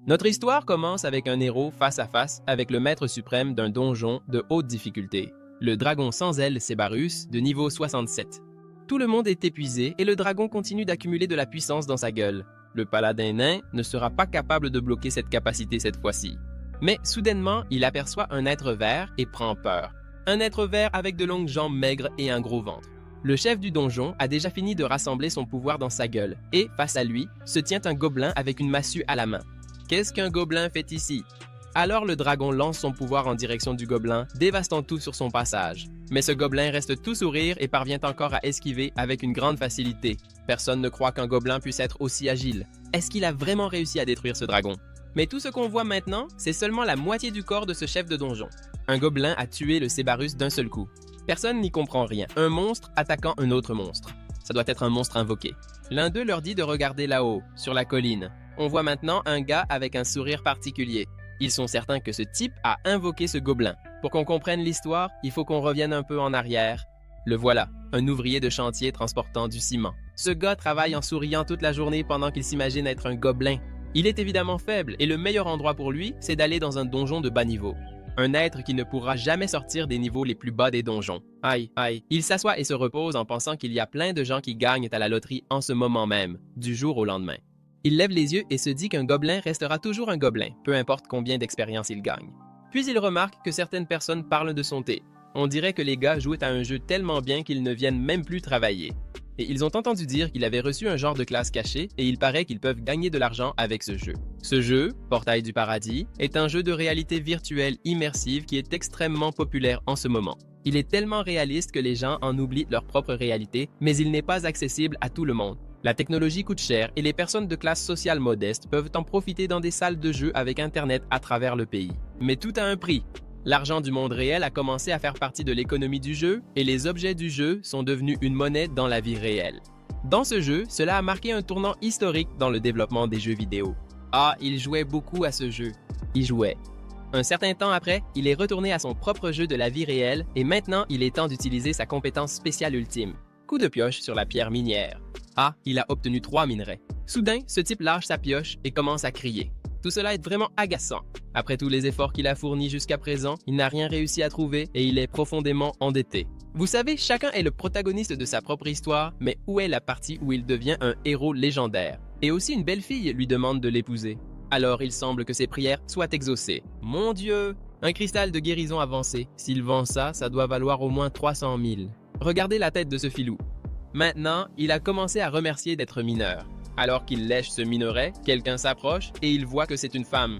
Notre histoire commence avec un héros face à face avec le maître suprême d'un donjon de haute difficulté, le dragon sans ailes Cerberus de niveau 67. Tout le monde est épuisé et le dragon continue d'accumuler de la puissance dans sa gueule. Le paladin nain ne sera pas capable de bloquer cette capacité cette fois-ci. Mais soudainement, il aperçoit un être vert et prend peur. Un être vert avec de longues jambes maigres et un gros ventre. Le chef du donjon a déjà fini de rassembler son pouvoir dans sa gueule et, face à lui, se tient un gobelin avec une massue à la main. Qu'est-ce qu'un gobelin fait ici? Alors le dragon lance son pouvoir en direction du gobelin, dévastant tout sur son passage. Mais ce gobelin reste tout sourire et parvient encore à esquiver avec une grande facilité. Personne ne croit qu'un gobelin puisse être aussi agile. Est-ce qu'il a vraiment réussi à détruire ce dragon? Mais tout ce qu'on voit maintenant, c'est seulement la moitié du corps de ce chef de donjon. Un gobelin a tué le Cerberus d'un seul coup. Personne n'y comprend rien. Un monstre attaquant un autre monstre. Ça doit être un monstre invoqué. L'un d'eux leur dit de regarder là-haut, sur la colline. On voit maintenant un gars avec un sourire particulier. Ils sont certains que ce type a invoqué ce gobelin. Pour qu'on comprenne l'histoire, il faut qu'on revienne un peu en arrière. Le voilà, un ouvrier de chantier transportant du ciment. Ce gars travaille en souriant toute la journée pendant qu'il s'imagine être un gobelin. Il est évidemment faible et le meilleur endroit pour lui, c'est d'aller dans un donjon de bas niveau. Un être qui ne pourra jamais sortir des niveaux les plus bas des donjons. Aïe, aïe. Il s'assoit et se repose en pensant qu'il y a plein de gens qui gagnent à la loterie en ce moment même, du jour au lendemain. Il lève les yeux et se dit qu'un gobelin restera toujours un gobelin, peu importe combien d'expérience il gagne. Puis il remarque que certaines personnes parlent de son thé. On dirait que les gars jouent à un jeu tellement bien qu'ils ne viennent même plus travailler. Et ils ont entendu dire qu'il avait reçu un genre de classe cachée et il paraît qu'ils peuvent gagner de l'argent avec ce jeu. Ce jeu, Portail du Paradis, est un jeu de réalité virtuelle immersive qui est extrêmement populaire en ce moment. Il est tellement réaliste que les gens en oublient leur propre réalité, mais il n'est pas accessible à tout le monde. La technologie coûte cher et les personnes de classe sociale modeste peuvent en profiter dans des salles de jeu avec Internet à travers le pays. Mais tout a un prix. L'argent du monde réel a commencé à faire partie de l'économie du jeu et les objets du jeu sont devenus une monnaie dans la vie réelle. Dans ce jeu, cela a marqué un tournant historique dans le développement des jeux vidéo. Ah, il jouait beaucoup à ce jeu. Il jouait. Un certain temps après, il est retourné à son propre jeu de la vie réelle et maintenant il est temps d'utiliser sa compétence spéciale ultime. Coup de pioche sur la pierre minière. Ah, il a obtenu 3 minerais. Soudain, ce type lâche sa pioche et commence à crier. Tout cela est vraiment agaçant. Après tous les efforts qu'il a fournis jusqu'à présent, il n'a rien réussi à trouver et il est profondément endetté. Vous savez, chacun est le protagoniste de sa propre histoire, mais où est la partie où il devient un héros légendaire? Et aussi une belle-fille lui demande de l'épouser. Alors il semble que ses prières soient exaucées. Mon Dieu! Un cristal de guérison avancé. S'il vend ça, ça doit valoir au moins 300 000. Regardez la tête de ce filou. Maintenant, il a commencé à remercier d'être mineur. Alors qu'il lèche ce minerai, quelqu'un s'approche et il voit que c'est une femme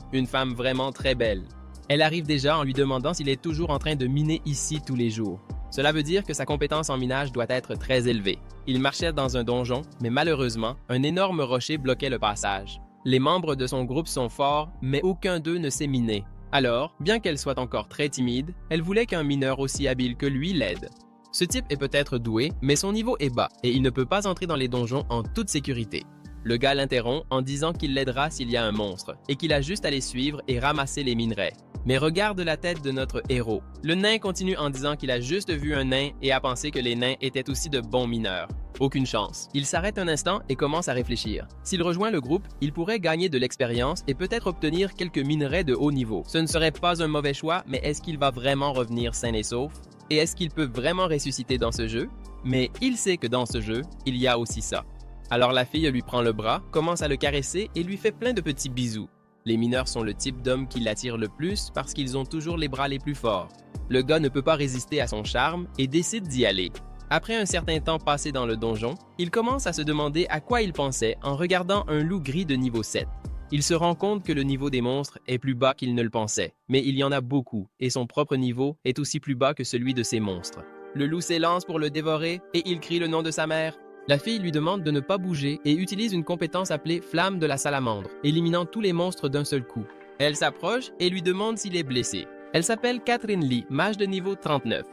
vraiment très belle. Elle arrive déjà en lui demandant s'il est toujours en train de miner ici tous les jours. Cela veut dire que sa compétence en minage doit être très élevée. Il marchait dans un donjon, mais malheureusement, un énorme rocher bloquait le passage. Les membres de son groupe sont forts, mais aucun d'eux ne sait miner. Alors, bien qu'elle soit encore très timide, elle voulait qu'un mineur aussi habile que lui l'aide. Ce type est peut-être doué, mais son niveau est bas et il ne peut pas entrer dans les donjons en toute sécurité. Le gars l'interrompt en disant qu'il l'aidera s'il y a un monstre et qu'il a juste à les suivre et ramasser les minerais. Mais regarde la tête de notre héros. Le nain continue en disant qu'il a juste vu un nain et a pensé que les nains étaient aussi de bons mineurs. Aucune chance. Il s'arrête un instant et commence à réfléchir. S'il rejoint le groupe, il pourrait gagner de l'expérience et peut-être obtenir quelques minerais de haut niveau. Ce ne serait pas un mauvais choix, mais est-ce qu'il va vraiment revenir sain et sauf? Et est-ce qu'il peut vraiment ressusciter dans ce jeu? Mais il sait que dans ce jeu, il y a aussi ça. Alors la fille lui prend le bras, commence à le caresser et lui fait plein de petits bisous. Les mineurs sont le type d'homme qui l'attire le plus parce qu'ils ont toujours les bras les plus forts. Le gars ne peut pas résister à son charme et décide d'y aller. Après un certain temps passé dans le donjon, il commence à se demander à quoi il pensait en regardant un loup gris de niveau 7. Il se rend compte que le niveau des monstres est plus bas qu'il ne le pensait, mais il y en a beaucoup et son propre niveau est aussi plus bas que celui de ces monstres. Le loup s'élance pour le dévorer et il crie le nom de sa mère. La fille lui demande de ne pas bouger et utilise une compétence appelée Flamme de la Salamandre, éliminant tous les monstres d'un seul coup. Elle s'approche et lui demande s'il est blessé. Elle s'appelle Catherine Lee, mage de niveau 39.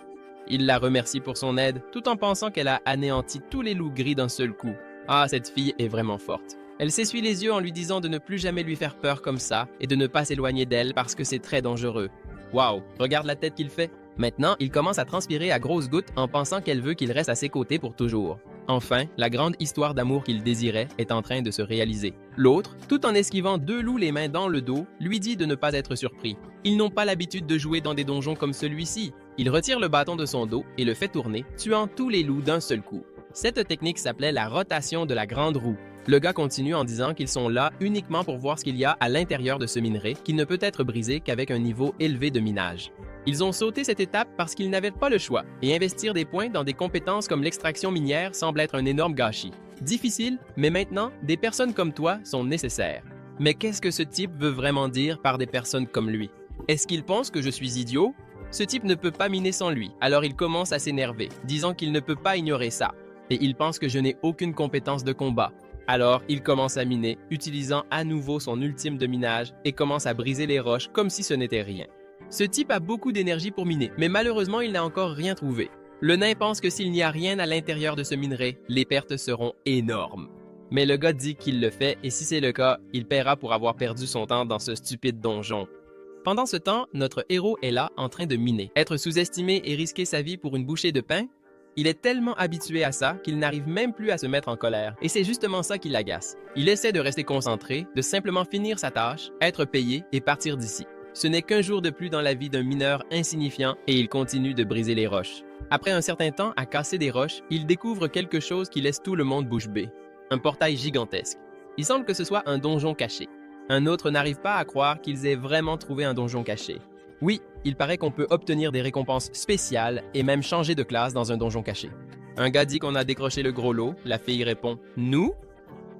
Il la remercie pour son aide, tout en pensant qu'elle a anéanti tous les loups gris d'un seul coup. Ah, cette fille est vraiment forte. Elle s'essuie les yeux en lui disant de ne plus jamais lui faire peur comme ça et de ne pas s'éloigner d'elle parce que c'est très dangereux. Waouh, regarde la tête qu'il fait. Maintenant, il commence à transpirer à grosses gouttes en pensant qu'elle veut qu'il reste à ses côtés pour toujours. Enfin, la grande histoire d'amour qu'il désirait est en train de se réaliser. L'autre, tout en esquivant deux loups les mains dans le dos, lui dit de ne pas être surpris. Ils n'ont pas l'habitude de jouer dans des donjons comme celui-ci. Il retire le bâton de son dos et le fait tourner, tuant tous les loups d'un seul coup. Cette technique s'appelait la rotation de la grande roue. Le gars continue en disant qu'ils sont là uniquement pour voir ce qu'il y a à l'intérieur de ce minerai qui ne peut être brisé qu'avec un niveau élevé de minage. Ils ont sauté cette étape parce qu'ils n'avaient pas le choix, et investir des points dans des compétences comme l'extraction minière semble être un énorme gâchis. Difficile, mais maintenant, des personnes comme toi sont nécessaires. Mais qu'est-ce que ce type veut vraiment dire par des personnes comme lui? Est-ce qu'il pense que je suis idiot? Ce type ne peut pas miner sans lui, alors il commence à s'énerver, disant qu'il ne peut pas ignorer ça. Et il pense que je n'ai aucune compétence de combat. Alors, il commence à miner, utilisant à nouveau son ultime de minage et commence à briser les roches comme si ce n'était rien. Ce type a beaucoup d'énergie pour miner, mais malheureusement, il n'a encore rien trouvé. Le nain pense que s'il n'y a rien à l'intérieur de ce minerai, les pertes seront énormes. Mais le gars dit qu'il le fait et si c'est le cas, il paiera pour avoir perdu son temps dans ce stupide donjon. Pendant ce temps, notre héros est là en train de miner. Être sous-estimé et risquer sa vie pour une bouchée de pain? Il est tellement habitué à ça qu'il n'arrive même plus à se mettre en colère. Et c'est justement ça qui l'agace. Il essaie de rester concentré, de simplement finir sa tâche, être payé et partir d'ici. Ce n'est qu'un jour de plus dans la vie d'un mineur insignifiant et il continue de briser les roches. Après un certain temps à casser des roches, il découvre quelque chose qui laisse tout le monde bouche bée. Un portail gigantesque. Il semble que ce soit un donjon caché. Un autre n'arrive pas à croire qu'ils aient vraiment trouvé un donjon caché. Oui, il paraît qu'on peut obtenir des récompenses spéciales et même changer de classe dans un donjon caché. Un gars dit qu'on a décroché le gros lot, la fille répond « Nous ?»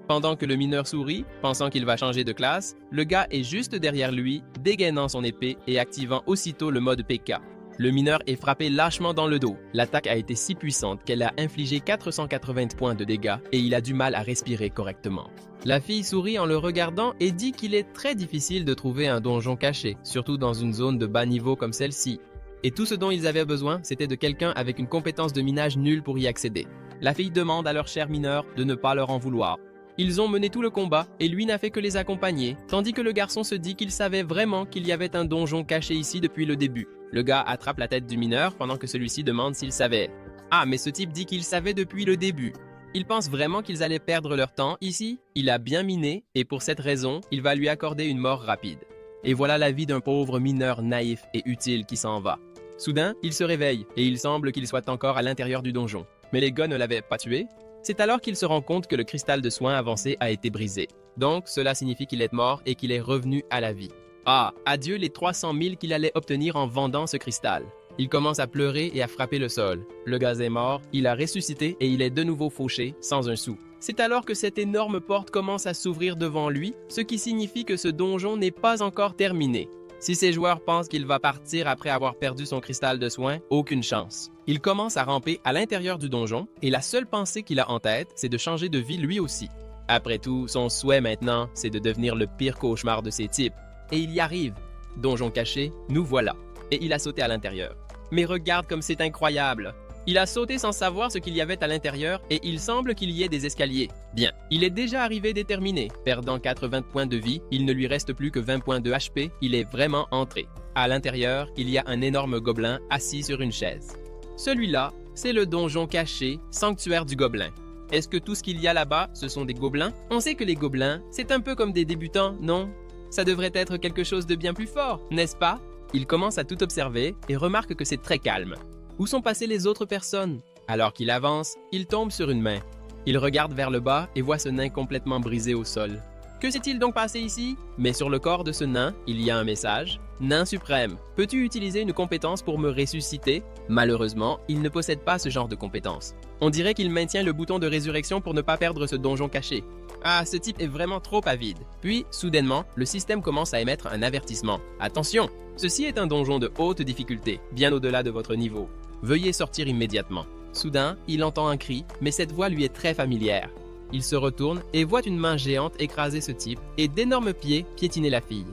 Pendant que le mineur sourit, pensant qu'il va changer de classe, le gars est juste derrière lui, dégainant son épée et activant aussitôt le mode PK. Le mineur est frappé lâchement dans le dos. L'attaque a été si puissante qu'elle a infligé 480 points de dégâts et il a du mal à respirer correctement. La fille sourit en le regardant et dit qu'il est très difficile de trouver un donjon caché, surtout dans une zone de bas niveau comme celle-ci. Et tout ce dont ils avaient besoin, c'était de quelqu'un avec une compétence de minage nulle pour y accéder. La fille demande à leur cher mineur de ne pas leur en vouloir. Ils ont mené tout le combat et lui n'a fait que les accompagner, tandis que le garçon se dit qu'il savait vraiment qu'il y avait un donjon caché ici depuis le début. Le gars attrape la tête du mineur pendant que celui-ci demande s'il savait. Ah, mais ce type dit qu'il savait depuis le début. Il pense vraiment qu'ils allaient perdre leur temps ici? Il a bien miné et pour cette raison, il va lui accorder une mort rapide. Et voilà la vie d'un pauvre mineur naïf et utile qui s'en va. Soudain, il se réveille et il semble qu'il soit encore à l'intérieur du donjon. Mais les gars ne l'avaient pas tué. C'est alors qu'il se rend compte que le cristal de soin avancé a été brisé. Donc, cela signifie qu'il est mort et qu'il est revenu à la vie. Ah, adieu les 300 000 qu'il allait obtenir en vendant ce cristal. Il commence à pleurer et à frapper le sol. Le gars est mort, il a ressuscité et il est de nouveau fauché, sans un sou. C'est alors que cette énorme porte commence à s'ouvrir devant lui, ce qui signifie que ce donjon n'est pas encore terminé. Si ses joueurs pensent qu'il va partir après avoir perdu son cristal de soin, aucune chance. Il commence à ramper à l'intérieur du donjon et la seule pensée qu'il a en tête, c'est de changer de vie lui aussi. Après tout, son souhait maintenant, c'est de devenir le pire cauchemar de ces types. Et il y arrive. Donjon caché, nous voilà. Et il a sauté à l'intérieur. Mais regarde comme c'est incroyable! Il a sauté sans savoir ce qu'il y avait à l'intérieur et il semble qu'il y ait des escaliers. Bien, il est déjà arrivé déterminé. Perdant 80 points de vie, il ne lui reste plus que 20 points de HP, il est vraiment entré. À l'intérieur, il y a un énorme gobelin assis sur une chaise. Celui-là, c'est le donjon caché, sanctuaire du gobelin. Est-ce que tout ce qu'il y a là-bas, ce sont des gobelins? On sait que les gobelins, c'est un peu comme des débutants, non? Ça devrait être quelque chose de bien plus fort, n'est-ce pas? Il commence à tout observer et remarque que c'est très calme. Où sont passées les autres personnes? Alors qu'il avance, il tombe sur une main. Il regarde vers le bas et voit ce nain complètement brisé au sol. Que s'est-il donc passé ici? Mais sur le corps de ce nain, il y a un message. Nain suprême, peux-tu utiliser une compétence pour me ressusciter? Malheureusement, il ne possède pas ce genre de compétence. On dirait qu'il maintient le bouton de résurrection pour ne pas perdre ce donjon caché. Ah, ce type est vraiment trop avide. Puis, soudainement, le système commence à émettre un avertissement. Attention, ceci est un donjon de haute difficulté, bien au-delà de votre niveau. Veuillez sortir immédiatement. Soudain, il entend un cri, mais cette voix lui est très familière. Il se retourne et voit une main géante écraser ce type et d'énormes pieds piétiner la fille.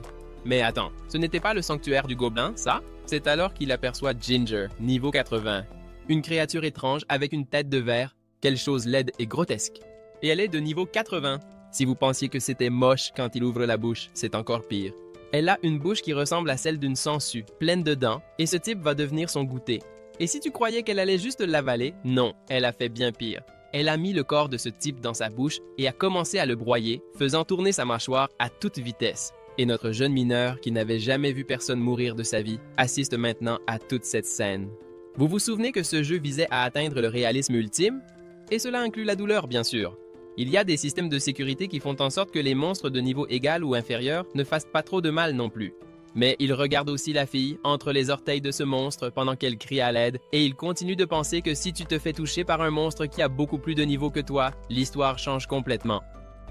Mais attends, ce n'était pas le sanctuaire du gobelin, ça? C'est alors qu'il aperçoit Ginger, niveau 80. Une créature étrange avec une tête de verre, quelque chose laide et grotesque. Et elle est de niveau 80. Si vous pensiez que c'était moche quand il ouvre la bouche, c'est encore pire. Elle a une bouche qui ressemble à celle d'une sangsue, pleine de dents, et ce type va devenir son goûter. Et si tu croyais qu'elle allait juste l'avaler, non, elle a fait bien pire. elle a mis le corps de ce type dans sa bouche et a commencé à le broyer, faisant tourner sa mâchoire à toute vitesse. Et notre jeune mineur, qui n'avait jamais vu personne mourir de sa vie, assiste maintenant à toute cette scène. Vous vous souvenez que ce jeu visait à atteindre le réalisme ultime? Et cela inclut la douleur, bien sûr. Il y a des systèmes de sécurité qui font en sorte que les monstres de niveau égal ou inférieur ne fassent pas trop de mal non plus. Mais il regarde aussi la fille entre les orteils de ce monstre pendant qu'elle crie à l'aide et il continue de penser que si tu te fais toucher par un monstre qui a beaucoup plus de niveau que toi, l'histoire change complètement.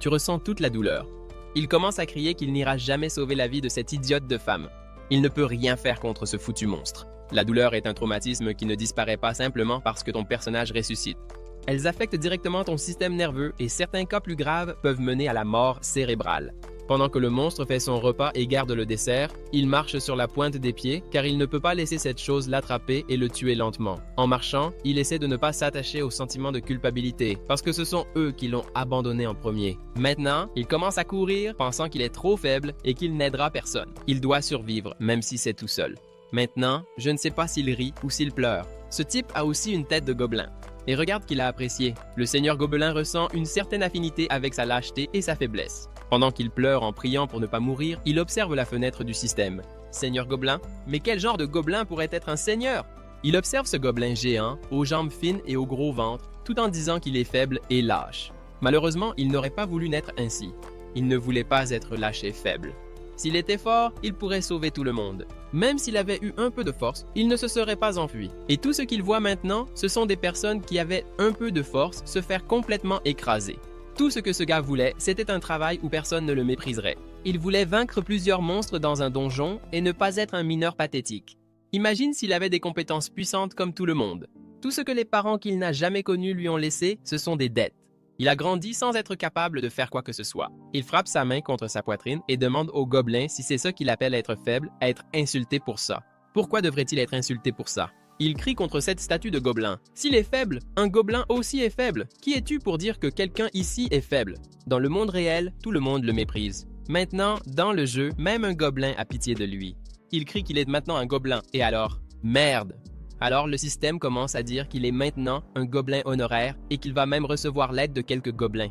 Tu ressens toute la douleur. Il commence à crier qu'il n'ira jamais sauver la vie de cette idiote de femme. Il ne peut rien faire contre ce foutu monstre. La douleur est un traumatisme qui ne disparaît pas simplement parce que ton personnage ressuscite. Elles affectent directement ton système nerveux et certains cas plus graves peuvent mener à la mort cérébrale. Pendant que le monstre fait son repas et garde le dessert, il marche sur la pointe des pieds car il ne peut pas laisser cette chose l'attraper et le tuer lentement. En marchant, il essaie de ne pas s'attacher au sentiment de culpabilité parce que ce sont eux qui l'ont abandonné en premier. Maintenant, il commence à courir pensant qu'il est trop faible et qu'il n'aidera personne. Il doit survivre même si c'est tout seul. Maintenant, je ne sais pas s'il rit ou s'il pleure. Ce type a aussi une tête de gobelin. Et regarde qu'il a apprécié. Le seigneur gobelin ressent une certaine affinité avec sa lâcheté et sa faiblesse. Pendant qu'il pleure en priant pour ne pas mourir, il observe la fenêtre du système. Seigneur gobelin? Mais quel genre de gobelin pourrait être un seigneur? Il observe ce gobelin géant, aux jambes fines et au gros ventre, tout en disant qu'il est faible et lâche. Malheureusement, il n'aurait pas voulu naître ainsi. Il ne voulait pas être lâche et faible. S'il était fort, il pourrait sauver tout le monde. Même s'il avait eu un peu de force, il ne se serait pas enfui. Et tout ce qu'il voit maintenant, ce sont des personnes qui avaient un peu de force se faire complètement écraser. Tout ce que ce gars voulait, c'était un travail où personne ne le mépriserait. Il voulait vaincre plusieurs monstres dans un donjon et ne pas être un mineur pathétique. Imagine s'il avait des compétences puissantes comme tout le monde. Tout ce que les parents qu'il n'a jamais connus lui ont laissé, ce sont des dettes. Il a grandi sans être capable de faire quoi que ce soit. Il frappe sa main contre sa poitrine et demande au gobelin si c'est ça qu'il appelle être faible, à être insulté pour ça. Pourquoi devrait-il être insulté pour ça? Il crie contre cette statue de gobelin. S'il est faible, un gobelin aussi est faible. Qui es-tu pour dire que quelqu'un ici est faible? Dans le monde réel, tout le monde le méprise. Maintenant, dans le jeu, même un gobelin a pitié de lui. Il crie qu'il est maintenant un gobelin. Et alors? Merde! Alors le système commence à dire qu'il est maintenant un gobelin honoraire et qu'il va même recevoir l'aide de quelques gobelins.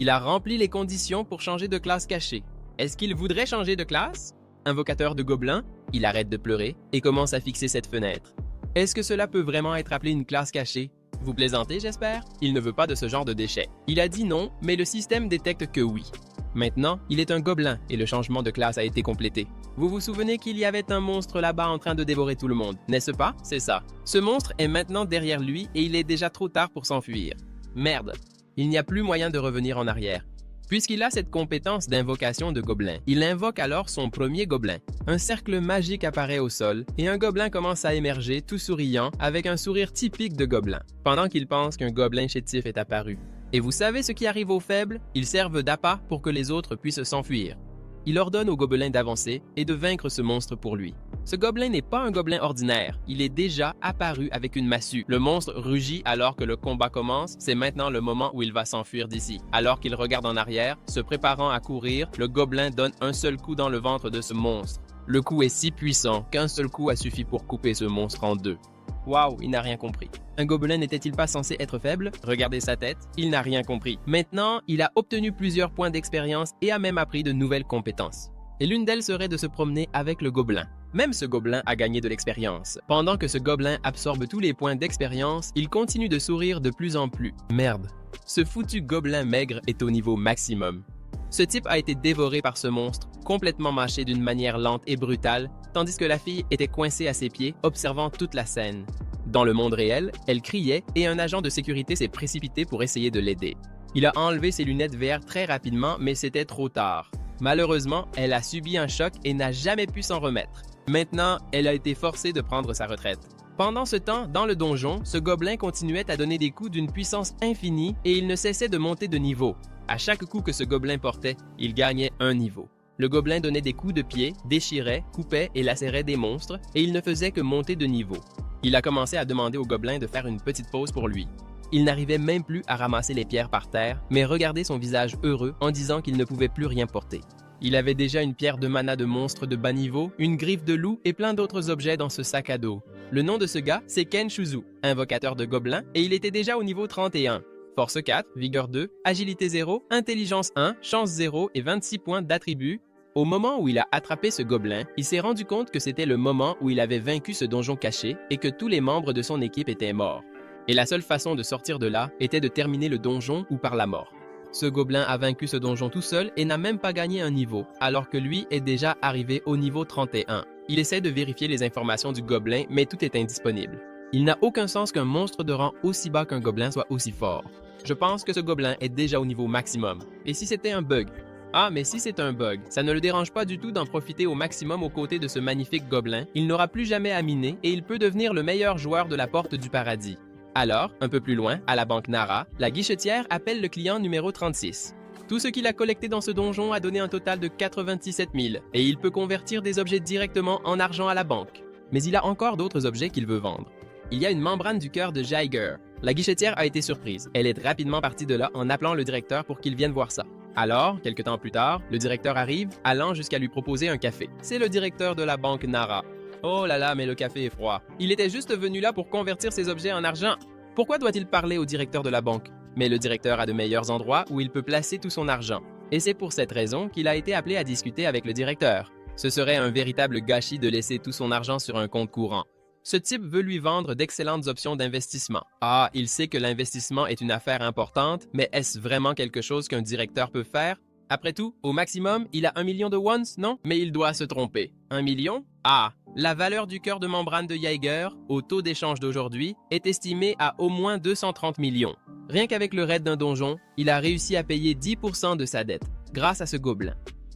Il a rempli les conditions pour changer de classe cachée. Est-ce qu'il voudrait changer de classe? Invocateur de gobelins? Il arrête de pleurer et commence à fixer cette fenêtre. Est-ce que cela peut vraiment être appelé une classe cachée? Vous plaisantez, j'espère? Il ne veut pas de ce genre de déchets. Il a dit non, mais le système détecte que oui. Maintenant, il est un gobelin et le changement de classe a été complété. Vous vous souvenez qu'il y avait un monstre là-bas en train de dévorer tout le monde, n'est-ce pas? C'est ça. Ce monstre est maintenant derrière lui et il est déjà trop tard pour s'enfuir. Merde, il n'y a plus moyen de revenir en arrière. Puisqu'il a cette compétence d'invocation de gobelin, il invoque alors son premier gobelin. Un cercle magique apparaît au sol et un gobelin commence à émerger tout souriant avec un sourire typique de gobelin, pendant qu'il pense qu'un gobelin chétif est apparu. Et vous savez ce qui arrive aux faibles? Ils servent d'appât pour que les autres puissent s'enfuir. Il ordonne au gobelin d'avancer et de vaincre ce monstre pour lui. Ce gobelin n'est pas un gobelin ordinaire, il est déjà apparu avec une massue. Le monstre rugit alors que le combat commence, c'est maintenant le moment où il va s'enfuir d'ici. Alors qu'il regarde en arrière, se préparant à courir, le gobelin donne un seul coup dans le ventre de ce monstre. Le coup est si puissant qu'un seul coup a suffi pour couper ce monstre en deux. Waouh, il n'a rien compris. Un gobelin n'était-il pas censé être faible? Regardez sa tête, il n'a rien compris. Maintenant, il a obtenu plusieurs points d'expérience et a même appris de nouvelles compétences. Et l'une d'elles serait de se promener avec le gobelin. Même ce gobelin a gagné de l'expérience. Pendant que ce gobelin absorbe tous les points d'expérience, il continue de sourire de plus en plus. Merde. Ce foutu gobelin maigre est au niveau maximum. Ce type a été dévoré par ce monstre, complètement mâché d'une manière lente et brutale, tandis que la fille était coincée à ses pieds, observant toute la scène. Dans le monde réel, elle criait et un agent de sécurité s'est précipité pour essayer de l'aider. Il a enlevé ses lunettes VR très rapidement, mais c'était trop tard. Malheureusement, elle a subi un choc et n'a jamais pu s'en remettre. Maintenant, elle a été forcée de prendre sa retraite. Pendant ce temps, dans le donjon, ce gobelin continuait à donner des coups d'une puissance infinie et il ne cessait de monter de niveau. À chaque coup que ce gobelin portait, il gagnait un niveau. Le gobelin donnait des coups de pied, déchirait, coupait et lacérait des monstres et il ne faisait que monter de niveau. Il a commencé à demander au gobelin de faire une petite pause pour lui. Il n'arrivait même plus à ramasser les pierres par terre, mais regardait son visage heureux en disant qu'il ne pouvait plus rien porter. Il avait déjà une pierre de mana de monstre de bas niveau, une griffe de loup et plein d'autres objets dans ce sac à dos. Le nom de ce gars, c'est Ken Shuzu, invocateur de gobelins, et il était déjà au niveau 31. force 4, vigueur 2, agilité 0, intelligence 1, chance 0 et 26 points d'attribut. Au moment où il a attrapé ce gobelin, il s'est rendu compte que c'était le moment où il avait vaincu ce donjon caché et que tous les membres de son équipe étaient morts. Et la seule façon de sortir de là était de terminer le donjon ou par la mort. Ce gobelin a vaincu ce donjon tout seul et n'a même pas gagné un niveau, alors que lui est déjà arrivé au niveau 31. Il essaie de vérifier les informations du gobelin, mais tout est indisponible. Il n'a aucun sens qu'un monstre de rang aussi bas qu'un gobelin soit aussi fort. Je pense que ce gobelin est déjà au niveau maximum. Et si c'était un bug? Ah, mais si c'est un bug, ça ne le dérange pas du tout d'en profiter au maximum aux côtés de ce magnifique gobelin. Il n'aura plus jamais à miner et il peut devenir le meilleur joueur de la porte du paradis. Alors, un peu plus loin, à la banque Nara, la guichetière appelle le client numéro 36. Tout ce qu'il a collecté dans ce donjon a donné un total de 97 000 et il peut convertir des objets directement en argent à la banque. Mais il a encore d'autres objets qu'il veut vendre. Il y a une membrane du cœur de Jaeger. La guichetière a été surprise. Elle est rapidement partie de là en appelant le directeur pour qu'il vienne voir ça. Alors, quelque temps plus tard, le directeur arrive, allant jusqu'à lui proposer un café. C'est le directeur de la banque Nara. Oh là là, mais le café est froid. Il était juste venu là pour convertir ses objets en argent. Pourquoi doit-il parler au directeur de la banque? Mais le directeur a de meilleurs endroits où il peut placer tout son argent. Et c'est pour cette raison qu'il a été appelé à discuter avec le directeur. Ce serait un véritable gâchis de laisser tout son argent sur un compte courant. Ce type veut lui vendre d'excellentes options d'investissement. Ah, il sait que l'investissement est une affaire importante, mais est-ce vraiment quelque chose qu'un directeur peut faire? Après tout, au maximum, il a 1 million de wons, non? Mais il doit se tromper. 1 million? Ah! La valeur du cœur de membrane de Jaeger, au taux d'échange d'aujourd'hui, est estimée à au moins 230 millions. Rien qu'avec le raid d'un donjon, il a réussi à payer 10% de sa dette, grâce à ce gobelin.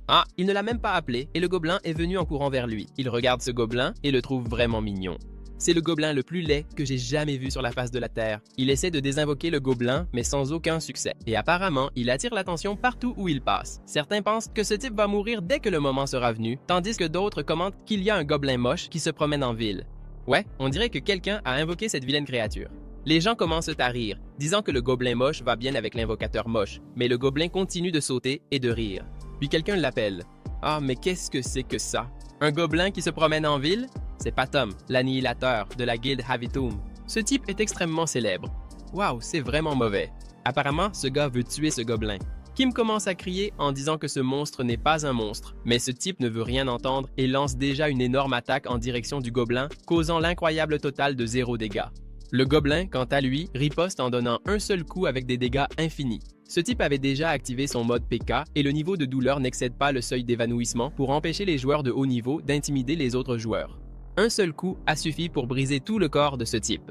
Ah, il ne l'a même pas appelé et le gobelin est venu en courant vers lui. Il regarde ce gobelin et le trouve vraiment mignon. C'est le gobelin le plus laid que j'ai jamais vu sur la face de la Terre. Il essaie de désinvoquer le gobelin, mais sans aucun succès. Et apparemment, il attire l'attention partout où il passe. Certains pensent que ce type va mourir dès que le moment sera venu, tandis que d'autres commentent qu'il y a un gobelin moche qui se promène en ville. Ouais, on dirait que quelqu'un a invoqué cette vilaine créature. Les gens commencent à rire, disant que le gobelin moche va bien avec l'invocateur moche, mais le gobelin continue de sauter et de rire. Puis quelqu'un l'appelle. Ah, mais qu'est-ce que c'est que ça? Un gobelin qui se promène en ville? C'est Patom, l'annihilateur de la guilde Havitum. Ce type est extrêmement célèbre. Waouh, c'est vraiment mauvais. Apparemment, ce gars veut tuer ce gobelin. Kim commence à crier en disant que ce monstre n'est pas un monstre, mais ce type ne veut rien entendre et lance déjà une énorme attaque en direction du gobelin, causant l'incroyable total de 0 dégâts. Le gobelin, quant à lui, riposte en donnant un seul coup avec des dégâts infinis. Ce type avait déjà activé son mode PK et le niveau de douleur n'excède pas le seuil d'évanouissement pour empêcher les joueurs de haut niveau d'intimider les autres joueurs. Un seul coup a suffi pour briser tout le corps de ce type.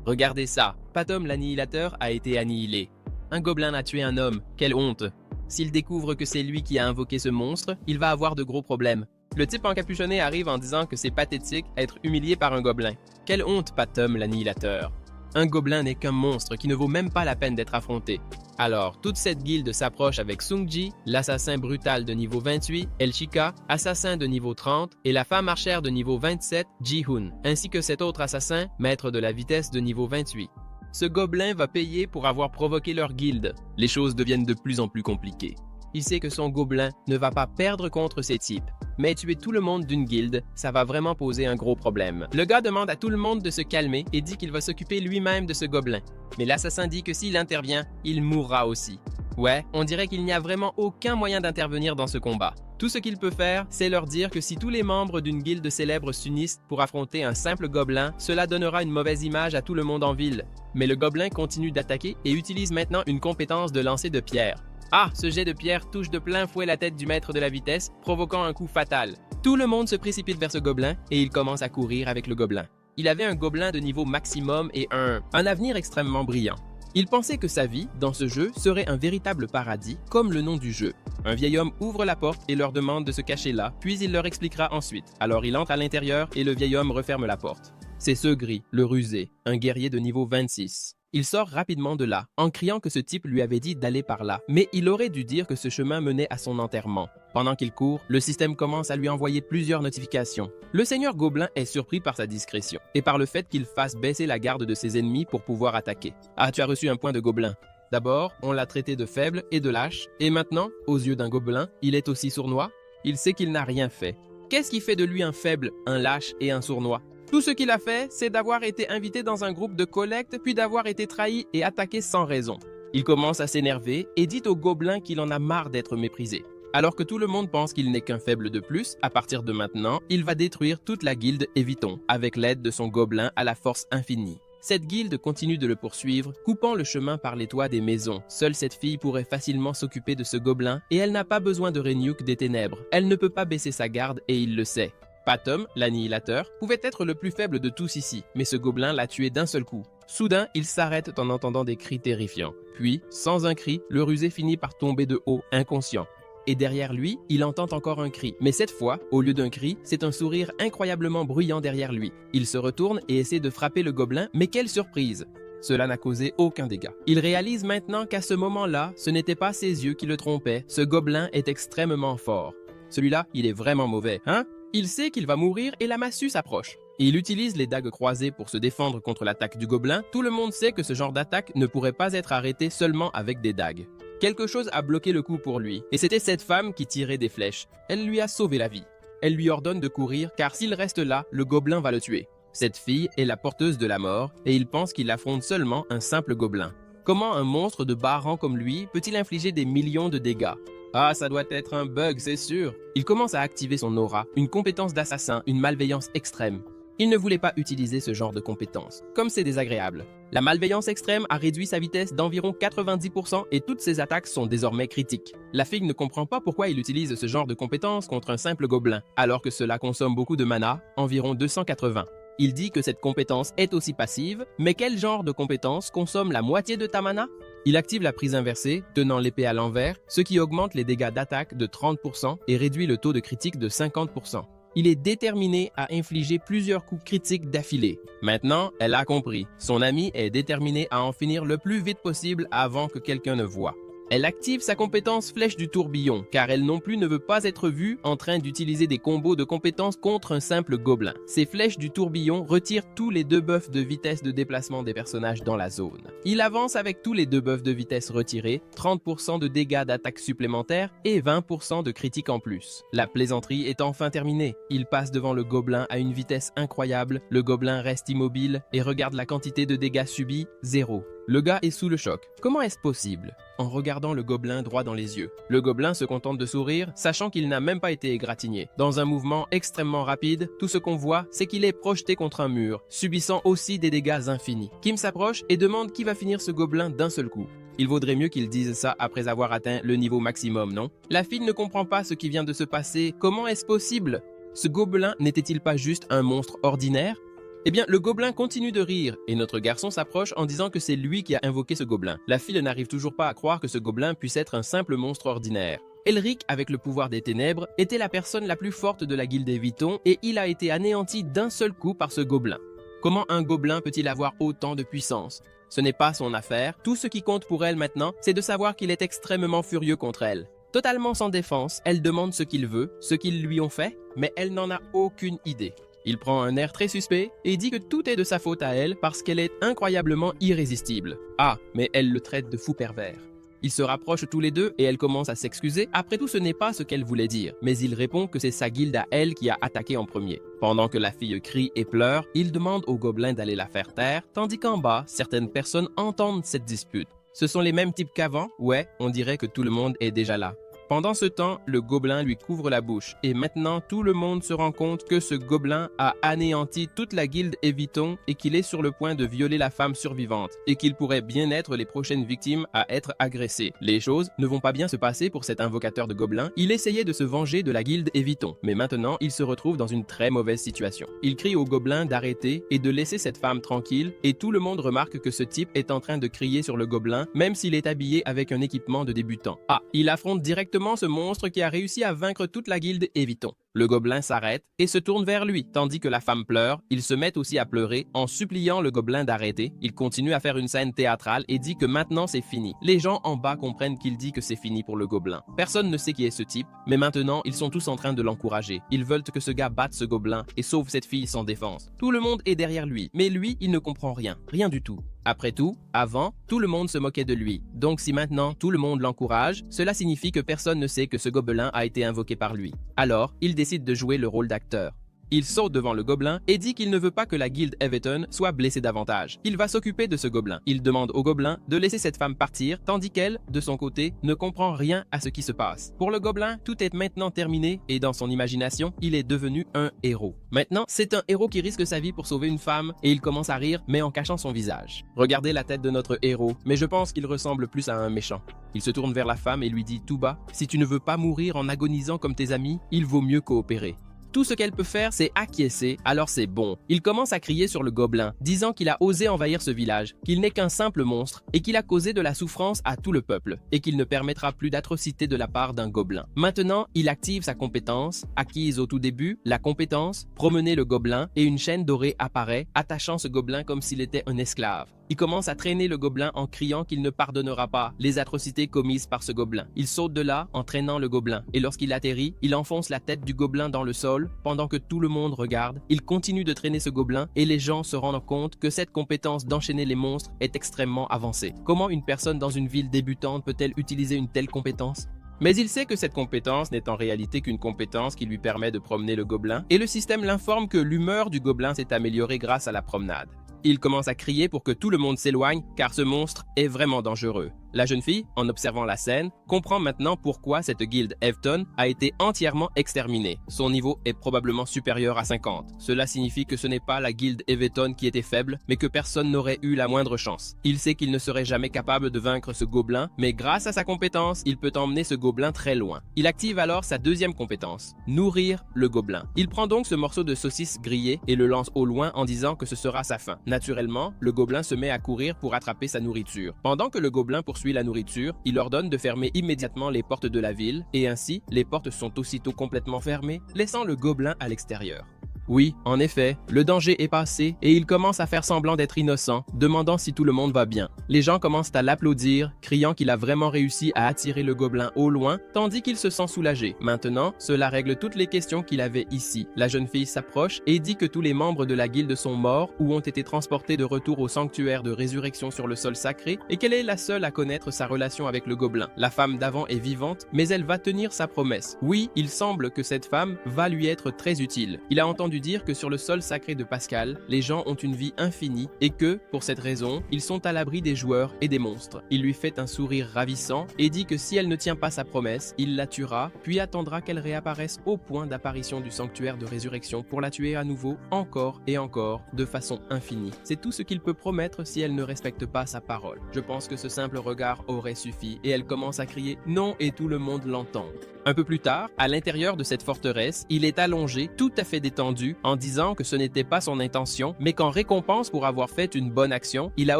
Regardez ça, Patom l'annihilateur a été annihilé. Un gobelin a tué un homme, quelle honte! S'il découvre que c'est lui qui a invoqué ce monstre, il va avoir de gros problèmes. Le type encapuchonné arrive en disant que c'est pathétique être humilié par un gobelin. Quelle honte, Patom l'annihilateur! Un gobelin n'est qu'un monstre qui ne vaut même pas la peine d'être affronté. Alors, toute cette guilde s'approche avec Sungji, l'assassin brutal de niveau 28, El Chica, assassin de niveau 30, et la femme archère de niveau 27, Ji-Hoon, ainsi que cet autre assassin, maître de la vitesse de niveau 28. Ce gobelin va payer pour avoir provoqué leur guilde. Les choses deviennent de plus en plus compliquées. Il sait que son gobelin ne va pas perdre contre ces types, mais tuer tout le monde d'une guilde, ça va vraiment poser un gros problème. Le gars demande à tout le monde de se calmer et dit qu'il va s'occuper lui-même de ce gobelin. Mais l'assassin dit que s'il intervient, il mourra aussi. Ouais, on dirait qu'il n'y a vraiment aucun moyen d'intervenir dans ce combat. Tout ce qu'il peut faire, c'est leur dire que si tous les membres d'une guilde célèbre s'unissent pour affronter un simple gobelin, cela donnera une mauvaise image à tout le monde en ville. Mais le gobelin continue d'attaquer et utilise maintenant une compétence de lancer de pierre. Ah, ce jet de pierre touche de plein fouet la tête du maître de la vitesse, provoquant un coup fatal. Tout le monde se précipite vers ce gobelin et il commence à courir avec le gobelin. Il avait un gobelin de niveau maximum et un avenir extrêmement brillant. Il pensait que sa vie, dans ce jeu, serait un véritable paradis, comme le nom du jeu. Un vieil homme ouvre la porte et leur demande de se cacher là, puis il leur expliquera ensuite. Alors il entre à l'intérieur et le vieil homme referme la porte. C'est Segri, le rusé, un guerrier de niveau 26. Il sort rapidement de là, en criant que ce type lui avait dit d'aller par là, mais il aurait dû dire que ce chemin menait à son enterrement. Pendant qu'il court, le système commence à lui envoyer plusieurs notifications. Le seigneur Gobelin est surpris par sa discrétion, et par le fait qu'il fasse baisser la garde de ses ennemis pour pouvoir attaquer. Ah, tu as reçu un point de Gobelin. D'abord, on l'a traité de faible et de lâche, et maintenant, aux yeux d'un Gobelin, il est aussi sournois. Il sait qu'il n'a rien fait. Qu'est-ce qui fait de lui un faible, un lâche et un sournois? Tout ce qu'il a fait, c'est d'avoir été invité dans un groupe de collecte, puis d'avoir été trahi et attaqué sans raison. Il commence à s'énerver et dit au gobelin qu'il en a marre d'être méprisé. Alors que tout le monde pense qu'il n'est qu'un faible de plus, à partir de maintenant, il va détruire toute la guilde Eviton, avec l'aide de son gobelin à la force infinie. Cette guilde continue de le poursuivre, coupant le chemin par les toits des maisons. Seule cette fille pourrait facilement s'occuper de ce gobelin, et elle n'a pas besoin de Reniouk des ténèbres. Elle ne peut pas baisser sa garde, et il le sait. Patum, l'annihilateur, pouvait être le plus faible de tous ici, mais ce gobelin l'a tué d'un seul coup. Soudain, il s'arrête en entendant des cris terrifiants. Puis, sans un cri, le rusé finit par tomber de haut, inconscient. Et derrière lui, il entend encore un cri. Mais cette fois, au lieu d'un cri, c'est un sourire incroyablement bruyant derrière lui. Il se retourne et essaie de frapper le gobelin, mais quelle surprise! Cela n'a causé aucun dégât. Il réalise maintenant qu'à ce moment-là, ce n'était pas ses yeux qui le trompaient. Ce gobelin est extrêmement fort. Celui-là, il est vraiment mauvais, hein? Il sait qu'il va mourir et la massue s'approche. Il utilise les dagues croisées pour se défendre contre l'attaque du gobelin. Tout le monde sait que ce genre d'attaque ne pourrait pas être arrêté seulement avec des dagues. Quelque chose a bloqué le coup pour lui, et c'était cette femme qui tirait des flèches. Elle lui a sauvé la vie. Elle lui ordonne de courir, car s'il reste là, le gobelin va le tuer. Cette fille est la porteuse de la mort, et il pense qu'il affronte seulement un simple gobelin. Comment un monstre de bas rang comme lui peut-il infliger des millions de dégâts? Ah, ça doit être un bug, c'est sûr. Il commence à activer son aura, une compétence d'assassin, une malveillance extrême. Il ne voulait pas utiliser ce genre de compétence, comme c'est désagréable. La malveillance extrême a réduit sa vitesse d'environ 90% et toutes ses attaques sont désormais critiques. La fille ne comprend pas pourquoi il utilise ce genre de compétence contre un simple gobelin, alors que cela consomme beaucoup de mana, environ 280. Il dit que cette compétence est aussi passive, mais quel genre de compétence consomme la moitié de ta mana? Il active la prise inversée, tenant l'épée à l'envers, ce qui augmente les dégâts d'attaque de 30% et réduit le taux de critique de 50%. Il est déterminé à infliger plusieurs coups critiques d'affilée. Maintenant, elle a compris. Son ami est déterminé à en finir le plus vite possible avant que quelqu'un ne voie. Elle active sa compétence flèche du tourbillon, car elle non plus ne veut pas être vue en train d'utiliser des combos de compétences contre un simple gobelin. Ces flèches du tourbillon retirent tous les debuffs de vitesse de déplacement des personnages dans la zone. Il avance avec tous les debuffs de vitesse retirés, 30% de dégâts d'attaque supplémentaires et 20% de critique en plus. La plaisanterie est enfin terminée. Il passe devant le gobelin à une vitesse incroyable, le gobelin reste immobile et regarde la quantité de dégâts subis, 0. Le gars est sous le choc. Comment est-ce possible? En regardant le gobelin droit dans les yeux. Le gobelin se contente de sourire, sachant qu'il n'a même pas été égratigné. Dans un mouvement extrêmement rapide, tout ce qu'on voit, c'est qu'il est projeté contre un mur, subissant aussi des dégâts infinis. Kim s'approche et demande qui va finir ce gobelin d'un seul coup. Il vaudrait mieux qu'il dise ça après avoir atteint le niveau maximum, non? La fille ne comprend pas ce qui vient de se passer. Comment est-ce possible? Ce gobelin n'était-il pas juste un monstre ordinaire? Eh bien, le gobelin continue de rire, et notre garçon s'approche en disant que c'est lui qui a invoqué ce gobelin. La fille n'arrive toujours pas à croire que ce gobelin puisse être un simple monstre ordinaire. Elric, avec le pouvoir des ténèbres, était la personne la plus forte de la guilde Eviton, et il a été anéanti d'un seul coup par ce gobelin. Comment un gobelin peut-il avoir autant de puissance? Ce n'est pas son affaire. Tout ce qui compte pour elle maintenant, c'est de savoir qu'il est extrêmement furieux contre elle. Totalement sans défense, elle demande ce qu'il veut, ce qu'ils lui ont fait, mais elle n'en a aucune idée. Il prend un air très suspect et dit que tout est de sa faute à elle parce qu'elle est incroyablement irrésistible. Ah, mais elle le traite de fou pervers. Ils se rapprochent tous les deux et elle commence à s'excuser. Après tout, ce n'est pas ce qu'elle voulait dire, mais il répond que c'est sa guilde à elle qui a attaqué en premier. Pendant que la fille crie et pleure, il demande au gobelin d'aller la faire taire, tandis qu'en bas, certaines personnes entendent cette dispute. Ce sont les mêmes types qu'avant? Ouais, on dirait que tout le monde est déjà là. Pendant ce temps, le gobelin lui couvre la bouche et maintenant tout le monde se rend compte que ce gobelin a anéanti toute la guilde Eviton et qu'il est sur le point de violer la femme survivante et qu'il pourrait bien être les prochaines victimes à être agressées. Les choses ne vont pas bien se passer pour cet invocateur de gobelins. Il essayait de se venger de la guilde Eviton, mais maintenant il se retrouve dans une très mauvaise situation. Il crie au gobelin d'arrêter et de laisser cette femme tranquille et tout le monde remarque que ce type est en train de crier sur le gobelin même s'il est habillé avec un équipement de débutant. Ah, il affronte directement ce monstre qui a réussi à vaincre toute la guilde Eviton. Le gobelin s'arrête et se tourne vers lui, tandis que la femme pleure. Il se met aussi à pleurer en suppliant le gobelin d'arrêter. Il continue à faire une scène théâtrale et dit que maintenant c'est fini. Les gens en bas comprennent qu'il dit que c'est fini pour le gobelin. Personne ne sait qui est ce type, mais maintenant ils sont tous en train de l'encourager. Ils veulent que ce gars batte ce gobelin et sauve cette fille sans défense. Tout le monde est derrière lui, mais lui, il ne comprend rien, rien du tout. Après tout, avant, tout le monde se moquait de lui. Donc si maintenant tout le monde l'encourage, cela signifie que personne ne sait que ce gobelin a été invoqué par lui. Alors, il décide de jouer le rôle d'acteur. Il saute devant le gobelin et dit qu'il ne veut pas que la guilde Everton soit blessée davantage. Il va s'occuper de ce gobelin. Il demande au gobelin de laisser cette femme partir, tandis qu'elle, de son côté, ne comprend rien à ce qui se passe. Pour le gobelin, tout est maintenant terminé et dans son imagination, il est devenu un héros. Maintenant, c'est un héros qui risque sa vie pour sauver une femme et il commence à rire, mais en cachant son visage. Regardez la tête de notre héros, mais je pense qu'il ressemble plus à un méchant. Il se tourne vers la femme et lui dit tout bas « Si tu ne veux pas mourir en agonisant comme tes amis, il vaut mieux coopérer. » Tout ce qu'elle peut faire, c'est acquiescer, alors c'est bon. Il commence à crier sur le gobelin, disant qu'il a osé envahir ce village, qu'il n'est qu'un simple monstre et qu'il a causé de la souffrance à tout le peuple et qu'il ne permettra plus d'atrocités de la part d'un gobelin. Maintenant, il active sa compétence, acquise au tout début, la compétence, promener le gobelin et une chaîne dorée apparaît, attachant ce gobelin comme s'il était un esclave. Il commence à traîner le gobelin en criant qu'il ne pardonnera pas les atrocités commises par ce gobelin. Il saute de là en traînant le gobelin et lorsqu'il atterrit, il enfonce la tête du gobelin dans le sol pendant que tout le monde regarde. Il continue de traîner ce gobelin et les gens se rendent compte que cette compétence d'enchaîner les monstres est extrêmement avancée. Comment une personne dans une ville débutante peut-elle utiliser une telle compétence? Mais il sait que cette compétence n'est en réalité qu'une compétence qui lui permet de promener le gobelin et le système l'informe que l'humeur du gobelin s'est améliorée grâce à la promenade. Il commence à crier pour que tout le monde s'éloigne car ce monstre est vraiment dangereux. La jeune fille, en observant la scène, comprend maintenant pourquoi cette guilde Everton a été entièrement exterminée. Son niveau est probablement supérieur à 50. Cela signifie que ce n'est pas la guilde Everton qui était faible, mais que personne n'aurait eu la moindre chance. Il sait qu'il ne serait jamais capable de vaincre ce gobelin, mais grâce à sa compétence, il peut emmener ce gobelin très loin. Il active alors sa deuxième compétence, nourrir le gobelin. Il prend donc ce morceau de saucisse grillé et le lance au loin en disant que ce sera sa fin. Naturellement, le gobelin se met à courir pour attraper sa nourriture. Pendant que le gobelin poursuit la nourriture, il ordonne de fermer immédiatement les portes de la ville et ainsi, les portes sont aussitôt complètement fermées, laissant le gobelin à l'extérieur. Oui, en effet, le danger est passé et il commence à faire semblant d'être innocent, demandant si tout le monde va bien. Les gens commencent à l'applaudir, criant qu'il a vraiment réussi à attirer le gobelin au loin, tandis qu'il se sent soulagé. Maintenant, cela règle toutes les questions qu'il avait ici. La jeune fille s'approche et dit que tous les membres de la guilde sont morts ou ont été transportés de retour au sanctuaire de résurrection sur le sol sacré et qu'elle est la seule à connaître sa relation avec le gobelin. La femme d'avant est vivante, mais elle va tenir sa promesse. Oui, il semble que cette femme va lui être très utile. Il a entendu dire que sur le sol sacré de Pascal, les gens ont une vie infinie et que, pour cette raison, ils sont à l'abri des joueurs et des monstres. Il lui fait un sourire ravissant et dit que si elle ne tient pas sa promesse, il la tuera, puis attendra qu'elle réapparaisse au point d'apparition du sanctuaire de résurrection pour la tuer à nouveau, encore et encore, de façon infinie. C'est tout ce qu'il peut promettre si elle ne respecte pas sa parole. Je pense que ce simple regard aurait suffi et elle commence à crier « non » et tout le monde l'entend. Un peu plus tard, à l'intérieur de cette forteresse, il est allongé, tout à fait détendu, en disant que ce n'était pas son intention, mais qu'en récompense pour avoir fait une bonne action, il a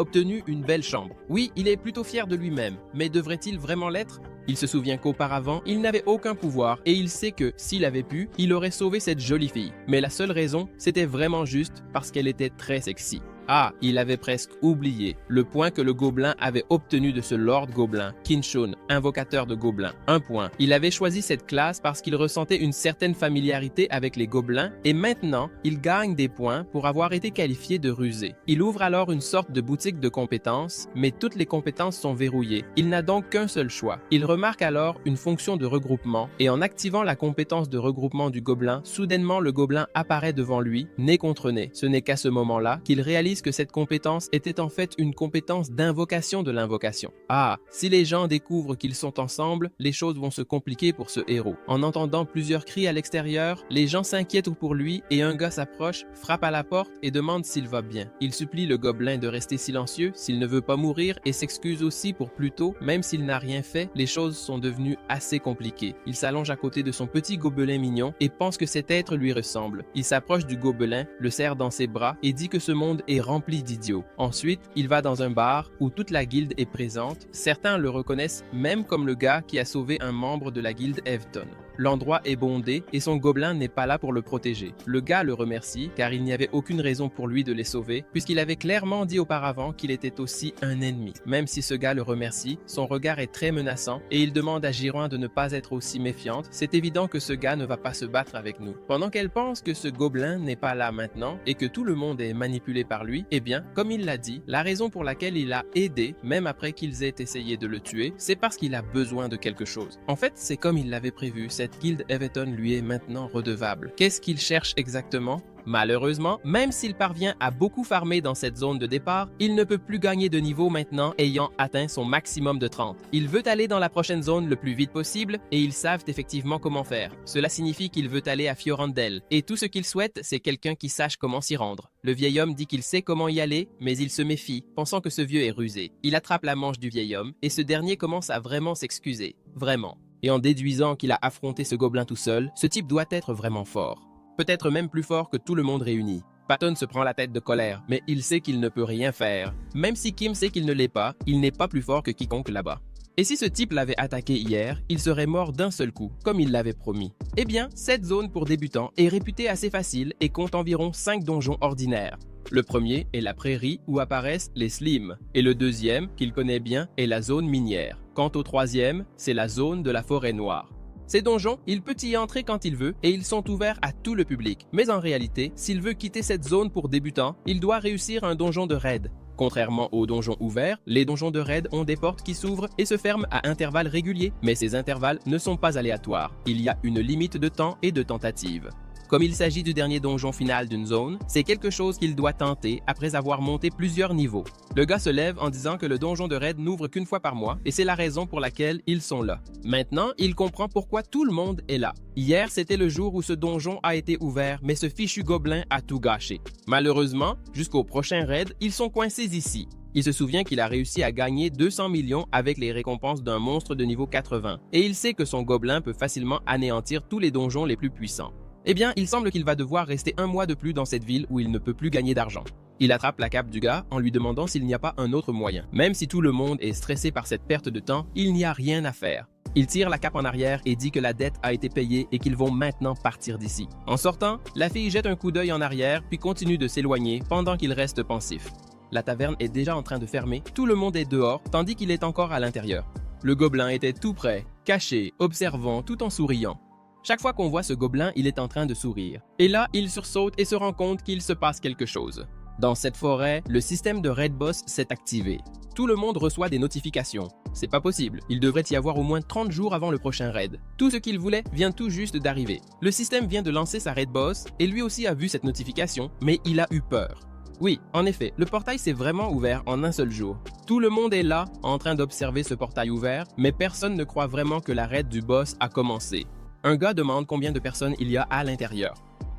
obtenu une belle chambre. Oui, il est plutôt fier de lui-même, mais devrait-il vraiment l'être? Il se souvient qu'auparavant, il n'avait aucun pouvoir et il sait que, s'il avait pu, il aurait sauvé cette jolie fille. Mais la seule raison, c'était vraiment juste parce qu'elle était très sexy. Ah, il avait presque oublié le point que le gobelin avait obtenu de ce Lord Gobelin, Kinshun, invocateur de gobelins. Un point. Il avait choisi cette classe parce qu'il ressentait une certaine familiarité avec les gobelins et maintenant, il gagne des points pour avoir été qualifié de rusé. Il ouvre alors une sorte de boutique de compétences, mais toutes les compétences sont verrouillées. Il n'a donc qu'un seul choix. Il remarque alors une fonction de regroupement et en activant la compétence de regroupement du gobelin, soudainement le gobelin apparaît devant lui, nez contre nez. Ce n'est qu'à ce moment-là qu'il réalise que cette compétence était en fait une compétence d'invocation de l'invocation. Ah, si les gens découvrent qu'ils sont ensemble, les choses vont se compliquer pour ce héros. En entendant plusieurs cris à l'extérieur, les gens s'inquiètent pour lui et un gars s'approche, frappe à la porte et demande s'il va bien. Il supplie le gobelin de rester silencieux s'il ne veut pas mourir et s'excuse aussi pour plus tôt, même s'il n'a rien fait, les choses sont devenues assez compliquées. Il s'allonge à côté de son petit gobelin mignon et pense que cet être lui ressemble. Il s'approche du gobelin, le serre dans ses bras et dit que ce monde est rempli d'idiots. Ensuite, il va dans un bar où toute la guilde est présente. Certains le reconnaissent même comme le gars qui a sauvé un membre de la guilde Everton. L'endroit est bondé et son gobelin n'est pas là pour le protéger. Le gars le remercie car il n'y avait aucune raison pour lui de les sauver puisqu'il avait clairement dit auparavant qu'il était aussi un ennemi. Même si ce gars le remercie, son regard est très menaçant et il demande à Girouin de ne pas être aussi méfiante. C'est évident que ce gars ne va pas se battre avec nous. Pendant qu'elle pense que ce gobelin n'est pas là maintenant et que tout le monde est manipulé par lui, eh bien, comme il l'a dit, la raison pour laquelle il a aidé, même après qu'ils aient essayé de le tuer, c'est parce qu'il a besoin de quelque chose. En fait, c'est comme il l'avait prévu, cette cette guilde Everton lui est maintenant redevable. Qu'est-ce qu'il cherche exactement? Malheureusement, même s'il parvient à beaucoup farmer dans cette zone de départ, il ne peut plus gagner de niveau maintenant ayant atteint son maximum de 30. Il veut aller dans la prochaine zone le plus vite possible et ils savent effectivement comment faire. Cela signifie qu'il veut aller à Fiorandel et tout ce qu'il souhaite, c'est quelqu'un qui sache comment s'y rendre. Le vieil homme dit qu'il sait comment y aller, mais il se méfie, pensant que ce vieux est rusé. Il attrape la manche du vieil homme et ce dernier commence à vraiment s'excuser. Vraiment. Et en déduisant qu'il a affronté ce gobelin tout seul, ce type doit être vraiment fort. Peut-être même plus fort que tout le monde réuni. Patton se prend la tête de colère, mais il sait qu'il ne peut rien faire. Même si Kim sait qu'il ne l'est pas, il n'est pas plus fort que quiconque là-bas. Et si ce type l'avait attaqué hier, il serait mort d'un seul coup, comme il l'avait promis. Eh bien, cette zone pour débutants est réputée assez facile et compte environ 5 donjons ordinaires. Le premier est la prairie où apparaissent les slims, et le deuxième, qu'il connaît bien, est la zone minière. Quant au troisième, c'est la zone de la forêt noire. Ces donjons, il peut y entrer quand il veut et ils sont ouverts à tout le public. Mais en réalité, s'il veut quitter cette zone pour débutants, il doit réussir un donjon de raid. Contrairement aux donjons ouverts, les donjons de raid ont des portes qui s'ouvrent et se ferment à intervalles réguliers, mais ces intervalles ne sont pas aléatoires. Il y a une limite de temps et de tentatives. Comme il s'agit du dernier donjon final d'une zone, c'est quelque chose qu'il doit tenter après avoir monté plusieurs niveaux. Le gars se lève en disant que le donjon de raid n'ouvre qu'une fois par mois et c'est la raison pour laquelle ils sont là. Maintenant, il comprend pourquoi tout le monde est là. Hier, c'était le jour où ce donjon a été ouvert, mais ce fichu gobelin a tout gâché. Malheureusement, jusqu'au prochain raid, ils sont coincés ici. Il se souvient qu'il a réussi à gagner 200 millions avec les récompenses d'un monstre de niveau 80 et il sait que son gobelin peut facilement anéantir tous les donjons les plus puissants. Eh bien, il semble qu'il va devoir rester un mois de plus dans cette ville où il ne peut plus gagner d'argent. Il attrape la cape du gars en lui demandant s'il n'y a pas un autre moyen. Même si tout le monde est stressé par cette perte de temps, il n'y a rien à faire. Il tire la cape en arrière et dit que la dette a été payée et qu'ils vont maintenant partir d'ici. En sortant, la fille jette un coup d'œil en arrière puis continue de s'éloigner pendant qu'il reste pensif. La taverne est déjà en train de fermer, tout le monde est dehors tandis qu'il est encore à l'intérieur. Le gobelin était tout près, caché, observant tout en souriant. Chaque fois qu'on voit ce gobelin, il est en train de sourire. Et là, il sursaute et se rend compte qu'il se passe quelque chose. Dans cette forêt, le système de Raid Boss s'est activé. Tout le monde reçoit des notifications. C'est pas possible, il devrait y avoir au moins 30 jours avant le prochain raid. Tout ce qu'il voulait vient tout juste d'arriver. Le système vient de lancer sa Raid Boss et lui aussi a vu cette notification, mais il a eu peur. Oui, en effet, le portail s'est vraiment ouvert en un seul jour. Tout le monde est là, en train d'observer ce portail ouvert, mais personne ne croit vraiment que la raid du boss a commencé. Un gars demande combien de personnes il y a à l'intérieur.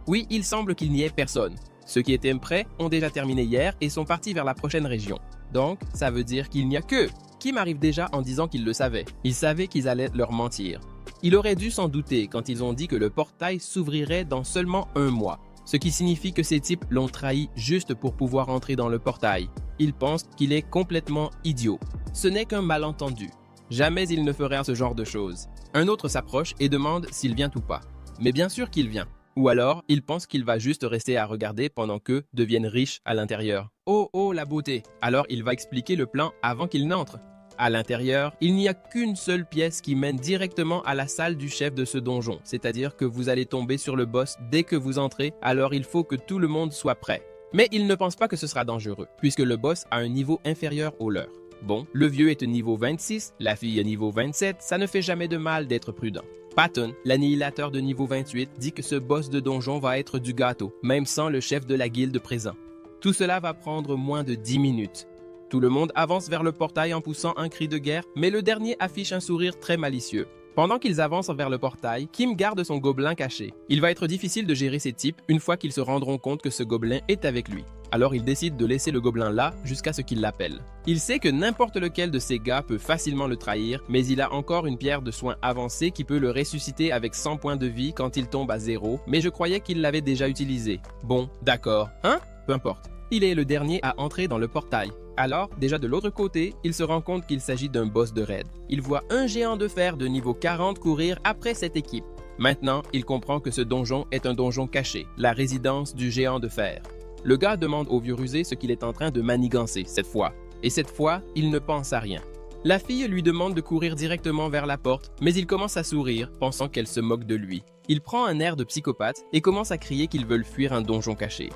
Oui, il semble qu'il n'y ait personne. Ceux qui étaient prêts ont déjà terminé hier et sont partis vers la prochaine région. Donc, ça veut dire qu'il n'y a que. Kim arrive déjà en disant qu'il le savait. Il savait qu'ils allaient leur mentir. Il aurait dû s'en douter quand ils ont dit que le portail s'ouvrirait dans seulement un mois. Ce qui signifie que ces types l'ont trahi juste pour pouvoir entrer dans le portail. Ils pensent qu'il est complètement idiot. Ce n'est qu'un malentendu. Jamais il ne ferait ce genre de choses. Un autre s'approche et demande s'il vient ou pas. Mais bien sûr qu'il vient. Ou alors, il pense qu'il va juste rester à regarder pendant qu'eux deviennent riches à l'intérieur. Oh, oh, la beauté! Alors il va expliquer le plan avant qu'il n'entre. À l'intérieur, il n'y a qu'une seule pièce qui mène directement à la salle du chef de ce donjon. C'est-à-dire que vous allez tomber sur le boss dès que vous entrez, alors il faut que tout le monde soit prêt. Mais il ne pense pas que ce sera dangereux, puisque le boss a un niveau inférieur au leur. Bon, le vieux est au niveau 26, la fille est niveau 27, ça ne fait jamais de mal d'être prudent. Patton, l'annihilateur de niveau 28, dit que ce boss de donjon va être du gâteau, même sans le chef de la guilde présent. Tout cela va prendre moins de 10 minutes. Tout le monde avance vers le portail en poussant un cri de guerre, mais le dernier affiche un sourire très malicieux. Pendant qu'ils avancent vers le portail, Kim garde son gobelin caché. Il va être difficile de gérer ces types une fois qu'ils se rendront compte que ce gobelin est avec lui. Alors il décide de laisser le gobelin là jusqu'à ce qu'il l'appelle. Il sait que n'importe lequel de ces gars peut facilement le trahir, mais il a encore une pierre de soin avancée qui peut le ressusciter avec 100 points de vie quand il tombe à 0, mais je croyais qu'il l'avait déjà utilisé. Bon, d'accord. Hein? Peu importe. Il est le dernier à entrer dans le portail. Alors, déjà de l'autre côté, il se rend compte qu'il s'agit d'un boss de raid. Il voit un géant de fer de niveau 40 courir après cette équipe. Maintenant, il comprend que ce donjon est un donjon caché, la résidence du géant de fer. Le gars demande au vieux rusé ce qu'il est en train de manigancer cette fois. Et cette fois, il ne pense à rien. La fille lui demande de courir directement vers la porte, mais il commence à sourire, pensant qu'elle se moque de lui. Il prend un air de psychopathe et commence à crier qu'ils veulent fuir un donjon caché.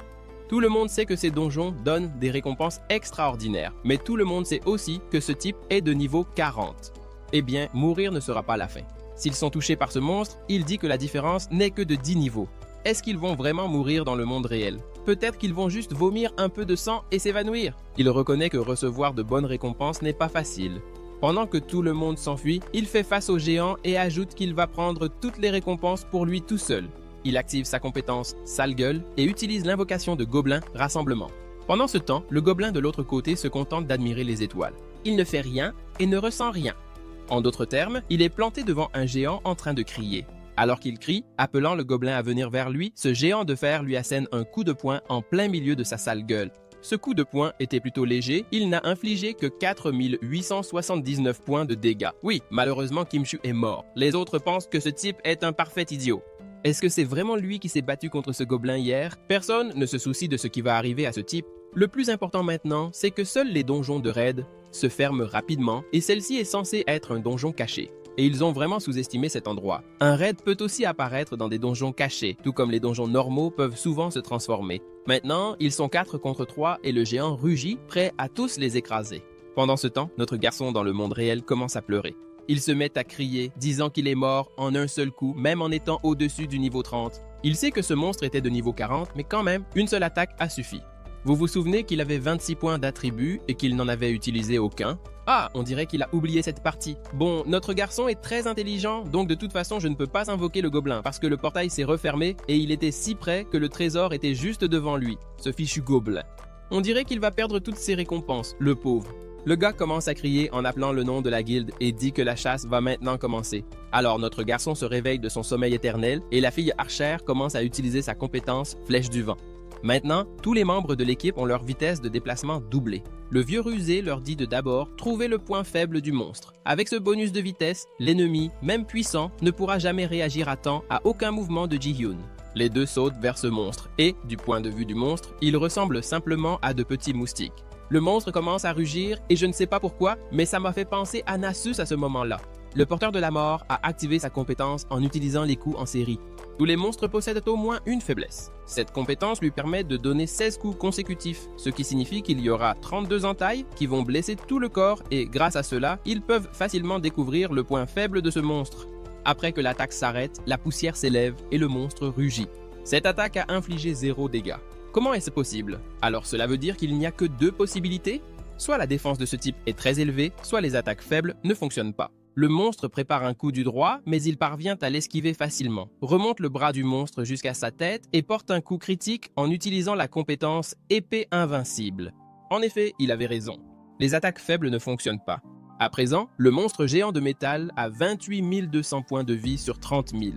Tout le monde sait que ces donjons donnent des récompenses extraordinaires, mais tout le monde sait aussi que ce type est de niveau 40. Eh bien, mourir ne sera pas la fin. S'ils sont touchés par ce monstre, il dit que la différence n'est que de 10 niveaux. Est-ce qu'ils vont vraiment mourir dans le monde réel? Peut-être qu'ils vont juste vomir un peu de sang et s'évanouir. Il reconnaît que recevoir de bonnes récompenses n'est pas facile. Pendant que tout le monde s'enfuit, il fait face au géant et ajoute qu'il va prendre toutes les récompenses pour lui tout seul. Il active sa compétence Sale Gueule et utilise l'invocation de Gobelin Rassemblement. Pendant ce temps, le gobelin de l'autre côté se contente d'admirer les étoiles. Il ne fait rien et ne ressent rien. En d'autres termes, il est planté devant un géant en train de crier. Alors qu'il crie, appelant le gobelin à venir vers lui, ce géant de fer lui assène un coup de poing en plein milieu de sa sale gueule. Ce coup de poing était plutôt léger, il n'a infligé que 4879 points de dégâts. Oui, malheureusement Kimchu est mort. Les autres pensent que ce type est un parfait idiot. Est-ce que c'est vraiment lui qui s'est battu contre ce gobelin hier? Personne ne se soucie de ce qui va arriver à ce type. Le plus important maintenant, c'est que seuls les donjons de raid se ferment rapidement et celle-ci est censée être un donjon caché. Et ils ont vraiment sous-estimé cet endroit. Un raid peut aussi apparaître dans des donjons cachés, tout comme les donjons normaux peuvent souvent se transformer. Maintenant, ils sont 4 contre 3 et le géant rugit, prêt à tous les écraser. Pendant ce temps, notre garçon dans le monde réel commence à pleurer. Il se met à crier, disant qu'il est mort en un seul coup, même en étant au-dessus du niveau 30. Il sait que ce monstre était de niveau 40, mais quand même, une seule attaque a suffi. Vous vous souvenez qu'il avait 26 points d'attribut et qu'il n'en avait utilisé aucun? Ah, on dirait qu'il a oublié cette partie. Bon, notre garçon est très intelligent, donc de toute façon je ne peux pas invoquer le gobelin parce que le portail s'est refermé et il était si près que le trésor était juste devant lui, ce fichu gobelin. On dirait qu'il va perdre toutes ses récompenses, le pauvre. Le gars commence à crier en appelant le nom de la guilde et dit que la chasse va maintenant commencer. Alors notre garçon se réveille de son sommeil éternel et la fille archère commence à utiliser sa compétence Flèche du vent. Maintenant, tous les membres de l'équipe ont leur vitesse de déplacement doublée. Le vieux rusé leur dit de d'abord trouver le point faible du monstre. Avec ce bonus de vitesse, l'ennemi, même puissant, ne pourra jamais réagir à temps à aucun mouvement de Ji-Hyun. Les deux sautent vers ce monstre et, du point de vue du monstre, il ressemble simplement à de petits moustiques. Le monstre commence à rugir et je ne sais pas pourquoi, mais ça m'a fait penser à Nasus à ce moment-là. Le porteur de la mort a activé sa compétence en utilisant les coups en série. Tous les monstres possèdent au moins une faiblesse. Cette compétence lui permet de donner 16 coups consécutifs, ce qui signifie qu'il y aura 32 entailles qui vont blesser tout le corps et grâce à cela, ils peuvent facilement découvrir le point faible de ce monstre. Après que l'attaque s'arrête, la poussière s'élève et le monstre rugit. Cette attaque a infligé 0 dégâts. Comment est-ce possible? Alors cela veut dire qu'il n'y a que 2 possibilités? Soit la défense de ce type est très élevée, soit les attaques faibles ne fonctionnent pas. Le monstre prépare un coup du droit, mais il parvient à l'esquiver facilement, remonte le bras du monstre jusqu'à sa tête et porte un coup critique en utilisant la compétence Épée Invincible. En effet, il avait raison. Les attaques faibles ne fonctionnent pas. À présent, le monstre géant de métal a 28 200 points de vie sur 30 000.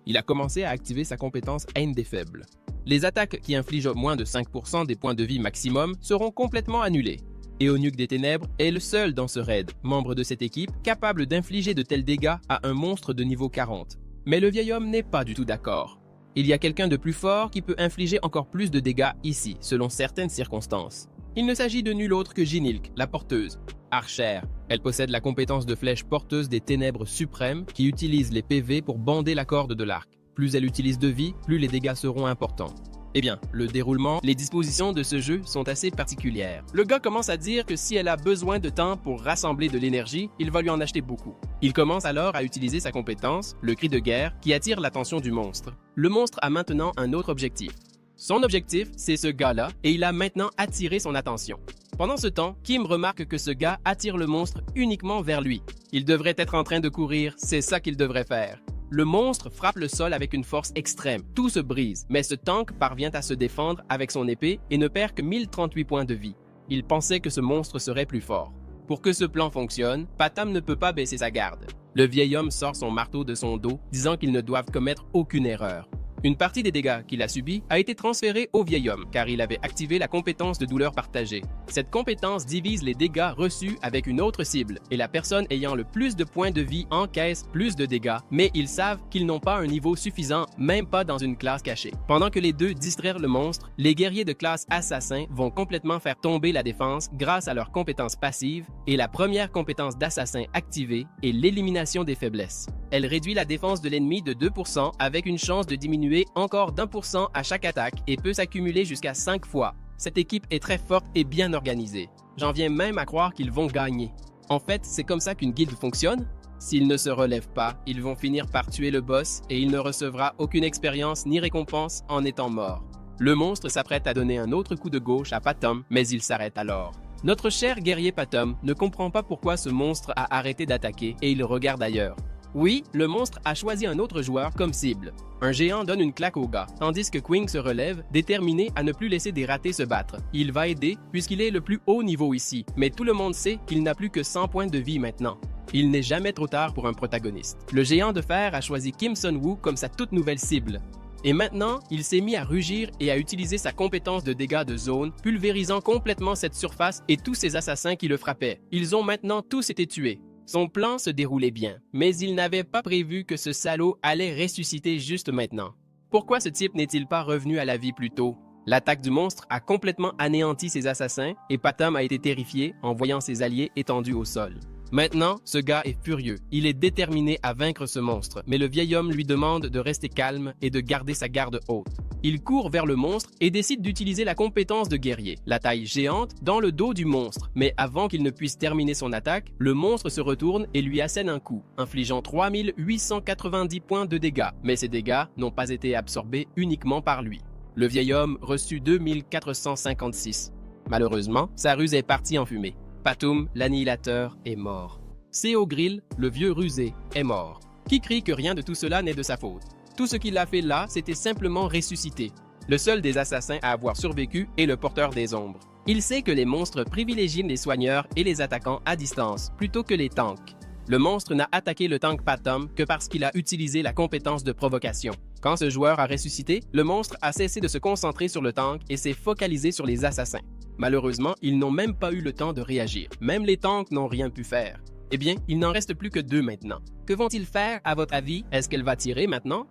Il a commencé à activer sa compétence Haine des faibles. Les attaques qui infligent moins de 5% des points de vie maximum seront complètement annulées. Éonuc des Ténèbres est le seul dans ce raid, membre de cette équipe, capable d'infliger de tels dégâts à un monstre de niveau 40. Mais le vieil homme n'est pas du tout d'accord. Il y a quelqu'un de plus fort qui peut infliger encore plus de dégâts ici, selon certaines circonstances. Il ne s'agit de nul autre que Jinilk, la porteuse. Archère. Elle possède la compétence de flèche porteuse des ténèbres suprêmes qui utilise les PV pour bander la corde de l'arc. Plus elle utilise de vie, plus les dégâts seront importants. Eh bien, le déroulement, les dispositions de ce jeu sont assez particulières. Le gars commence à dire que si elle a besoin de temps pour rassembler de l'énergie, il va lui en acheter beaucoup. Il commence alors à utiliser sa compétence, le cri de guerre, qui attire l'attention du monstre. Le monstre a maintenant un autre objectif. Son objectif, c'est ce gars-là, et il a maintenant attiré son attention. Pendant ce temps, Kim remarque que ce gars attire le monstre uniquement vers lui. Il devrait être en train de courir, c'est ça qu'il devrait faire. Le monstre frappe le sol avec une force extrême, tout se brise, mais ce tank parvient à se défendre avec son épée et ne perd que 1038 points de vie. Il pensait que ce monstre serait plus fort. Pour que ce plan fonctionne, Patam ne peut pas baisser sa garde. Le vieil homme sort son marteau de son dos, disant qu'ils ne doivent commettre aucune erreur. Une partie des dégâts qu'il a subis a été transférée au vieil homme, car il avait activé la compétence de douleur partagée. Cette compétence divise les dégâts reçus avec une autre cible, et la personne ayant le plus de points de vie encaisse plus de dégâts, mais ils savent qu'ils n'ont pas un niveau suffisant, même pas dans une classe cachée. Pendant que les deux distraient le monstre, les guerriers de classe assassin vont complètement faire tomber la défense grâce à leur compétence passive, et la première compétence d'assassin activée est l'élimination des faiblesses. Elle réduit la défense de l'ennemi de 2% avec une chance de diminuer encore d'1% à chaque attaque et peut s'accumuler jusqu'à 5 fois. Cette équipe est très forte et bien organisée. J'en viens même à croire qu'ils vont gagner. En fait, c'est comme ça qu'une guilde fonctionne. S'ils ne se relèvent pas, ils vont finir par tuer le boss et il ne recevra aucune expérience ni récompense en étant mort. Le monstre s'apprête à donner un autre coup de gauche à Patum, mais il s'arrête alors. Notre cher guerrier Patum ne comprend pas pourquoi ce monstre a arrêté d'attaquer et il regarde ailleurs. Oui, le monstre a choisi un autre joueur comme cible. Un géant donne une claque au gars, tandis que Queen se relève, déterminé à ne plus laisser des ratés se battre. Il va aider puisqu'il est le plus haut niveau ici, mais tout le monde sait qu'il n'a plus que 100 points de vie maintenant. Il n'est jamais trop tard pour un protagoniste. Le géant de fer a choisi Kim Sun-woo comme sa toute nouvelle cible. Et maintenant, il s'est mis à rugir et à utiliser sa compétence de dégâts de zone, pulvérisant complètement cette surface et tous ces assassins qui le frappaient. Ils ont maintenant tous été tués. Son plan se déroulait bien, mais il n'avait pas prévu que ce salaud allait ressusciter juste maintenant. Pourquoi ce type n'est-il pas revenu à la vie plus tôt? L'attaque du monstre a complètement anéanti ses assassins et Patum a été terrifié en voyant ses alliés étendus au sol. Maintenant, ce gars est furieux. Il est déterminé à vaincre ce monstre, mais le vieil homme lui demande de rester calme et de garder sa garde haute. Il court vers le monstre et décide d'utiliser la compétence de guerrier, la taille géante, dans le dos du monstre. Mais avant qu'il ne puisse terminer son attaque, le monstre se retourne et lui assène un coup, infligeant 3890 points de dégâts. Mais ces dégâts n'ont pas été absorbés uniquement par lui. Le vieil homme reçut 2456. Malheureusement, sa ruse est partie en fumée. Patum, l'annihilateur, est mort. Seo Grill, le vieux rusé, est mort. Qui crie que rien de tout cela n'est de sa faute. Tout ce qu'il a fait là, c'était simplement ressusciter. Le seul des assassins à avoir survécu est le porteur des ombres. Il sait que les monstres privilégient les soigneurs et les attaquants à distance, plutôt que les tanks. Le monstre n'a attaqué le tank Patum que parce qu'il a utilisé la compétence de provocation. Quand ce joueur a ressuscité, le monstre a cessé de se concentrer sur le tank et s'est focalisé sur les assassins. Malheureusement, ils n'ont même pas eu le temps de réagir. Même les tanks n'ont rien pu faire. Eh bien, il n'en reste plus que 2 maintenant. Que vont-ils faire, à votre avis? Est-ce qu'elle va tirer maintenant?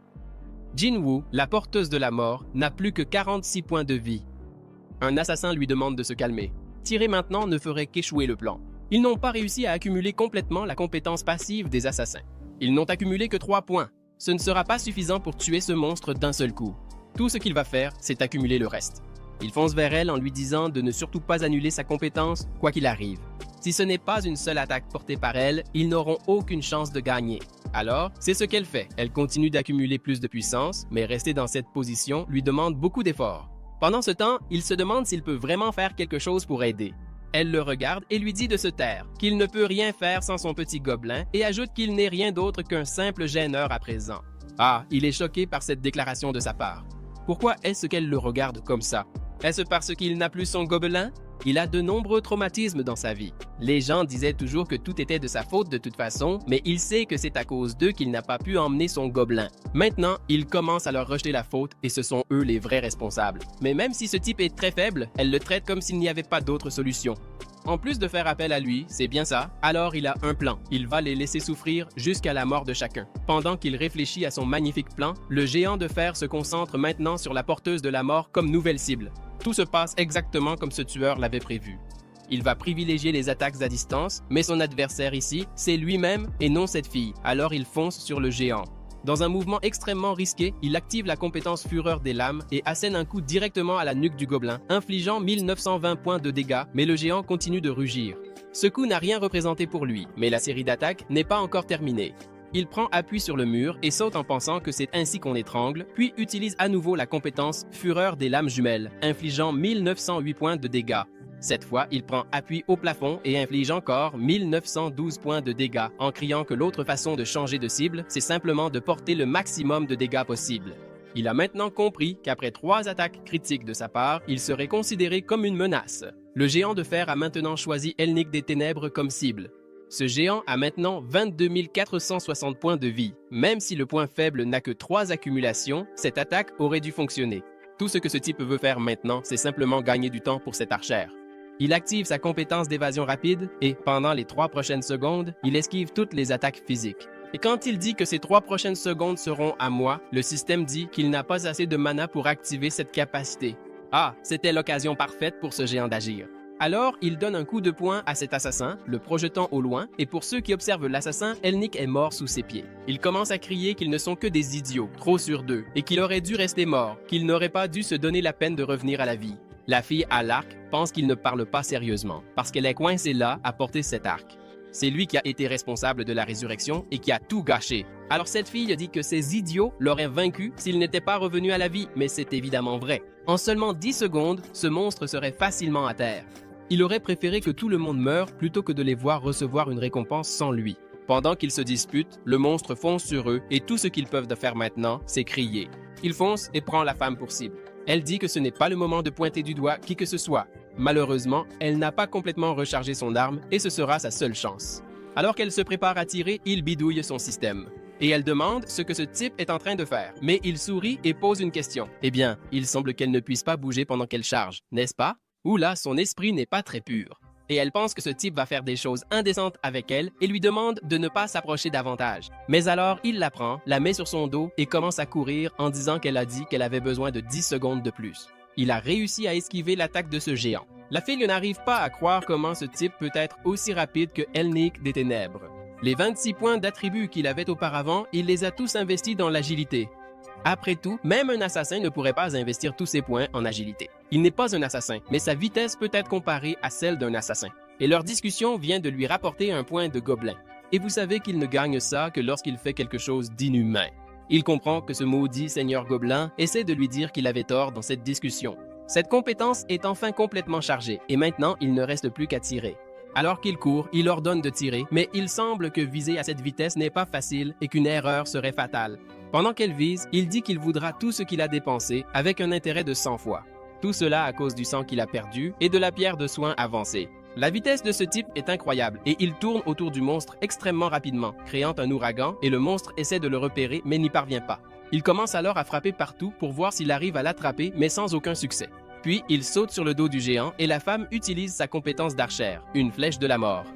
Jin-woo, la porteuse de la mort, n'a plus que 46 points de vie. Un assassin lui demande de se calmer. Tirer maintenant ne ferait qu'échouer le plan. Ils n'ont pas réussi à accumuler complètement la compétence passive des assassins. Ils n'ont accumulé que 3 points. Ce ne sera pas suffisant pour tuer ce monstre d'un seul coup. Tout ce qu'il va faire, c'est accumuler le reste. Il fonce vers elle en lui disant de ne surtout pas annuler sa compétence, quoi qu'il arrive. Si ce n'est pas une seule attaque portée par elle, ils n'auront aucune chance de gagner. Alors, c'est ce qu'elle fait. Elle continue d'accumuler plus de puissance, mais rester dans cette position lui demande beaucoup d'efforts. Pendant ce temps, il se demande s'il peut vraiment faire quelque chose pour aider. Elle le regarde et lui dit de se taire, qu'il ne peut rien faire sans son petit gobelin et ajoute qu'il n'est rien d'autre qu'un simple gêneur à présent. Ah, il est choqué par cette déclaration de sa part. Pourquoi est-ce qu'elle le regarde comme ça? Est-ce parce qu'il n'a plus son gobelin? Il a de nombreux traumatismes dans sa vie. Les gens disaient toujours que tout était de sa faute de toute façon, mais il sait que c'est à cause d'eux qu'il n'a pas pu emmener son gobelin. Maintenant, il commence à leur rejeter la faute et ce sont eux les vrais responsables. Mais même si ce type est très faible, elle le traite comme s'il n'y avait pas d'autre solution. En plus de faire appel à lui, c'est bien ça, alors il a un plan. Il va les laisser souffrir jusqu'à la mort de chacun. Pendant qu'il réfléchit à son magnifique plan, le géant de fer se concentre maintenant sur la porteuse de la mort comme nouvelle cible. Tout se passe exactement comme ce tueur l'avait prévu. Il va privilégier les attaques à distance, mais son adversaire ici, c'est lui-même et non cette fille, alors il fonce sur le géant. Dans un mouvement extrêmement risqué, il active la compétence Fureur des lames et assène un coup directement à la nuque du gobelin, infligeant 1920 points de dégâts, mais le géant continue de rugir. Ce coup n'a rien représenté pour lui, mais la série d'attaques n'est pas encore terminée. Il prend appui sur le mur et saute en pensant que c'est ainsi qu'on étrangle, puis utilise à nouveau la compétence Fureur des lames jumelles, infligeant 1908 points de dégâts. Cette fois, il prend appui au plafond et inflige encore 1912 points de dégâts en criant que l'autre façon de changer de cible, c'est simplement de porter le maximum de dégâts possible. Il a maintenant compris qu'après 3 attaques critiques de sa part, il serait considéré comme une menace. Le géant de fer a maintenant choisi Elnick des Ténèbres comme cible. Ce géant a maintenant 22 460 points de vie. Même si le point faible n'a que 3 accumulations, cette attaque aurait dû fonctionner. Tout ce que ce type veut faire maintenant, c'est simplement gagner du temps pour cette archère. Il active sa compétence d'évasion rapide et, pendant les 3 prochaines secondes, il esquive toutes les attaques physiques. Et quand il dit que ces 3 prochaines secondes seront à moi, le système dit qu'il n'a pas assez de mana pour activer cette capacité. Ah, c'était l'occasion parfaite pour ce géant d'agir. Alors, il donne un coup de poing à cet assassin, le projetant au loin, et pour ceux qui observent l'assassin, Elnick est mort sous ses pieds. Il commence à crier qu'ils ne sont que des idiots, trop sûrs d'eux, et qu'il aurait dû rester mort, qu'il n'aurait pas dû se donner la peine de revenir à la vie. La fille à l'arc pense qu'il ne parle pas sérieusement, parce qu'elle est coincée là à porter cet arc. c'est lui qui a été responsable de la résurrection et qui a tout gâché. Alors cette fille dit que ces idiots l'auraient vaincu s'il n'était pas revenu à la vie, mais c'est évidemment vrai. En seulement 10 secondes, ce monstre serait facilement à terre. Il aurait préféré que tout le monde meure plutôt que de les voir recevoir une récompense sans lui. Pendant qu'ils se disputent, le monstre fonce sur eux et tout ce qu'ils peuvent faire maintenant, c'est crier. Il fonce et prend la femme pour cible. Elle dit que ce n'est pas le moment de pointer du doigt qui que ce soit. Malheureusement, elle n'a pas complètement rechargé son arme et ce sera sa seule chance. Alors qu'elle se prépare à tirer, il bidouille son système. Et elle demande ce que ce type est en train de faire. Mais il sourit et pose une question. Eh bien, il semble qu'elle ne puisse pas bouger pendant qu'elle charge, n'est-ce pas? Ou là, son esprit n'est pas très pur. Et elle pense que ce type va faire des choses indécentes avec elle et lui demande de ne pas s'approcher davantage. Mais alors, il la prend, la met sur son dos et commence à courir en disant qu'elle a dit qu'elle avait besoin de 10 secondes de plus. Il a réussi à esquiver l'attaque de ce géant. La fille n'arrive pas à croire comment ce type peut être aussi rapide que Elnick des Ténèbres. Les 26 points d'attributs qu'il avait auparavant, il les a tous investis dans l'agilité. Après tout, même un assassin ne pourrait pas investir tous ses points en agilité. Il n'est pas un assassin, mais sa vitesse peut être comparée à celle d'un assassin. Et leur discussion vient de lui rapporter un point de gobelin. Et vous savez qu'il ne gagne ça que lorsqu'il fait quelque chose d'inhumain. Il comprend que ce maudit seigneur gobelin essaie de lui dire qu'il avait tort dans cette discussion. Cette compétence est enfin complètement chargée, et maintenant il ne reste plus qu'à tirer. Alors qu'il court, il ordonne de tirer, mais il semble que viser à cette vitesse n'est pas facile et qu'une erreur serait fatale. Pendant qu'elle vise, il dit qu'il voudra tout ce qu'il a dépensé avec un intérêt de 100 fois. Tout cela à cause du sang qu'il a perdu et de la pierre de soin avancée. La vitesse de ce type est incroyable et il tourne autour du monstre extrêmement rapidement, créant un ouragan et le monstre essaie de le repérer mais n'y parvient pas. Il commence alors à frapper partout pour voir s'il arrive à l'attraper mais sans aucun succès. Puis il saute sur le dos du géant et la femme utilise sa compétence d'archère, une flèche de la mort.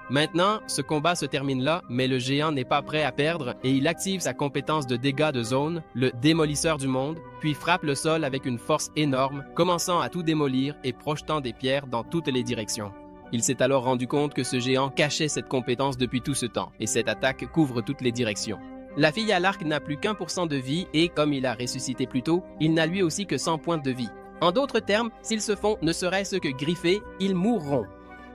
Maintenant, ce combat se termine là, mais le géant n'est pas prêt à perdre et il active sa compétence de dégâts de zone, le démolisseur du monde, puis frappe le sol avec une force énorme, commençant à tout démolir et projetant des pierres dans toutes les directions. Il s'est alors rendu compte que ce géant cachait cette compétence depuis tout ce temps et cette attaque couvre toutes les directions. La fille à l'arc n'a plus qu'1% de vie et, comme il a ressuscité plus tôt, il n'a lui aussi que 100 points de vie. En d'autres termes, s'ils se font ne serait-ce que griffer, ils mourront.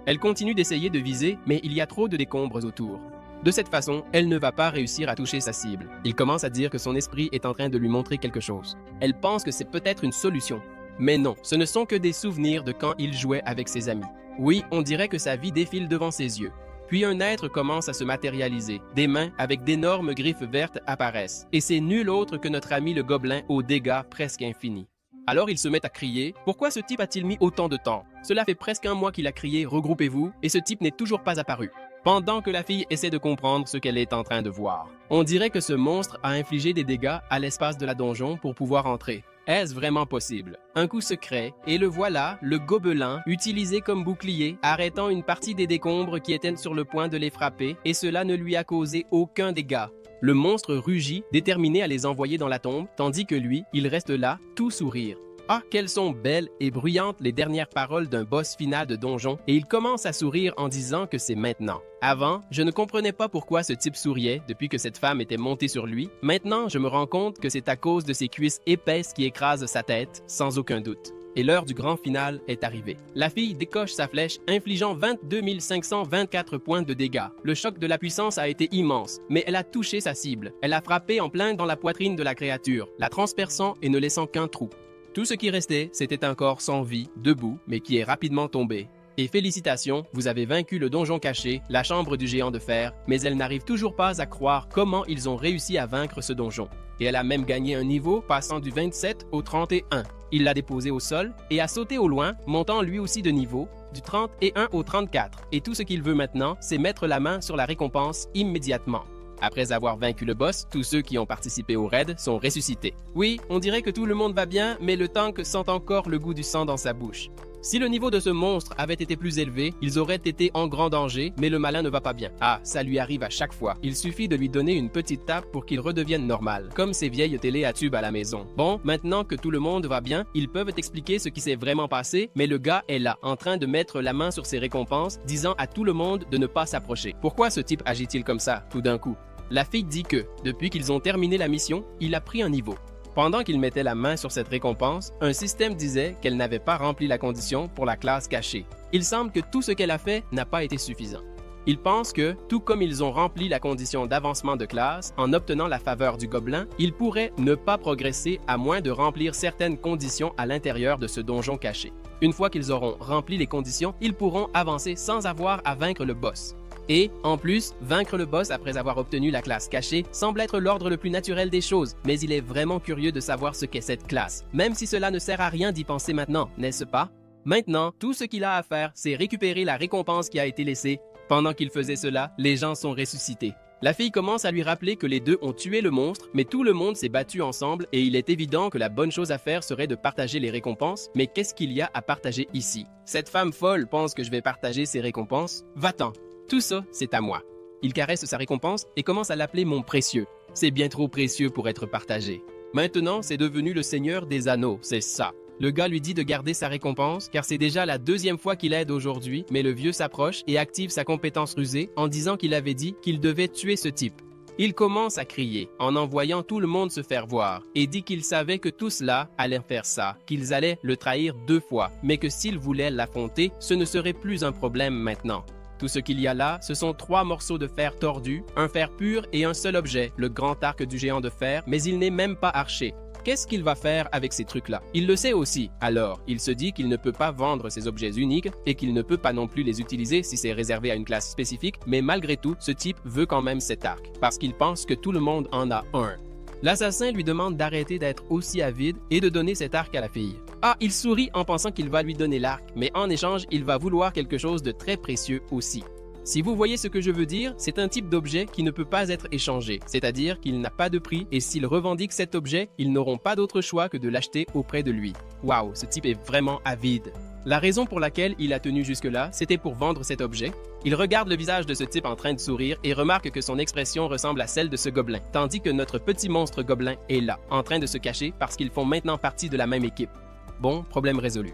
Elle continue d'essayer de viser, mais il y a trop de décombres autour. De cette façon, elle ne va pas réussir à toucher sa cible. Il commence à dire que son esprit est en train de lui montrer quelque chose. Elle pense que c'est peut-être une solution. Mais non, ce ne sont que des souvenirs de quand il jouait avec ses amis. Oui, on dirait que sa vie défile devant ses yeux. Puis un être commence à se matérialiser. Des mains avec d'énormes griffes vertes apparaissent. Et c'est nul autre que notre ami le gobelin aux dégâts presque infinis. Alors il se met à crier « Pourquoi ce type a-t-il mis autant de temps? Cela fait presque un mois qu'il a crié « Regroupez-vous » et ce type n'est toujours pas apparu. » Pendant que la fille essaie de comprendre ce qu'elle est en train de voir. On dirait que ce monstre a infligé des dégâts à l'espace de la donjon pour pouvoir entrer. Est-ce vraiment possible? Un coup secret, et le voilà, le gobelin, utilisé comme bouclier, arrêtant une partie des décombres qui étaient sur le point de les frapper, et cela ne lui a causé aucun dégât. Le monstre rugit, déterminé à les envoyer dans la tombe, tandis que lui, il reste là, tout sourire. Ah, quelles sont belles et bruyantes les dernières paroles d'un boss final de donjon, et il commence à sourire en disant que c'est maintenant. Avant, je ne comprenais pas pourquoi ce type souriait depuis que cette femme était montée sur lui. Maintenant, je me rends compte que c'est à cause de ses cuisses épaisses qui écrasent sa tête, sans aucun doute. Et l'heure du grand final est arrivée. La fille décoche sa flèche, infligeant 22 524 points de dégâts. Le choc de la puissance a été immense, mais elle a touché sa cible. Elle a frappé en plein dans la poitrine de la créature, la transperçant et ne laissant qu'un trou. Tout ce qui restait, c'était un corps sans vie, debout, mais qui est rapidement tombé. Et félicitations, vous avez vaincu le donjon caché, la chambre du géant de fer, mais elle n'arrive toujours pas à croire comment ils ont réussi à vaincre ce donjon. Et elle a même gagné un niveau, passant du 27 au 31. Il l'a déposé au sol et a sauté au loin, montant lui aussi de niveau, du 31 au 34. Et tout ce qu'il veut maintenant, c'est mettre la main sur la récompense immédiatement. Après avoir vaincu le boss, tous ceux qui ont participé au raid sont ressuscités. Oui, on dirait que tout le monde va bien, mais le tank sent encore le goût du sang dans sa bouche. Si le niveau de ce monstre avait été plus élevé, ils auraient été en grand danger, mais le malin ne va pas bien. Ah, ça lui arrive à chaque fois. Il suffit de lui donner une petite tape pour qu'il redevienne normal, comme ces vieilles télé à tube à la maison. Bon, maintenant que tout le monde va bien, ils peuvent expliquer ce qui s'est vraiment passé, mais le gars est là, en train de mettre la main sur ses récompenses, disant à tout le monde de ne pas s'approcher. Pourquoi ce type agit-il comme ça, tout d'un coup? La fille dit que, depuis qu'ils ont terminé la mission, il a pris un niveau. Pendant qu'il mettait la main sur cette récompense, un système disait qu'elle n'avait pas rempli la condition pour la classe cachée. Il semble que tout ce qu'elle a fait n'a pas été suffisant. Ils pensent que, tout comme ils ont rempli la condition d'avancement de classe en obtenant la faveur du gobelin, ils pourraient ne pas progresser à moins de remplir certaines conditions à l'intérieur de ce donjon caché. Une fois qu'ils auront rempli les conditions, ils pourront avancer sans avoir à vaincre le boss. Et, en plus, vaincre le boss après avoir obtenu la classe cachée semble être l'ordre le plus naturel des choses, mais il est vraiment curieux de savoir ce qu'est cette classe, même si cela ne sert à rien d'y penser maintenant, n'est-ce pas? Maintenant, tout ce qu'il a à faire, c'est récupérer la récompense qui a été laissée. Pendant qu'il faisait cela, les gens sont ressuscités. La fille commence à lui rappeler que les deux ont tué le monstre, mais tout le monde s'est battu ensemble et il est évident que la bonne chose à faire serait de partager les récompenses, mais qu'est-ce qu'il y a à partager ici? Cette femme folle pense que je vais partager ses récompenses? Va-t'en! Tout ça, c'est à moi. Il caresse sa récompense et commence à l'appeler mon précieux. C'est bien trop précieux pour être partagé. Maintenant, c'est devenu le Seigneur des Anneaux, c'est ça. Le gars lui dit de garder sa récompense car c'est déjà la deuxième fois qu'il aide aujourd'hui, mais le vieux s'approche et active sa compétence rusée en disant qu'il avait dit qu'il devait tuer ce type. Il commence à crier en voyant tout le monde se faire voir et dit qu'il savait que tout cela allait faire ça, qu'ils allaient le trahir 2 fois, mais que s'il voulait l'affronter, ce ne serait plus un problème maintenant. Tout ce qu'il y a là, ce sont 3 morceaux de fer tordus, un fer pur et un seul objet, le grand arc du géant de fer, mais il n'est même pas arché. Qu'est-ce qu'il va faire avec ces trucs-là? Il le sait aussi, alors il se dit qu'il ne peut pas vendre ces objets uniques et qu'il ne peut pas non plus les utiliser si c'est réservé à une classe spécifique, mais malgré tout, ce type veut quand même cet arc, parce qu'il pense que tout le monde en a un. L'assassin lui demande d'arrêter d'être aussi avide et de donner cet arc à la fille. Ah, il sourit en pensant qu'il va lui donner l'arc, mais en échange, il va vouloir quelque chose de très précieux aussi. Si vous voyez ce que je veux dire, c'est un type d'objet qui ne peut pas être échangé, c'est-à-dire qu'il n'a pas de prix et s'il revendique cet objet, ils n'auront pas d'autre choix que de l'acheter auprès de lui. Waouh, ce type est vraiment avide. La raison pour laquelle il a tenu jusque-là, c'était pour vendre cet objet. Il regarde le visage de ce type en train de sourire et remarque que son expression ressemble à celle de ce gobelin, tandis que notre petit monstre gobelin est là, en train de se cacher parce qu'ils font maintenant partie de la même équipe. Bon, problème résolu.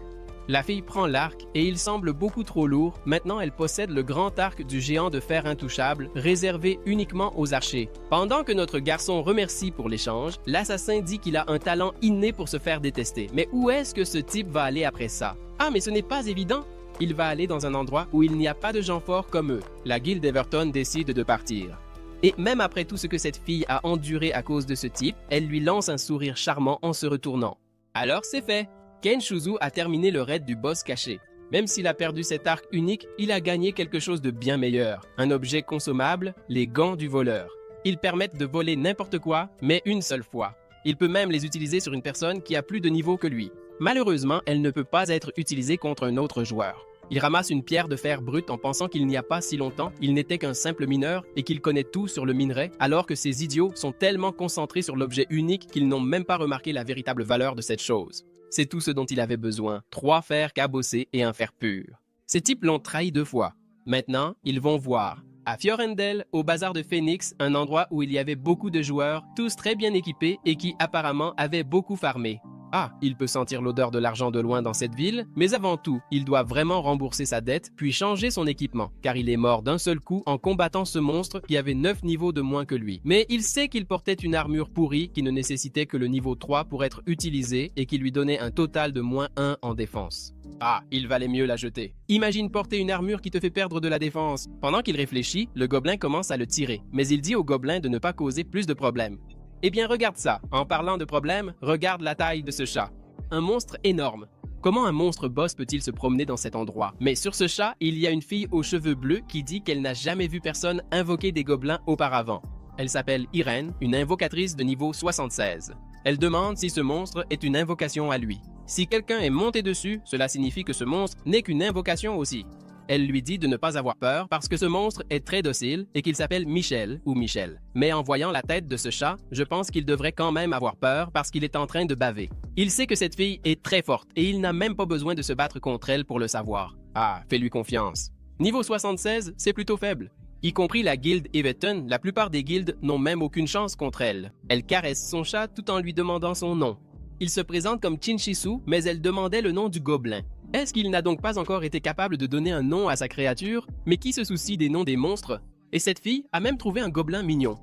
La fille prend l'arc et il semble beaucoup trop lourd. Maintenant, elle possède le grand arc du géant de fer intouchable, réservé uniquement aux archers. Pendant que notre garçon remercie pour l'échange, l'assassin dit qu'il a un talent inné pour se faire détester. Mais où est-ce que ce type va aller après ça? Ah, mais ce n'est pas évident! Il va aller dans un endroit où il n'y a pas de gens forts comme eux. La guilde Everton décide de partir. Et même après tout ce que cette fille a enduré à cause de ce type, elle lui lance un sourire charmant en se retournant. Alors c'est fait! Ken Shuzu a terminé le raid du boss caché. Même s'il a perdu cet arc unique, il a gagné quelque chose de bien meilleur. Un objet consommable, les gants du voleur. Ils permettent de voler n'importe quoi, mais une seule fois. Il peut même les utiliser sur une personne qui a plus de niveau que lui. Malheureusement, elle ne peut pas être utilisée contre un autre joueur. Il ramasse une pierre de fer brute en pensant qu'il n'y a pas si longtemps, il n'était qu'un simple mineur et qu'il connaît tout sur le minerai, alors que ces idiots sont tellement concentrés sur l'objet unique qu'ils n'ont même pas remarqué la véritable valeur de cette chose. C'est tout ce dont il avait besoin, 3 fers cabossés et un fer pur. Ces types l'ont trahi 2 fois. Maintenant, ils vont voir. À Fiorendel, au bazar de Phoenix, un endroit où il y avait beaucoup de joueurs, tous très bien équipés et qui apparemment avaient beaucoup farmé. Ah, il peut sentir l'odeur de l'argent de loin dans cette ville, mais avant tout, il doit vraiment rembourser sa dette puis changer son équipement, car il est mort d'un seul coup en combattant ce monstre qui avait 9 niveaux de moins que lui. Mais il sait qu'il portait une armure pourrie qui ne nécessitait que le niveau 3 pour être utilisé et qui lui donnait un total de moins 1 en défense. Ah, il valait mieux la jeter. Imagine porter une armure qui te fait perdre de la défense. Pendant qu'il réfléchit, le gobelin commence à le tirer, mais il dit au gobelin de ne pas causer plus de problèmes. Eh bien, regarde ça. En parlant de problème, regarde la taille de ce chat. Un monstre énorme. Comment un monstre boss peut-il se promener dans cet endroit? Mais sur ce chat, il y a une fille aux cheveux bleus qui dit qu'elle n'a jamais vu personne invoquer des gobelins auparavant. Elle s'appelle Irène, une invocatrice de niveau 76. Elle demande si ce monstre est une invocation à lui. Si quelqu'un est monté dessus, cela signifie que ce monstre n'est qu'une invocation aussi. Elle lui dit de ne pas avoir peur parce que ce monstre est très docile et qu'il s'appelle Michel ou Michel. Mais en voyant la tête de ce chat, je pense qu'il devrait quand même avoir peur parce qu'il est en train de baver. Il sait que cette fille est très forte et il n'a même pas besoin de se battre contre elle pour le savoir. Ah, fais-lui confiance. Niveau 76, c'est plutôt faible. Y compris la guilde Everton, la plupart des guildes n'ont même aucune chance contre elle. Elle caresse son chat tout en lui demandant son nom. Il se présente comme Chinshisu, mais elle demandait le nom du gobelin. Est-ce qu'il n'a donc pas encore été capable de donner un nom à sa créature, mais qui se soucie des noms des monstres? Et cette fille a même trouvé un gobelin mignon.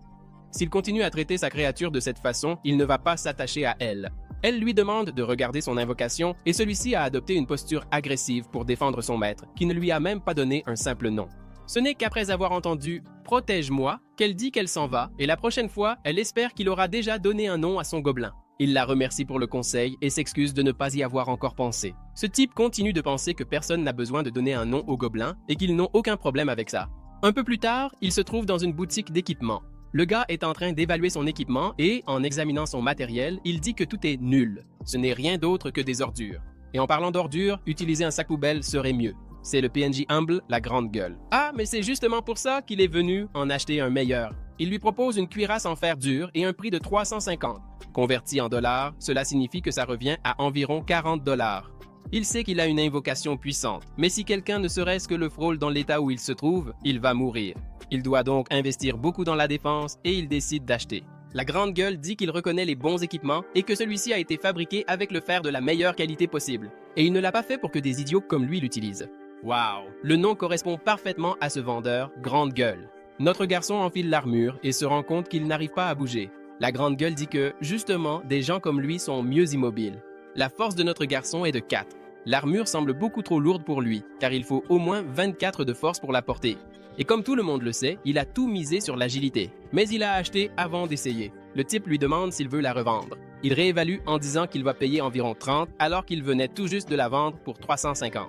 S'il continue à traiter sa créature de cette façon, il ne va pas s'attacher à elle. Elle lui demande de regarder son invocation et celui-ci a adopté une posture agressive pour défendre son maître, qui ne lui a même pas donné un simple nom. Ce n'est qu'après avoir entendu « Protège-moi » qu'elle dit qu'elle s'en va et la prochaine fois, elle espère qu'il aura déjà donné un nom à son gobelin. Il la remercie pour le conseil et s'excuse de ne pas y avoir encore pensé. Ce type continue de penser que personne n'a besoin de donner un nom aux gobelins et qu'ils n'ont aucun problème avec ça. Un peu plus tard, il se trouve dans une boutique d'équipement. Le gars est en train d'évaluer son équipement et, en examinant son matériel, il dit que tout est nul. Ce n'est rien d'autre que des ordures. Et en parlant d'ordures, utiliser un sac poubelle serait mieux. C'est le PNJ Humble, la grande gueule. Ah, mais c'est justement pour ça qu'il est venu en acheter un meilleur. Il lui propose une cuirasse en fer dur et un prix de 350. Converti en dollars, cela signifie que ça revient à environ 40 $. Il sait qu'il a une invocation puissante, mais si quelqu'un ne serait-ce que le frôle dans l'état où il se trouve, il va mourir. Il doit donc investir beaucoup dans la défense et il décide d'acheter. La grande gueule dit qu'il reconnaît les bons équipements et que celui-ci a été fabriqué avec le fer de la meilleure qualité possible. Et il ne l'a pas fait pour que des idiots comme lui l'utilisent. Waouh! Le nom correspond parfaitement à ce vendeur, grande gueule. Notre garçon enfile l'armure et se rend compte qu'il n'arrive pas à bouger. La grande gueule dit que, justement, des gens comme lui sont mieux immobiles. La force de notre garçon est de 4. L'armure semble beaucoup trop lourde pour lui, car il faut au moins 24 de force pour la porter. Et comme tout le monde le sait, il a tout misé sur l'agilité. Mais il a acheté avant d'essayer. Le type lui demande s'il veut la revendre. Il réévalue en disant qu'il va payer environ 30 alors qu'il venait tout juste de la vendre pour 350.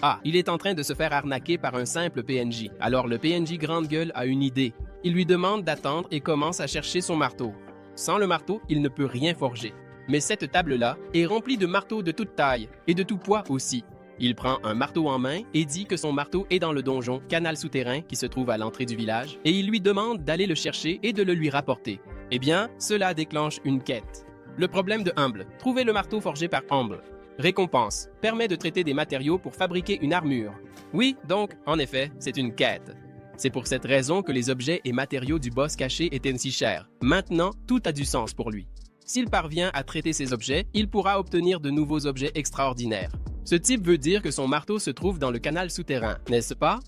Ah, il est en train de se faire arnaquer par un simple PNJ. Alors le PNJ grande gueule a une idée. Il lui demande d'attendre et commence à chercher son marteau. Sans le marteau, il ne peut rien forger. Mais cette table-là est remplie de marteaux de toute taille et de tout poids aussi. Il prend un marteau en main et dit que son marteau est dans le donjon canal souterrain qui se trouve à l'entrée du village et il lui demande d'aller le chercher et de le lui rapporter. Eh bien, cela déclenche une quête. Le problème de Humble, trouver le marteau forgé par Humble. Récompense, permet de traiter des matériaux pour fabriquer une armure. Oui, donc, en effet, c'est une quête. C'est pour cette raison que les objets et matériaux du boss caché étaient si chers. Maintenant, tout a du sens pour lui. S'il parvient à traiter ces objets, il pourra obtenir de nouveaux objets extraordinaires. Ce type veut dire que son marteau se trouve dans le canal souterrain, n'est-ce pas?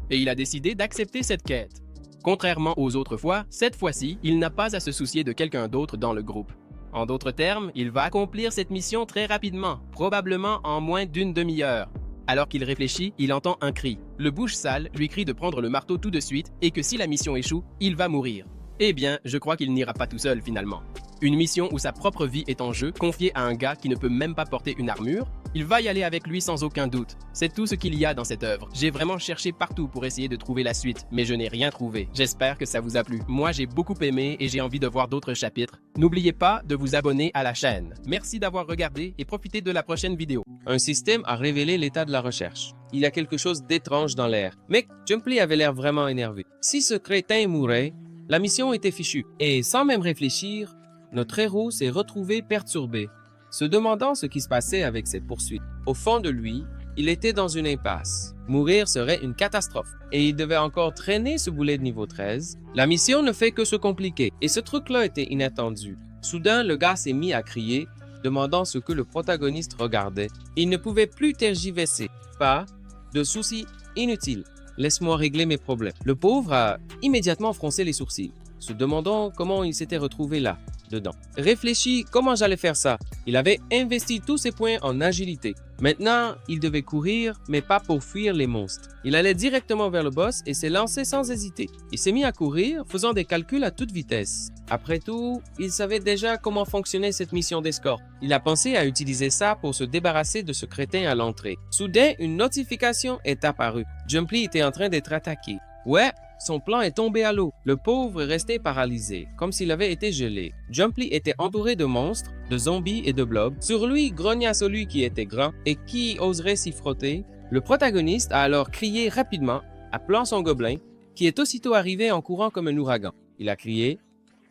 Et il a décidé d'accepter cette quête. Contrairement aux autres fois, cette fois-ci, il n'a pas à se soucier de quelqu'un d'autre dans le groupe. En d'autres termes, il va accomplir cette mission très rapidement, probablement en moins d'une demi-heure. Alors qu'il réfléchit, il entend un cri. Le bouche sale lui crie de prendre le marteau tout de suite et que si la mission échoue, il va mourir. Eh bien, je crois qu'il n'ira pas tout seul finalement. Une mission où sa propre vie est en jeu, confiée à un gars qui ne peut même pas porter une armure, il va y aller avec lui sans aucun doute. C'est tout ce qu'il y a dans cette œuvre. J'ai vraiment cherché partout pour essayer de trouver la suite, mais je n'ai rien trouvé. J'espère que ça vous a plu. Moi, j'ai beaucoup aimé et j'ai envie de voir d'autres chapitres. N'oubliez pas de vous abonner à la chaîne. Merci d'avoir regardé et profitez de la prochaine vidéo. Un système a révélé l'état de la recherche. Il y a quelque chose d'étrange dans l'air. Mec, Jumply avait l'air vraiment énervé. Si ce crétin mourait, la mission était fichue. Et sans même réfléchir, notre héros s'est retrouvé perturbé, se demandant ce qui se passait avec cette poursuite. Au fond de lui, il était dans une impasse. Mourir serait une catastrophe. Et il devait encore traîner ce boulet de niveau 13. La mission ne fait que se compliquer. Et ce truc-là était inattendu. Soudain, le gars s'est mis à crier, demandant ce que le protagoniste regardait. Il ne pouvait plus tergiverser. Pas de soucis inutiles. Laisse-moi régler mes problèmes. Le pauvre a immédiatement froncé les sourcils, se demandant comment il s'était retrouvé là, dedans. Réfléchis comment j'allais faire ça. Il avait investi tous ses points en agilité. Maintenant, il devait courir, mais pas pour fuir les monstres. Il allait directement vers le boss et s'est lancé sans hésiter. Il s'est mis à courir, faisant des calculs à toute vitesse. Après tout, il savait déjà comment fonctionnait cette mission d'escorte. Il a pensé à utiliser ça pour se débarrasser de ce crétin à l'entrée. Soudain, une notification est apparue. Jumply était en train d'être attaqué. Ouais, son plan est tombé à l'eau. Le pauvre est resté paralysé, comme s'il avait été gelé. Jumply était entouré de monstres, de zombies et de blobs. Sur lui grogna celui qui était grand et qui oserait s'y frotter. Le protagoniste a alors crié rapidement, appelant son gobelin, qui est aussitôt arrivé en courant comme un ouragan. Il a crié,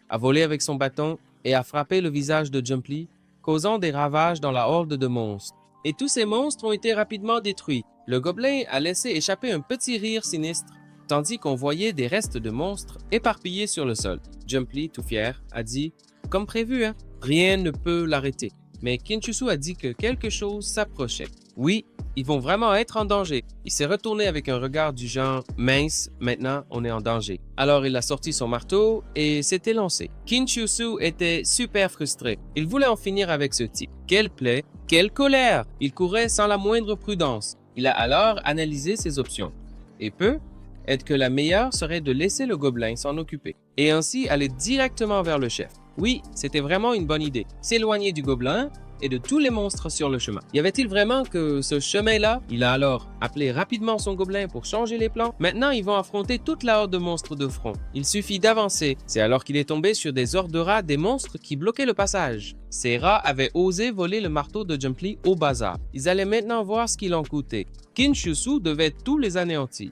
a volé avec son bâton et a frappé le visage de Jumply, causant des ravages dans la horde de monstres. Et tous ces monstres ont été rapidement détruits. Le gobelin a laissé échapper un petit rire sinistre, tandis qu'on voyait des restes de monstres éparpillés sur le sol. Jumply, tout fier, a dit « Comme prévu, hein? Rien ne peut l'arrêter. » Mais Kinshushu a dit que quelque chose s'approchait. Oui, ils vont vraiment être en danger. Il s'est retourné avec un regard du genre « Mince, maintenant on est en danger. » Alors il a sorti son marteau et s'était lancé. Kinshushu était super frustré. Il voulait en finir avec ce type. Quelle plaie, quelle colère! Il courait sans la moindre prudence. Il a alors analysé ses options. Et peu est que la meilleure serait de laisser le gobelin s'en occuper et ainsi aller directement vers le chef. Oui, c'était vraiment une bonne idée. S'éloigner du gobelin et de tous les monstres sur le chemin. Y avait-il vraiment que ce chemin-là? Il a alors appelé rapidement son gobelin pour changer les plans. Maintenant, ils vont affronter toute la horde de monstres de front. Il suffit d'avancer. C'est alors qu'il est tombé sur des hordes de rats, des monstres qui bloquaient le passage. Ces rats avaient osé voler le marteau de Jumply au bazar. Ils allaient maintenant voir ce qu'il en coûtait. Kinshusu devait tous les anéantir.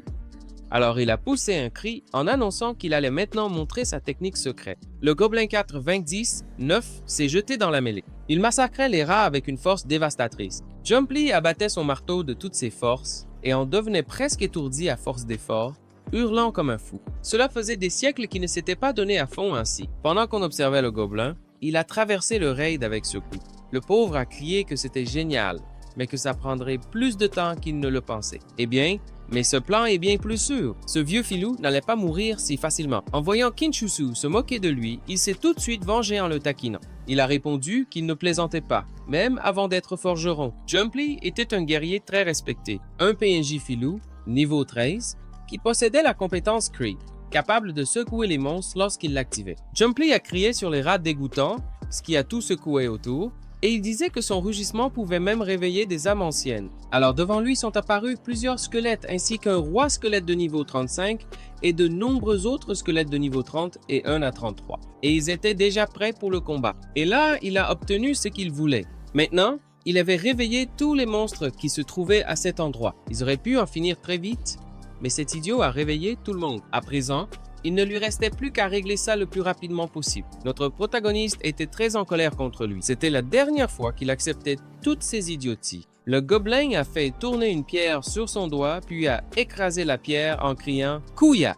Alors il a poussé un cri en annonçant qu'il allait maintenant montrer sa technique secrète. Le Gobelin 4 20-10, 9 s'est jeté dans la mêlée. Il massacrait les rats avec une force dévastatrice. Jumply abattait son marteau de toutes ses forces et en devenait presque étourdi à force d'efforts, hurlant comme un fou. Cela faisait des siècles qu'il ne s'était pas donné à fond ainsi. Pendant qu'on observait le gobelin, il a traversé le raid avec ce coup. Le pauvre a crié que c'était génial, mais que ça prendrait plus de temps qu'il ne le pensait. Eh bien, mais ce plan est bien plus sûr. Ce vieux filou n'allait pas mourir si facilement. En voyant Kinshusu se moquer de lui, il s'est tout de suite vengé en le taquinant. Il a répondu qu'il ne plaisantait pas, même avant d'être forgeron. Jumply était un guerrier très respecté, un PNJ filou, niveau 13, qui possédait la compétence Creep, capable de secouer les monstres lorsqu'il l'activait. Jumply a crié sur les rats dégoûtants, ce qui a tout secoué autour, et il disait que son rugissement pouvait même réveiller des âmes anciennes. Alors devant lui sont apparus plusieurs squelettes ainsi qu'un roi squelette de niveau 35 et de nombreux autres squelettes de niveau 30 et 1 à 33. Et ils étaient déjà prêts pour le combat. Et là, il a obtenu ce qu'il voulait. Maintenant, il avait réveillé tous les monstres qui se trouvaient à cet endroit. Ils auraient pu en finir très vite, mais cet idiot a réveillé tout le monde. À présent, il ne lui restait plus qu'à régler ça le plus rapidement possible. Notre protagoniste était très en colère contre lui. C'était la dernière fois qu'il acceptait toutes ces idioties. Le gobelin a fait tourner une pierre sur son doigt, puis a écrasé la pierre en criant « Kouya »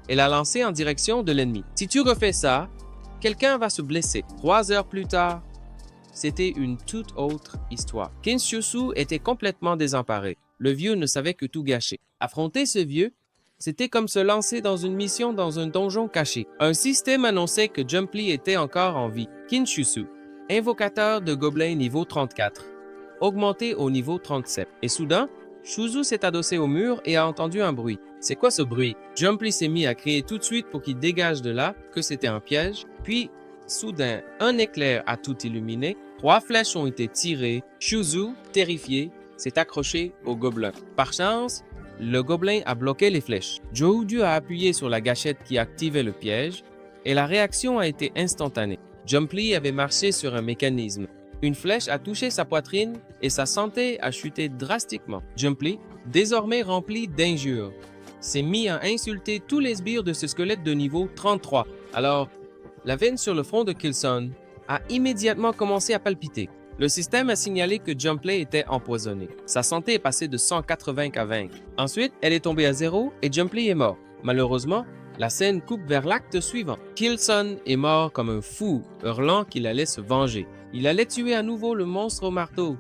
et l'a lancée en direction de l'ennemi. Si tu refais ça, quelqu'un va se blesser. 3 heures plus tard, c'était une toute autre histoire. Kinshusu était complètement désemparé. Le vieux ne savait que tout gâcher. Affronter ce vieux, c'était comme se lancer dans une mission dans un donjon caché. Un système annonçait que Jumply était encore en vie. Kinshusu, invocateur de gobelins niveau 34, augmenté au niveau 37. Et soudain, Shuzu s'est adossé au mur et a entendu un bruit. C'est quoi ce bruit? Jumply s'est mis à crier tout de suite pour qu'il dégage de là, que c'était un piège. Puis, soudain, un éclair a tout illuminé. 3 flèches ont été tirées. Shuzu, terrifié, s'est accroché au gobelin. Par chance, le gobelin a bloqué les flèches. Joudu a appuyé sur la gâchette qui activait le piège et la réaction a été instantanée. Jumply avait marché sur un mécanisme. Une flèche a touché sa poitrine et sa santé a chuté drastiquement. Jumply, désormais rempli d'injures, s'est mis à insulter tous les sbires de ce squelette de niveau 33. Alors, la veine sur le front de Killson a immédiatement commencé à palpiter. Le système a signalé que Jumply était empoisonné. Sa santé est passée de 180 à 20. Ensuite, elle est tombée à 0 et Jumply est mort. Malheureusement, la scène coupe vers l'acte suivant. Killson est mort comme un fou, hurlant qu'il allait se venger. Il allait tuer à nouveau le monstre au marteau.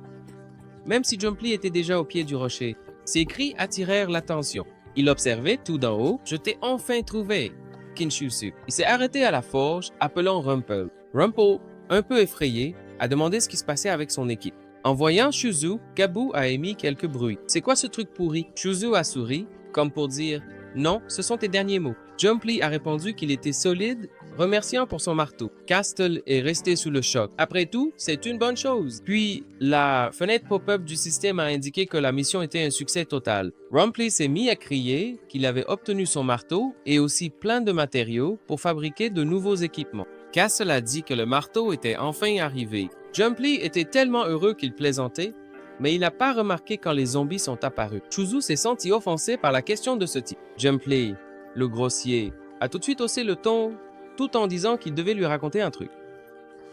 Même si Jumply était déjà au pied du rocher, ses cris attirèrent l'attention. Il observait tout d'en haut. « Je t'ai enfin trouvé, Kinshusu. » Il s'est arrêté à la forge, appelant Rumple. Rumple, un peu effrayé, a demandé ce qui se passait avec son équipe. En voyant Shuzu, Kabu a émis quelques bruits. « C'est quoi ce truc pourri? » Shuzu a souri, comme pour dire « Non, ce sont tes derniers mots. » Jumply a répondu qu'il était solide, remerciant pour son marteau. Castle est resté sous le choc. Après tout, c'est une bonne chose. Puis, la fenêtre pop-up du système a indiqué que la mission était un succès total. Rumply s'est mis à crier qu'il avait obtenu son marteau et aussi plein de matériaux pour fabriquer de nouveaux équipements. Castle a dit que le marteau était enfin arrivé. Jumply était tellement heureux qu'il plaisantait, mais il n'a pas remarqué quand les zombies sont apparus. Shuzu s'est senti offensé par la question de ce type. Jumply, le grossier, a tout de suite haussé le ton, tout en disant qu'il devait lui raconter un truc.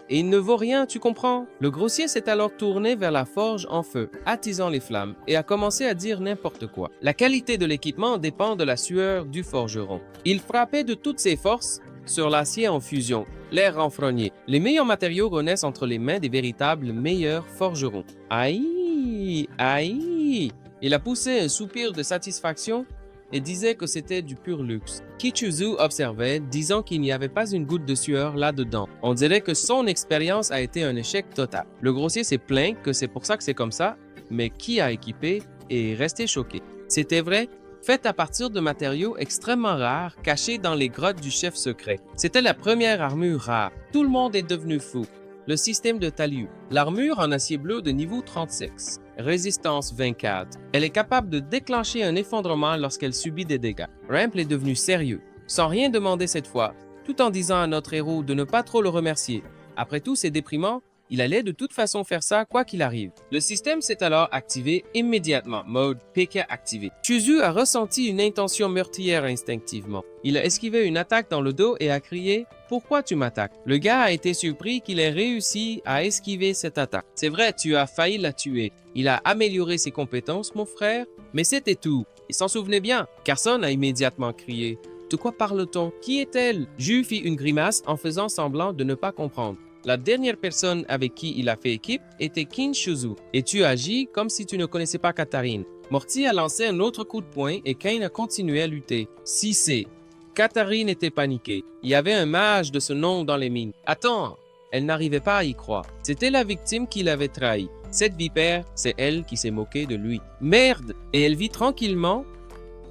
Et il ne vaut rien, tu comprends? Le grossier s'est alors tourné vers la forge en feu, attisant les flammes, et a commencé à dire n'importe quoi. La qualité de l'équipement dépend de la sueur du forgeron. Il frappait de toutes ses forces sur l'acier en fusion, l'air renfrogné. Les meilleurs matériaux renaissent entre les mains des véritables meilleurs forgerons. Aïe! Aïe! Il a poussé un soupir de satisfaction et disait que c'était du pur luxe. Kichuzu observait, disant qu'il n'y avait pas une goutte de sueur là-dedans. On dirait que son expérience a été un échec total. Le grossier s'est plaint que c'est pour ça que c'est comme ça, mais qui a équipé et est resté choqué. C'était vrai, faite à partir de matériaux extrêmement rares cachés dans les grottes du chef secret. C'était la première armure rare. Tout le monde est devenu fou. Le système de Taliu. L'armure en acier bleu de niveau 36. Résistance 24. Elle est capable de déclencher un effondrement lorsqu'elle subit des dégâts. Rample est devenu sérieux, sans rien demander cette fois, tout en disant à notre héros de ne pas trop le remercier. Après tout, c'est déprimant. Il allait de toute façon faire ça quoi qu'il arrive. Le système s'est alors activé immédiatement, mode PK activé. Shuzu a ressenti une intention meurtrière instinctivement. Il a esquivé une attaque dans le dos et a crié « Pourquoi tu m'attaques ?» Le gars a été surpris qu'il ait réussi à esquiver cette attaque. C'est vrai, tu as failli la tuer. Il a amélioré ses compétences, mon frère, mais c'était tout. Il s'en souvenait bien. Carson a immédiatement crié « De quoi parle-t-on? Qui est-elle » Ju fit une grimace en faisant semblant de ne pas comprendre. La dernière personne avec qui il a fait équipe était Kin Shuzu, et tu agis comme si tu ne connaissais pas Katarine. Morty a lancé un autre coup de poing et Kane a continué à lutter. Si c'est. Katarine était paniquée. Il y avait un mage de ce nom dans les mines. Attends, elle n'arrivait pas à y croire. C'était la victime qui l'avait trahi. Cette vipère, c'est elle qui s'est moquée de lui. Merde! Et elle vit tranquillement,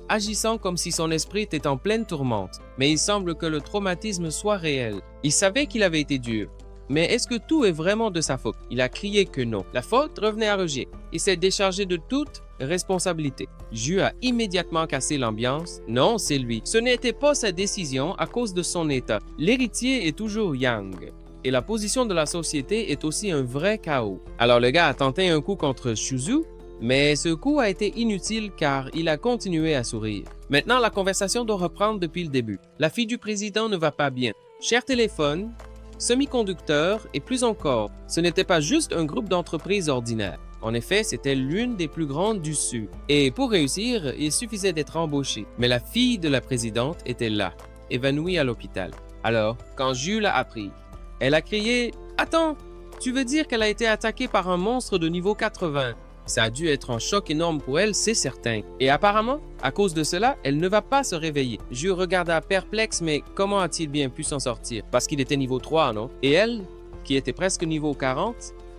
agissant comme si son esprit était en pleine tourmente. Mais il semble que le traumatisme soit réel. Il savait qu'il avait été dur. Mais est-ce que tout est vraiment de sa faute? Il a crié que non. La faute revenait à Roger. Il s'est déchargé de toute responsabilité. Ju a immédiatement cassé l'ambiance. Non, c'est lui. Ce n'était pas sa décision à cause de son état. L'héritier est toujours Yang. Et la position de la société est aussi un vrai chaos. Alors le gars a tenté un coup contre Shuzu, mais ce coup a été inutile car il a continué à sourire. Maintenant, la conversation doit reprendre depuis le début. La fille du président ne va pas bien. Cher téléphone, semi-conducteurs et plus encore, ce n'était pas juste un groupe d'entreprises ordinaires. En effet, c'était l'une des plus grandes du Sud. Et pour réussir, il suffisait d'être embauché. Mais la fille de la présidente était là, évanouie à l'hôpital. Alors, quand Jules l'a appris, elle a crié « Attends, tu veux dire qu'elle a été attaquée par un monstre de niveau 80 ?» Ça a dû être un choc énorme pour elle, c'est certain. Et apparemment, à cause de cela, elle ne va pas se réveiller. Jules regarda perplexe, mais comment a-t-il bien pu s'en sortir? Parce qu'il était niveau 3, non? Et elle, qui était presque niveau 40,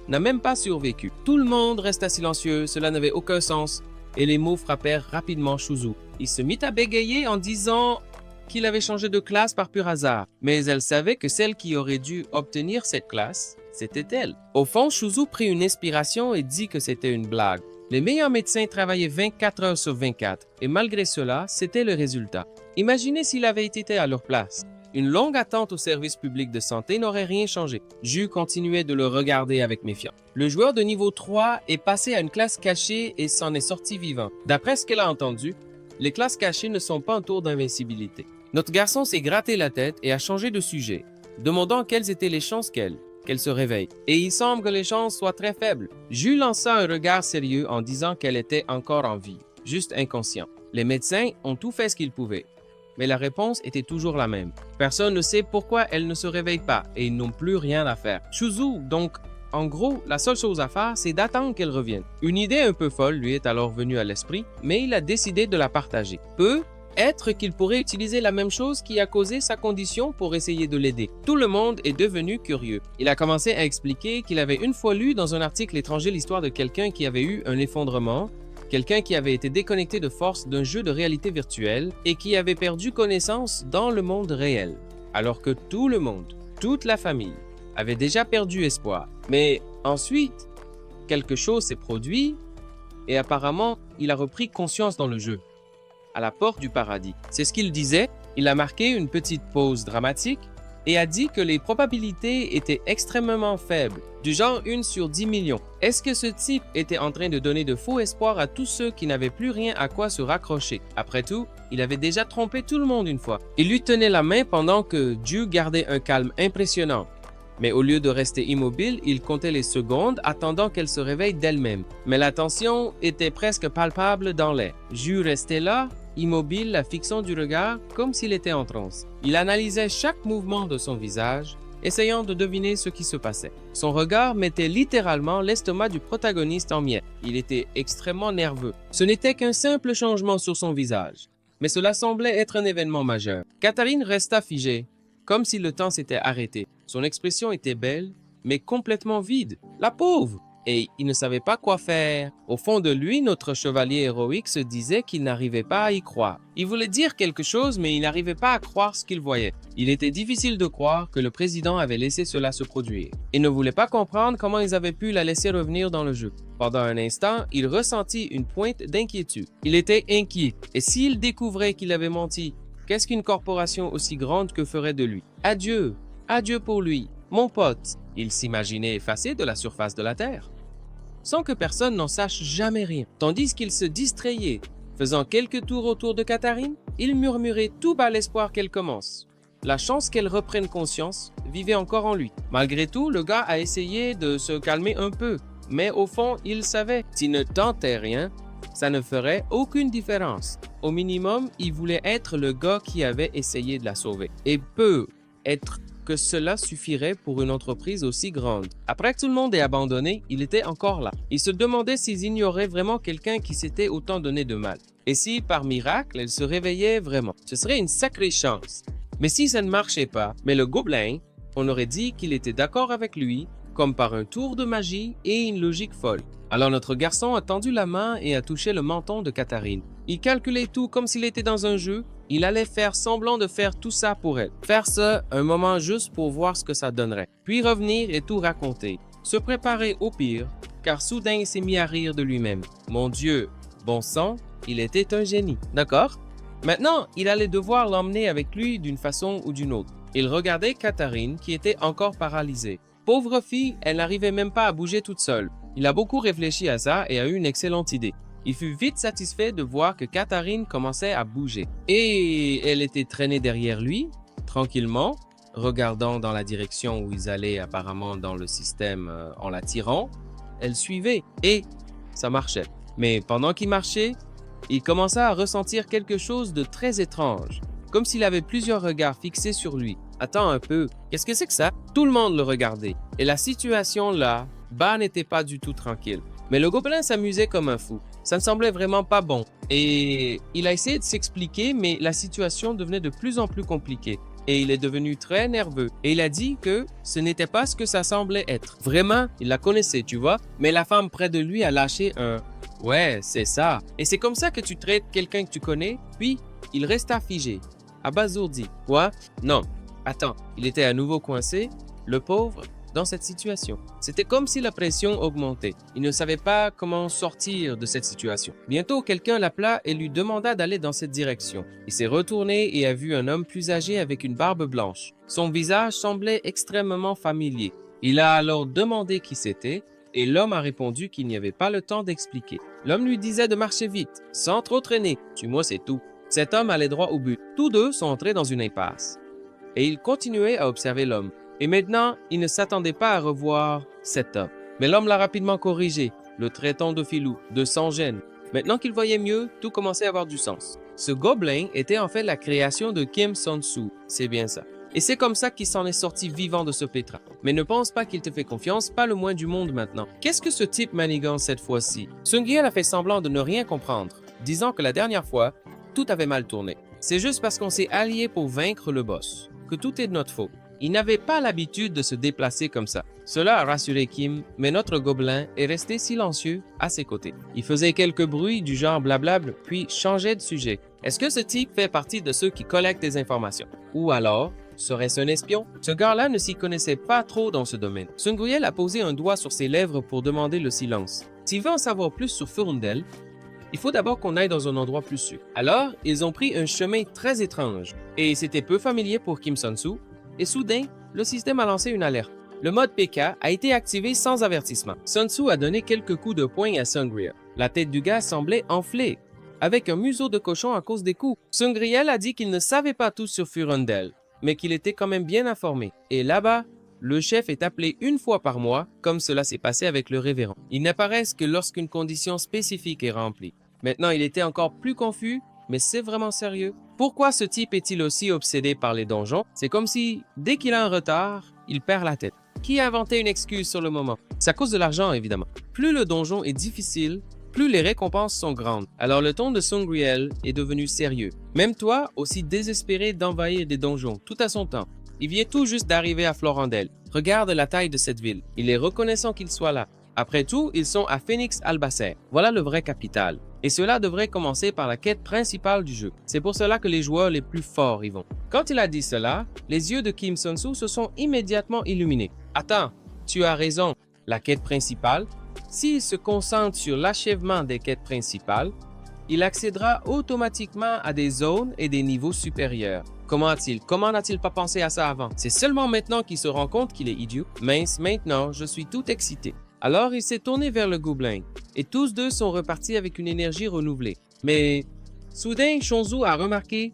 n'a même pas survécu. Tout le monde resta silencieux, cela n'avait aucun sens. Et les mots frappèrent rapidement Shuzu. Il se mit à bégayer en disant qu'il avait changé de classe par pur hasard. Mais elle savait que celle qui aurait dû obtenir cette classe, c'était elle. Au fond, Shuzu prit une inspiration et dit que c'était une blague. Les meilleurs médecins travaillaient 24 heures sur 24, et malgré cela, c'était le résultat. Imaginez s'il avait été à leur place. Une longue attente au service public de santé n'aurait rien changé. Ju continuait de le regarder avec méfiance. Le joueur de niveau 3 est passé à une classe cachée et s'en est sorti vivant. D'après ce qu'elle a entendu, les classes cachées ne sont pas un tour d'invincibilité. Notre garçon s'est gratté la tête et a changé de sujet, demandant quelles étaient les chances qu'elle se réveille. Et il semble que les chances soient très faibles. Jules lança un regard sérieux en disant qu'elle était encore en vie, juste inconsciente. Les médecins ont tout fait ce qu'ils pouvaient. Mais la réponse était toujours la même. Personne ne sait pourquoi elle ne se réveille pas et ils n'ont plus rien à faire. Shuzu, donc, en gros, la seule chose à faire, c'est d'attendre qu'elle revienne. Une idée un peu folle lui est alors venue à l'esprit, mais il a décidé de la partager. Peut-être qu'il pourrait utiliser la même chose qui a causé sa condition pour essayer de l'aider. Tout le monde est devenu curieux. Il a commencé à expliquer qu'il avait une fois lu dans un article étranger l'histoire de quelqu'un qui avait eu un effondrement, quelqu'un qui avait été déconnecté de force d'un jeu de réalité virtuelle et qui avait perdu connaissance dans le monde réel. Alors que tout le monde, toute la famille, avait déjà perdu espoir. Mais ensuite, quelque chose s'est produit et apparemment, il a repris conscience dans le jeu. À la porte du paradis. C'est ce qu'il disait. Il a marqué une petite pause dramatique et a dit que les probabilités étaient extrêmement faibles, du genre 1 sur 10 millions. Est-ce que ce type était en train de donner de faux espoirs à tous ceux qui n'avaient plus rien à quoi se raccrocher? Après tout, il avait déjà trompé tout le monde une fois. Il lui tenait la main pendant que Dieu gardait un calme impressionnant. Mais au lieu de rester immobile, il comptait les secondes, attendant qu'elle se réveille d'elle-même. Mais la tension était presque palpable dans l'air. Ju restait là, immobile, la fixant du regard, comme s'il était en transe. Il analysait chaque mouvement de son visage, essayant de deviner ce qui se passait. Son regard mettait littéralement l'estomac du protagoniste en miettes. Il était extrêmement nerveux. Ce n'était qu'un simple changement sur son visage. Mais cela semblait être un événement majeur. Katarine resta figée, comme si le temps s'était arrêté. Son expression était belle, mais complètement vide. La pauvre! et il ne savait pas quoi faire. Au fond de lui, notre chevalier héroïque se disait qu'il n'arrivait pas à y croire. Il voulait dire quelque chose, mais il n'arrivait pas à croire ce qu'il voyait. Il était difficile de croire que le président avait laissé cela se produire. Il ne voulait pas comprendre comment ils avaient pu la laisser revenir dans le jeu. Pendant un instant, il ressentit une pointe d'inquiétude. Il était inquiet, et s'il découvrait qu'il avait menti, qu'est-ce qu'une corporation aussi grande que ferait de lui? Adieu, adieu pour lui, mon pote. Il s'imaginait effacé de la surface de la Terre, sans que personne n'en sache jamais rien. Tandis qu'il se distrayait, faisant quelques tours autour de Catherine, il murmurait tout bas l'espoir qu'elle commence. La chance qu'elle reprenne conscience vivait encore en lui. Malgré tout, le gars a essayé de se calmer un peu, mais au fond, il savait, s'il ne tentait rien, ça ne ferait aucune différence. Au minimum, il voulait être le gars qui avait essayé de la sauver. Et peut être que cela suffirait pour une entreprise aussi grande. Après que tout le monde ait abandonné, il était encore là. Il se demandait s'ils ignoraient vraiment quelqu'un qui s'était autant donné de mal. Et si, par miracle, elle se réveillait vraiment. Ce serait une sacrée chance. Mais si ça ne marchait pas, mais le gobelin, on aurait dit qu'il était d'accord avec lui, comme par un tour de magie et une logique folle. Alors notre garçon a tendu la main et a touché le menton de Catherine. Il calculait tout comme s'il était dans un jeu. Il allait faire semblant de faire tout ça pour elle. Faire ça un moment juste pour voir ce que ça donnerait. Puis revenir et tout raconter. Se préparer au pire, car soudain il s'est mis à rire de lui-même. Mon Dieu, bon sang, il était un génie. D'accord? Maintenant, il allait devoir l'emmener avec lui d'une façon ou d'une autre. Il regardait Catherine qui était encore paralysée. Pauvre fille, elle n'arrivait même pas à bouger toute seule. Il a beaucoup réfléchi à ça et a eu une excellente idée. Il fut vite satisfait de voir que Catherine commençait à bouger. Et elle était traînée derrière lui, tranquillement, regardant dans la direction où ils allaient apparemment dans le système en la tirant. Elle suivait et ça marchait. Mais pendant qu'il marchait, il commença à ressentir quelque chose de très étrange, comme s'il avait plusieurs regards fixés sur lui. Attends un peu, qu'est-ce que c'est que ça? Tout le monde le regardait. Et la situation là, n'était pas du tout tranquille. Mais le gobelin s'amusait comme un fou. Ça ne semblait vraiment pas bon. Et il a essayé de s'expliquer, mais la situation devenait de plus en plus compliquée. Et il est devenu très nerveux. Et il a dit que ce n'était pas ce que ça semblait être. Vraiment, il la connaissait, tu vois. Mais la femme près de lui a lâché un « Ouais, c'est ça ». Et c'est comme ça que tu traites quelqu'un que tu connais. Puis, il resta figé, abasourdi. Quoi? Non. Attends, il était à nouveau coincé, le pauvre, dans cette situation. C'était comme si la pression augmentait. Il ne savait pas comment sortir de cette situation. Bientôt, quelqu'un l'appela et lui demanda d'aller dans cette direction. Il s'est retourné et a vu un homme plus âgé avec une barbe blanche. Son visage semblait extrêmement familier. Il a alors demandé qui c'était et l'homme a répondu qu'il n'y avait pas le temps d'expliquer. L'homme lui disait de marcher vite, sans trop traîner. Suis-moi, c'est tout. Cet homme allait droit au but. Tous deux sont entrés dans une impasse. Et il continuait à observer l'homme. Et maintenant, il ne s'attendait pas à revoir cet homme. Mais l'homme l'a rapidement corrigé, le traitant de filou, de sans gêne. Maintenant qu'il voyait mieux, tout commençait à avoir du sens. Ce gobelin était en fait la création de Kim Sun-soo, c'est bien ça. Et c'est comme ça qu'il s'en est sorti vivant de ce pétrin. Mais ne pense pas qu'il te fait confiance, pas le moins du monde maintenant. Qu'est-ce que ce type manigance cette fois-ci? Sung-Giel a fait semblant de ne rien comprendre, disant que la dernière fois, tout avait mal tourné. C'est juste parce qu'on s'est alliés pour vaincre le boss, que tout est de notre faute. Il n'avait pas l'habitude de se déplacer comme ça. Cela a rassuré Kim, mais notre gobelin est resté silencieux à ses côtés. Il faisait quelques bruits du genre blablabla, puis changeait de sujet. Est-ce que ce type fait partie de ceux qui collectent des informations? Ou alors, serait-ce un espion? Ce gars-là ne s'y connaissait pas trop dans ce domaine. Sung-Giel a posé un doigt sur ses lèvres pour demander le silence. S'il veut en savoir plus sur Furundel, il faut d'abord qu'on aille dans un endroit plus sûr. Alors, ils ont pris un chemin très étrange, et c'était peu familier pour Kim Sun-soo, et soudain, le système a lancé une alerte. Le mode PK a été activé sans avertissement. Sun-soo a donné quelques coups de poing à Sung-Giel. La tête du gars semblait enflée, avec un museau de cochon à cause des coups. Sung-Giel a dit qu'il ne savait pas tout sur Furundel, mais qu'il était quand même bien informé. Et là-bas, le chef est appelé une fois par mois, comme cela s'est passé avec le révérend. Ils n'apparaissent que lorsqu'une condition spécifique est remplie. Maintenant, il était encore plus confus, mais c'est vraiment sérieux. Pourquoi ce type est-il aussi obsédé par les donjons? C'est comme si, dès qu'il a un retard, il perd la tête. Qui a inventé une excuse sur le moment? C'est à cause de l'argent, évidemment. Plus le donjon est difficile, plus les récompenses sont grandes. Alors le ton de Sung-Giel est devenu sérieux. Même toi, aussi désespéré d'envahir des donjons, tout à son temps. Il vient tout juste d'arriver à Florandel. Regarde la taille de cette ville. Il est reconnaissant qu'il soit là. Après tout, ils sont à Phoenix Albacete. Voilà le vrai capital. Et cela devrait commencer par la quête principale du jeu. C'est pour cela que les joueurs les plus forts y vont. Quand il a dit cela, les yeux de Kim Sun-soo se sont immédiatement illuminés. Attends, tu as raison. La quête principale, s'il se concentre sur l'achèvement des quêtes principales, il accédera automatiquement à des zones et des niveaux supérieurs. Comment n'a-t-il pas pensé à ça avant? C'est seulement maintenant qu'il se rend compte qu'il est idiot. Mince, maintenant, je suis tout excité. Alors, il s'est tourné vers le gobelin, et tous deux sont repartis avec une énergie renouvelée. Mais, soudain, Shonzu a remarqué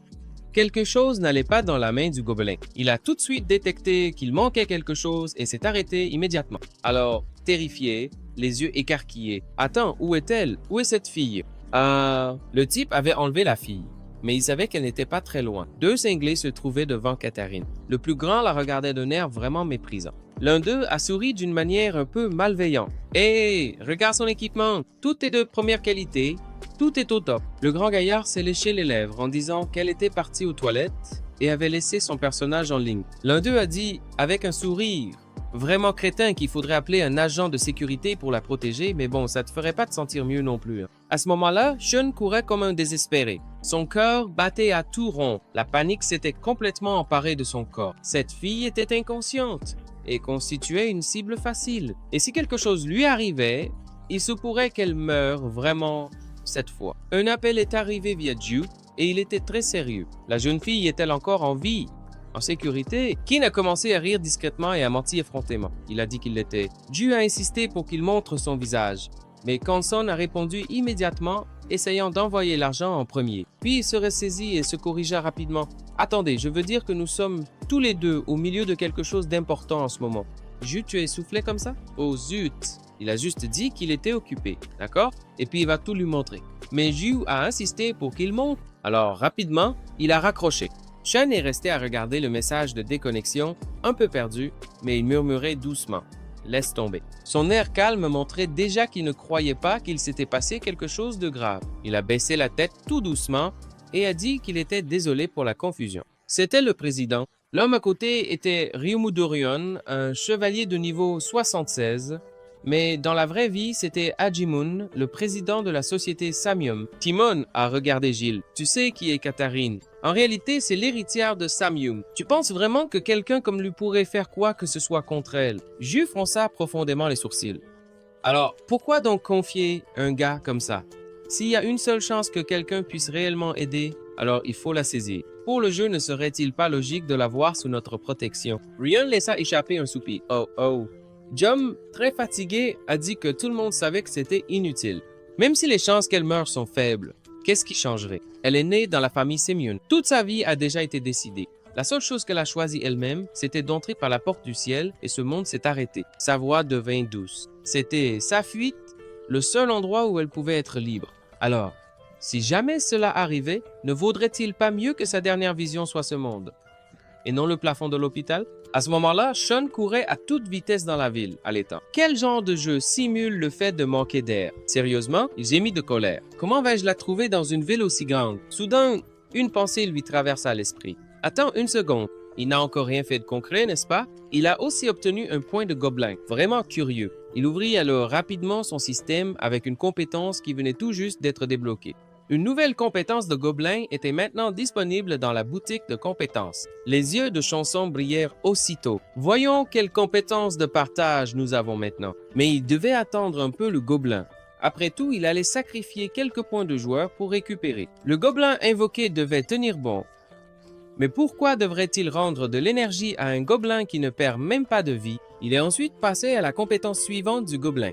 quelque chose n'allait pas dans la main du gobelin. Il a tout de suite détecté qu'il manquait quelque chose et s'est arrêté immédiatement. Alors, terrifié, les yeux écarquillés. Attends, où est-elle? Où est cette fille? Le type avait enlevé la fille, mais il savait qu'elle n'était pas très loin. Deux cinglés se trouvaient devant Catherine. Le plus grand la regardait d'un air vraiment méprisant. L'un d'eux a souri d'une manière un peu malveillante. « Hey, regarde son équipement, tout est de première qualité, tout est au top. » Le grand gaillard s'est léché les lèvres en disant qu'elle était partie aux toilettes et avait laissé son personnage en ligne. L'un d'eux a dit, avec un sourire vraiment crétin, qu'il faudrait appeler un agent de sécurité pour la protéger, mais bon, ça te ferait pas te sentir mieux non plus. À ce moment-là, Shun courait comme un désespéré. Son cœur battait à tout rond. La panique s'était complètement emparée de son corps. Cette fille était inconsciente et constituait une cible facile. Et si quelque chose lui arrivait, il se pourrait qu'elle meure vraiment cette fois. Un appel est arrivé via Ju et il était très sérieux. La jeune fille est-elle encore en vie? En sécurité, Kin a commencé à rire discrètement et à mentir effrontément. Il a dit qu'il l'était. Ju a insisté pour qu'il montre son visage, mais Kanson a répondu immédiatement, essayant d'envoyer l'argent en premier. Puis il se ressaisit et se corrigea rapidement. « Attendez, je veux dire que nous sommes tous les deux au milieu de quelque chose d'important en ce moment. Ju, tu es essoufflé comme ça? Oh zut! Il a juste dit qu'il était occupé, d'accord? Et puis il va tout lui montrer. » Mais Ju a insisté pour qu'il monte. Alors rapidement, il a raccroché. Shun est resté à regarder le message de déconnexion, un peu perdu, mais il murmurait doucement. « Laisse tomber. » Son air calme montrait déjà qu'il ne croyait pas qu'il s'était passé quelque chose de grave. Il a baissé la tête tout doucement et a dit qu'il était désolé pour la confusion. C'était le président. L'homme à côté était Ryumudorion, un chevalier de niveau 76, mais dans la vraie vie, c'était Hajimun, le président de la société Samyum. Timon a regardé Gilles. « Tu sais qui est Catherine? En réalité, c'est l'héritière de Samyum. Tu penses vraiment que quelqu'un comme lui pourrait faire quoi que ce soit contre elle? » Ju fronça profondément les sourcils. « Alors, pourquoi donc confier un gars comme ça? S'il y a une seule chance que quelqu'un puisse réellement aider, alors il faut la saisir. Pour le jeu, ne serait-il pas logique de l'avoir sous notre protection? » Rion laissa échapper un soupir. « Oh, oh. » Jum, très fatigué, a dit que tout le monde savait que c'était inutile. Même si les chances qu'elle meure sont faibles, qu'est-ce qui changerait? Elle est née dans la famille Semyun. Toute sa vie a déjà été décidée. La seule chose qu'elle a choisie elle-même, c'était d'entrer par la porte du ciel et ce monde s'est arrêté. Sa voix devint douce. C'était sa fuite, le seul endroit où elle pouvait être libre. Alors, si jamais cela arrivait, ne vaudrait-il pas mieux que sa dernière vision soit ce monde? Et non le plafond de l'hôpital? À ce moment-là, Shun courait à toute vitesse dans la ville, allaitant. Quel genre de jeu simule le fait de manquer d'air? Sérieusement, il gémit de colère. Comment vais-je la trouver dans une ville aussi grande? Soudain, une pensée lui traversa l'esprit. Attends une seconde. Il n'a encore rien fait de concret, n'est-ce pas? Il a aussi obtenu un point de gobelin. Vraiment curieux. Il ouvrit alors rapidement son système avec une compétence qui venait tout juste d'être débloquée. Une nouvelle compétence de gobelin était maintenant disponible dans la boutique de compétences. Les yeux de Chanson brillèrent aussitôt. Voyons quelle compétence de partage nous avons maintenant. Mais il devait attendre un peu le gobelin. Après tout, il allait sacrifier quelques points de joueur pour récupérer. Le gobelin invoqué devait tenir bon. Mais pourquoi devrait-il rendre de l'énergie à un gobelin qui ne perd même pas de vie? Il est ensuite passé à la compétence suivante du gobelin.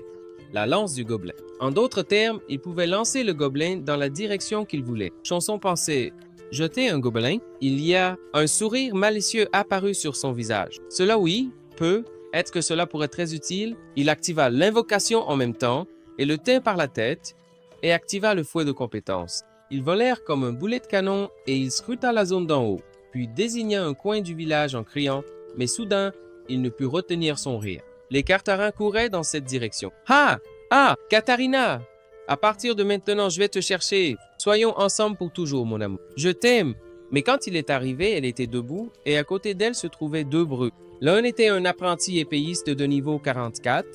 La lance du gobelin. En d'autres termes, il pouvait lancer le gobelin dans la direction qu'il voulait. Chanson pensait « jeter un gobelin ?» Il y a un sourire malicieux apparu sur son visage. Cela oui, peut, est-ce que cela pourrait être très utile? Il activa l'invocation en même temps et le tint par la tête et activa le fouet de compétence. Ils volèrent comme un boulet de canon et il scruta la zone d'en haut, puis désigna un coin du village en criant, mais soudain, il ne put retenir son rire. Les Cartarins couraient dans cette direction. « Ah! Ah! Katharina! À partir de maintenant, je vais te chercher. Soyons ensemble pour toujours, mon amour. Je t'aime. » Mais quand il est arrivé, elle était debout et à côté d'elle se trouvaient deux breux. L'un était un apprenti épéiste de niveau 44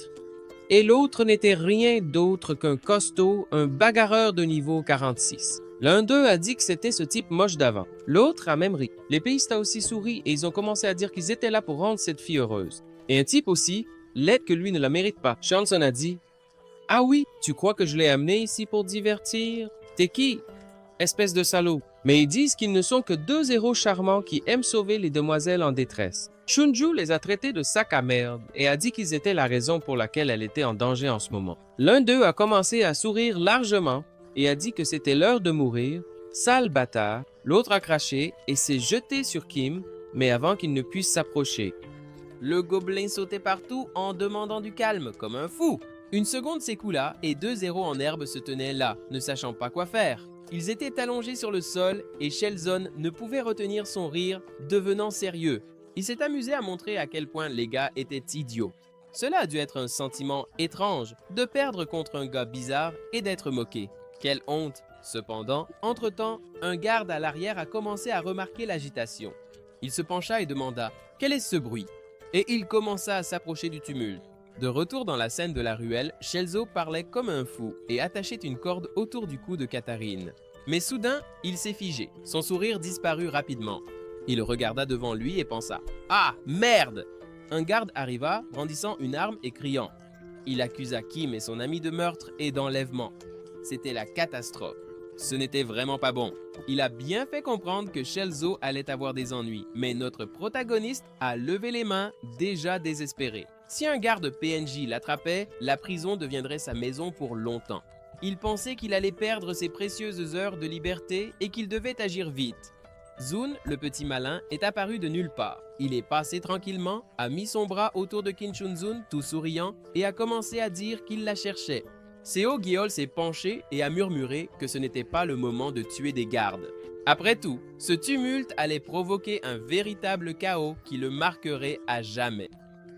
et l'autre n'était rien d'autre qu'un costaud, un bagarreur de niveau 46. L'un d'eux a dit que c'était ce type moche d'avant. L'autre a même ri. L'épéiste a aussi souri et ils ont commencé à dire qu'ils étaient là pour rendre cette fille heureuse. Et un type aussi, laid que lui ne la mérite pas. Shanson a dit « Ah oui, tu crois que je l'ai amené ici pour divertir? T'es qui? Espèce de salaud. » Mais ils disent qu'ils ne sont que deux héros charmants qui aiment sauver les demoiselles en détresse. Shunju les a traités de sacs à merde et a dit qu'ils étaient la raison pour laquelle elle était en danger en ce moment. L'un d'eux a commencé à sourire largement et a dit que c'était l'heure de mourir, sale bâtard. L'autre a craché et s'est jeté sur Kim, mais avant qu'il ne puisse s'approcher. Le gobelin sautait partout en demandant du calme, comme un fou. Une seconde s'écoula et deux héros en herbe se tenaient là, ne sachant pas quoi faire. Ils étaient allongés sur le sol et Shelzon ne pouvait retenir son rire, devenant sérieux. Il s'est amusé à montrer à quel point les gars étaient idiots. Cela a dû être un sentiment étrange de perdre contre un gars bizarre et d'être moqué. Quelle honte! Cependant, entre-temps, un garde à l'arrière a commencé à remarquer l'agitation. Il se pencha et demanda « Quel est ce bruit ?» Et il commença à s'approcher du tumulte. De retour dans la scène de la ruelle, Shelzo parlait comme un fou et attachait une corde autour du cou de Katharine. Mais soudain, il s'est figé. Son sourire disparut rapidement. Il regarda devant lui et pensa « Ah, merde !» Un garde arriva, brandissant une arme et criant. Il accusa Kim et son ami de meurtre et d'enlèvement. C'était la catastrophe. Ce n'était vraiment pas bon. Il a bien fait comprendre que Shelzo allait avoir des ennuis, mais notre protagoniste a levé les mains, déjà désespéré. Si un garde PNJ l'attrapait, la prison deviendrait sa maison pour longtemps. Il pensait qu'il allait perdre ses précieuses heures de liberté et qu'il devait agir vite. Zun, le petit malin, est apparu de nulle part. Il est passé tranquillement, a mis son bras autour de Kim Chun-Zun, tout souriant, et a commencé à dire qu'il la cherchait. Seo Gyeol s'est penché et a murmuré que ce n'était pas le moment de tuer des gardes. Après tout, ce tumulte allait provoquer un véritable chaos qui le marquerait à jamais.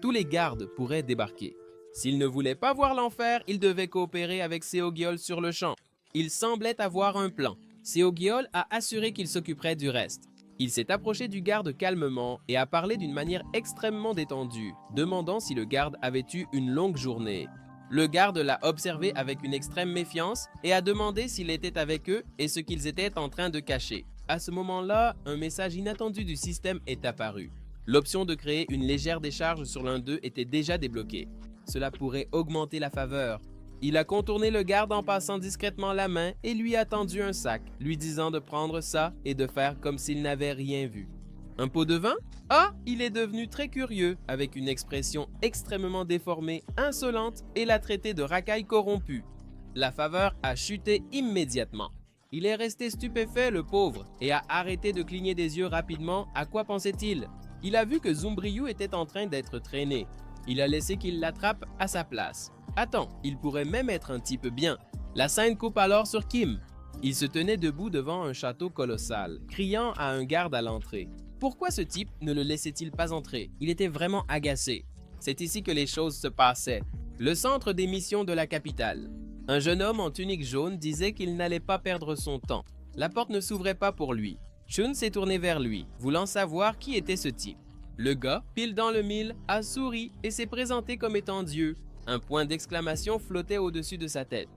Tous les gardes pourraient débarquer. S'il ne voulait pas voir l'enfer, il devait coopérer avec Seo Gyeol sur le champ. Il semblait avoir un plan. Seo Gyeol a assuré qu'il s'occuperait du reste. Il s'est approché du garde calmement et a parlé d'une manière extrêmement détendue, demandant si le garde avait eu une longue journée. Le garde l'a observé avec une extrême méfiance et a demandé s'il était avec eux et ce qu'ils étaient en train de cacher. À ce moment-là, un message inattendu du système est apparu. L'option de créer une légère décharge sur l'un d'eux était déjà débloquée. Cela pourrait augmenter la faveur. Il a contourné le garde en passant discrètement la main et lui a tendu un sac, lui disant de prendre ça et de faire comme s'il n'avait rien vu. Un pot de vin? Ah, il est devenu très curieux, avec une expression extrêmement déformée, insolente, et l'a traité de racaille corrompue. La faveur a chuté immédiatement. Il est resté stupéfait, le pauvre, et a arrêté de cligner des yeux rapidement. À quoi pensait-il? Il a vu que Zumbriyu était en train d'être traîné. Il a laissé qu'il l'attrape à sa place. Attends, il pourrait même être un type bien. La scène coupe alors sur Kim. Il se tenait debout devant un château colossal, criant à un garde à l'entrée. Pourquoi ce type ne le laissait-il pas entrer? Il était vraiment agacé. C'est ici que les choses se passaient. Le centre des missions de la capitale. Un jeune homme en tunique jaune disait qu'il n'allait pas perdre son temps. La porte ne s'ouvrait pas pour lui. Chun s'est tourné vers lui, voulant savoir qui était ce type. Le gars, pile dans le mille, a souri et s'est présenté comme étant Dieu. Un point d'exclamation flottait au-dessus de sa tête.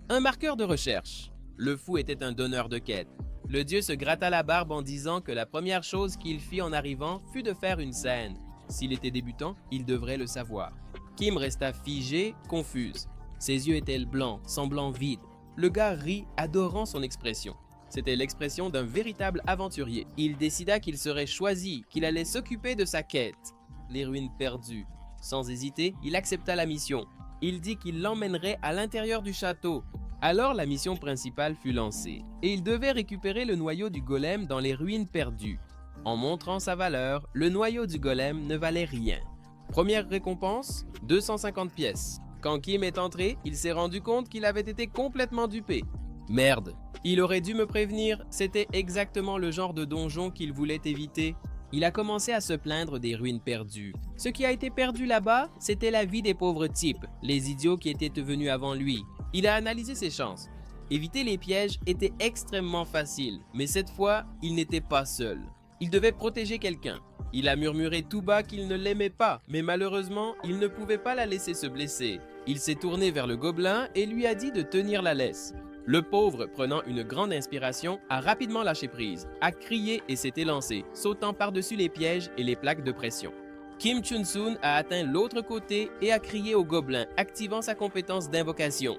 Un marqueur de recherche. Le fou était un donneur de quête. Le dieu se gratta la barbe en disant que la première chose qu'il fit en arrivant fut de faire une scène. S'il était débutant, il devrait le savoir. Kim resta figée, confuse. Ses yeux étaient blancs, semblant vides. Le gars rit, adorant son expression. C'était l'expression d'un véritable aventurier. Il décida qu'il serait choisi, qu'il allait s'occuper de sa quête. Les ruines perdues. Sans hésiter, il accepta la mission. Il dit qu'il l'emmènerait à l'intérieur du château. Alors la mission principale fut lancée, et il devait récupérer le noyau du golem dans les ruines perdues. En montrant sa valeur, le noyau du golem ne valait rien. Première récompense, 250 pièces. Quand Kim est entré, il s'est rendu compte qu'il avait été complètement dupé. Merde, il aurait dû me prévenir, c'était exactement le genre de donjon qu'il voulait éviter. Il a commencé à se plaindre des ruines perdues. Ce qui a été perdu là-bas, c'était la vie des pauvres types, les idiots qui étaient venus avant lui. Il a analysé ses chances. Éviter les pièges était extrêmement facile, mais cette fois, il n'était pas seul. Il devait protéger quelqu'un. Il a murmuré tout bas qu'il ne l'aimait pas, mais malheureusement, il ne pouvait pas la laisser se blesser. Il s'est tourné vers le gobelin et lui a dit de tenir la laisse. Le pauvre, prenant une grande inspiration, a rapidement lâché prise, a crié et s'est élancé, sautant par-dessus les pièges et les plaques de pression. Kim Chun-soon a atteint l'autre côté et a crié au gobelin, activant sa compétence d'invocation.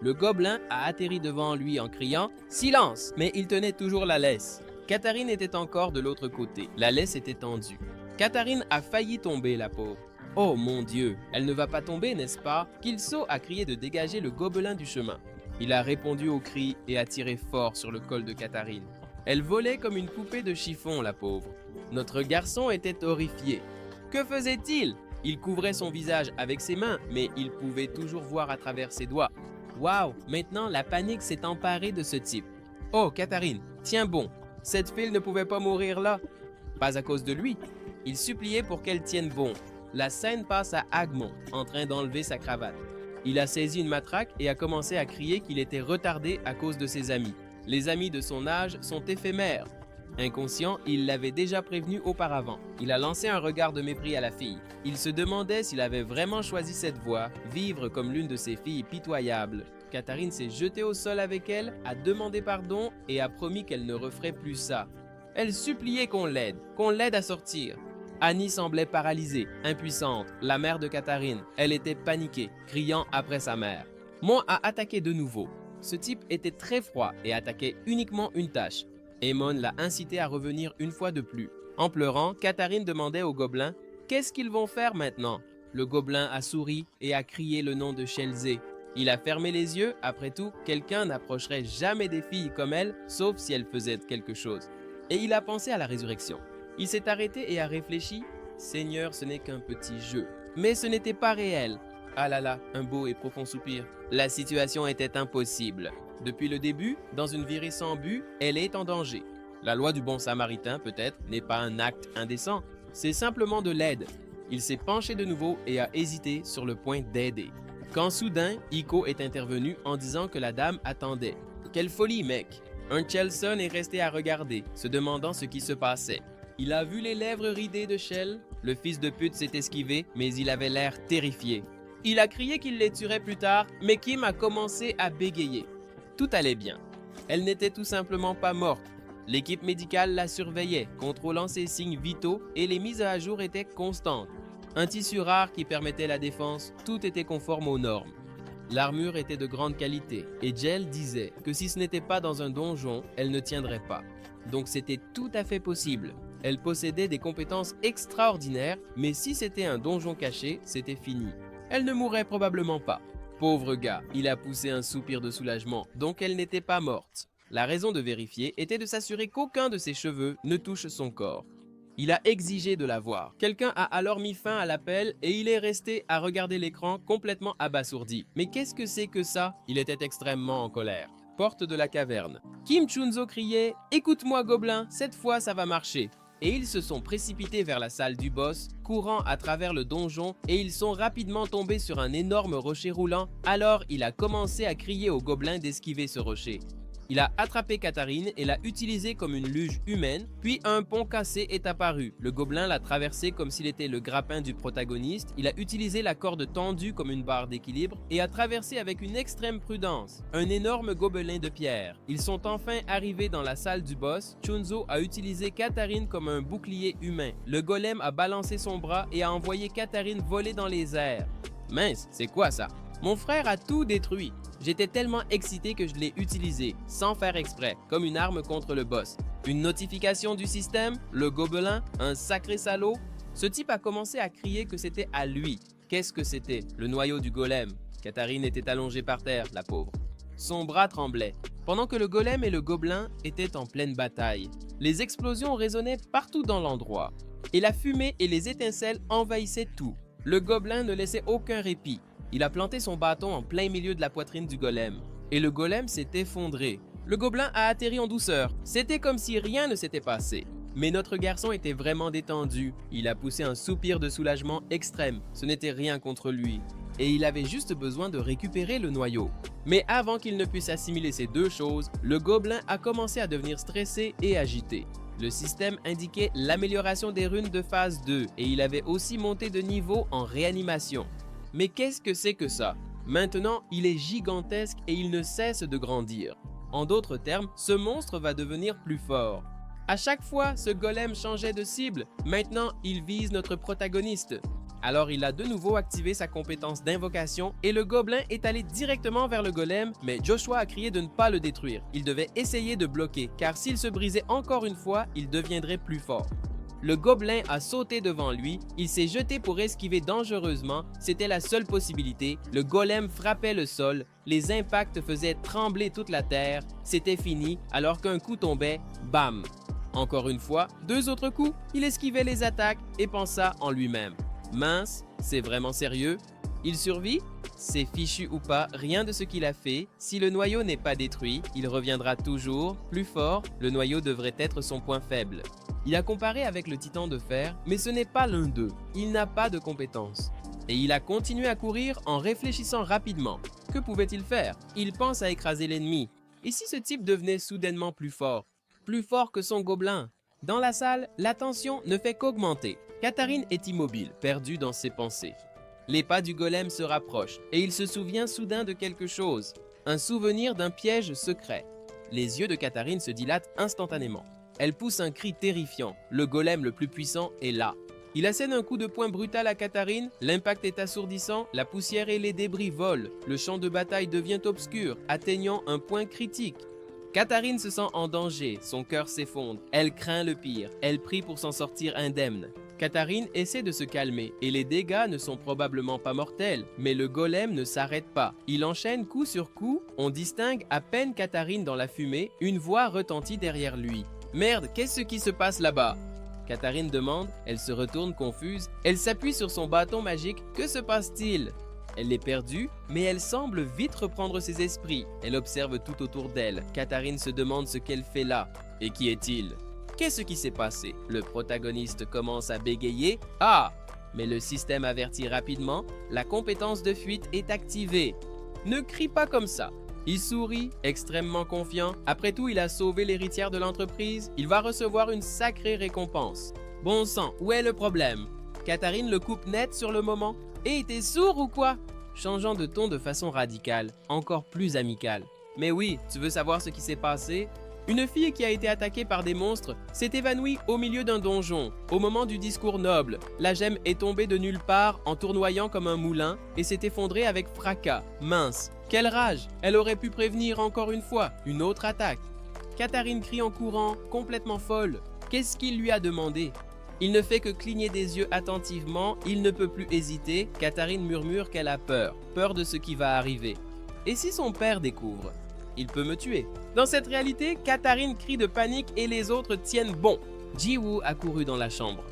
Le gobelin a atterri devant lui en criant « Silence !» mais il tenait toujours la laisse. Catherine était encore de l'autre côté. La laisse était tendue. Catherine a failli tomber, la pauvre. Oh mon Dieu, elle ne va pas tomber, n'est-ce pas? Kilso a crié de dégager le gobelin du chemin. Il a répondu au cri et a tiré fort sur le col de Catherine. Elle volait comme une poupée de chiffon, la pauvre. Notre garçon était horrifié. Que faisait-il? Il couvrait son visage avec ses mains, mais il pouvait toujours voir à travers ses doigts. Waouh, maintenant la panique s'est emparée de ce type. Oh, Catherine, tiens bon, cette fille ne pouvait pas mourir là. Pas à cause de lui. Il suppliait pour qu'elle tienne bon. La scène passe à Agmon, en train d'enlever sa cravate. Il a saisi une matraque et a commencé à crier qu'il était retardé à cause de ses amis. Les amis de son âge sont éphémères. Inconscient, il l'avait déjà prévenu auparavant. Il a lancé un regard de mépris à la fille. Il se demandait s'il avait vraiment choisi cette voie, vivre comme l'une de ces filles pitoyables. Catherine s'est jetée au sol avec elle, a demandé pardon et a promis qu'elle ne referait plus ça. Elle suppliait qu'on l'aide à sortir. Annie semblait paralysée, impuissante, la mère de Catherine. Elle était paniquée, criant après sa mère. Mon a attaqué de nouveau. Ce type était très froid et attaquait uniquement une tâche. Aemon l'a incité à revenir une fois de plus. En pleurant, Catherine demandait au gobelin « Qu'est-ce qu'ils vont faire maintenant ?» Le gobelin a souri et a crié le nom de Shelze. Il a fermé les yeux, après tout, quelqu'un n'approcherait jamais des filles comme elle, sauf si elles faisaient quelque chose. Et il a pensé à la résurrection. Il s'est arrêté et a réfléchi « Seigneur, ce n'est qu'un petit jeu. » Mais ce n'était pas réel. Ah là là, un beau et profond soupir. La situation était impossible. Depuis le début, dans une virée sans but, elle est en danger. La loi du bon samaritain, peut-être, n'est pas un acte indécent. C'est simplement de l'aide. Il s'est penché de nouveau et a hésité sur le point d'aider. Quand soudain, Iko est intervenu en disant que la dame attendait. Quelle folie, mec! Un Chelson est resté à regarder, se demandant ce qui se passait. Il a vu les lèvres ridées de Shell. Le fils de pute s'est esquivé, mais il avait l'air terrifié. Il a crié qu'il les tuerait plus tard, mais Kim a commencé à bégayer. Tout allait bien. Elle n'était tout simplement pas morte. L'équipe médicale la surveillait, contrôlant ses signes vitaux et les mises à jour étaient constantes. Un tissu rare qui permettait la défense, tout était conforme aux normes. L'armure était de grande qualité et Jel disait que si ce n'était pas dans un donjon, elle ne tiendrait pas. Donc c'était tout à fait possible. Elle possédait des compétences extraordinaires, mais si c'était un donjon caché, c'était fini. Elle ne mourrait probablement pas. Pauvre gars, il a poussé un soupir de soulagement, donc elle n'était pas morte. La raison de vérifier était de s'assurer qu'aucun de ses cheveux ne touche son corps. Il a exigé de la voir. Quelqu'un a alors mis fin à l'appel et il est resté à regarder l'écran complètement abasourdi. Mais qu'est-ce que c'est que ça? Il était extrêmement en colère. Porte de la caverne. Kim Chunzo criait « Écoute-moi gobelin, cette fois ça va marcher !» Et ils se sont précipités vers la salle du boss, courant à travers le donjon et ils sont rapidement tombés sur un énorme rocher roulant. Alors il a commencé à crier au gobelin d'esquiver ce rocher. Il a attrapé Catherine et l'a utilisée comme une luge humaine, puis un pont cassé est apparu. Le gobelin l'a traversé comme s'il était le grappin du protagoniste. Il a utilisé la corde tendue comme une barre d'équilibre et a traversé avec une extrême prudence un énorme gobelin de pierre. Ils sont enfin arrivés dans la salle du boss. Chunzo a utilisé Catherine comme un bouclier humain. Le golem a balancé son bras et a envoyé Catherine voler dans les airs. Mince, c'est quoi ça? Mon frère a tout détruit. J'étais tellement excité que je l'ai utilisé, sans faire exprès, comme une arme contre le boss. Une notification du système, le gobelin, un sacré salaud. Ce type a commencé à crier que c'était à lui. Qu'est-ce que c'était? Le noyau du golem. Catherine était allongée par terre, la pauvre. Son bras tremblait, pendant que le golem et le gobelin étaient en pleine bataille. Les explosions résonnaient partout dans l'endroit, et la fumée et les étincelles envahissaient tout. Le gobelin ne laissait aucun répit. Il a planté son bâton en plein milieu de la poitrine du golem. Et le golem s'est effondré. Le gobelin a atterri en douceur. C'était comme si rien ne s'était passé. Mais notre garçon était vraiment détendu. Il a poussé un soupir de soulagement extrême. Ce n'était rien contre lui. Et il avait juste besoin de récupérer le noyau. Mais avant qu'il ne puisse assimiler ces deux choses, le gobelin a commencé à devenir stressé et agité. Le système indiquait l'amélioration des runes de phase 2 et il avait aussi monté de niveau en réanimation. Mais qu'est-ce que c'est que ça? Maintenant, il est gigantesque et il ne cesse de grandir. En d'autres termes, ce monstre va devenir plus fort. À chaque fois, ce golem changeait de cible. Maintenant, il vise notre protagoniste. Alors il a de nouveau activé sa compétence d'invocation et le gobelin est allé directement vers le golem, mais Joshua a crié de ne pas le détruire. Il devait essayer de bloquer, car s'il se brisait encore une fois, il deviendrait plus fort. Le gobelin a sauté devant lui, il s'est jeté pour esquiver dangereusement, c'était la seule possibilité. Le golem frappait le sol, les impacts faisaient trembler toute la terre, c'était fini, alors qu'un coup tombait, bam! Encore une fois, 2 autres coups, il esquivait les attaques et pensa en lui-même. Mince, c'est vraiment sérieux? Il survit? C'est fichu ou pas, rien de ce qu'il a fait. Si le noyau n'est pas détruit, il reviendra toujours, plus fort, le noyau devrait être son point faible. Il a comparé avec le titan de fer, mais ce n'est pas l'un d'eux. Il n'a pas de compétences. Et il a continué à courir en réfléchissant rapidement. Que pouvait-il faire? Il pense à écraser l'ennemi. Et si ce type devenait soudainement plus fort? Plus fort que son gobelin? Dans la salle, la tension ne fait qu'augmenter. Catharine est immobile, perdue dans ses pensées. Les pas du golem se rapprochent et il se souvient soudain de quelque chose. Un souvenir d'un piège secret. Les yeux de Catharine se dilatent instantanément. Elle pousse un cri terrifiant. Le golem le plus puissant est là. Il assène un coup de poing brutal à Catharine, l'impact est assourdissant, la poussière et les débris volent. Le champ de bataille devient obscur, atteignant un point critique. Catharine se sent en danger, son cœur s'effondre. Elle craint le pire, elle prie pour s'en sortir indemne. Catharine essaie de se calmer et les dégâts ne sont probablement pas mortels, mais le golem ne s'arrête pas. Il enchaîne coup sur coup, on distingue à peine Catharine dans la fumée, une voix retentit derrière lui. « Merde, qu'est-ce qui se passe là-bas » Catharine demande, elle se retourne confuse, elle s'appuie sur son bâton magique, que se passe-t-il? Elle est perdue, mais elle semble vite reprendre ses esprits. Elle observe tout autour d'elle. Catharine se demande ce qu'elle fait là. Et qui est-il? Qu'est-ce qui s'est passé? Le protagoniste commence à bégayer. Ah! Mais le système avertit rapidement, la compétence de fuite est activée. Ne crie pas comme ça. Il sourit, extrêmement confiant. Après tout, il a sauvé l'héritière de l'entreprise. Il va recevoir une sacrée récompense. Bon sang, où est le problème? Catharine le coupe net sur le moment. Et t'es sourd ou quoi? Changeant de ton de façon radicale, encore plus amicale. Mais oui, tu veux savoir ce qui s'est passé? Une fille qui a été attaquée par des monstres s'est évanouie au milieu d'un donjon. Au moment du discours noble, la gemme est tombée de nulle part en tournoyant comme un moulin et s'est effondrée avec fracas. Mince, quelle rage! Elle aurait pu prévenir encore une fois, une autre attaque. Catharine crie en courant, complètement folle. Qu'est-ce qu'il lui a demandé? Il ne fait que cligner des yeux attentivement, il ne peut plus hésiter. Catharine murmure qu'elle a peur, peur de ce qui va arriver. Et si son père découvre? Il peut me tuer. Dans cette réalité, Catharine crie de panique et les autres tiennent bon. Ji-woo a couru dans la chambre.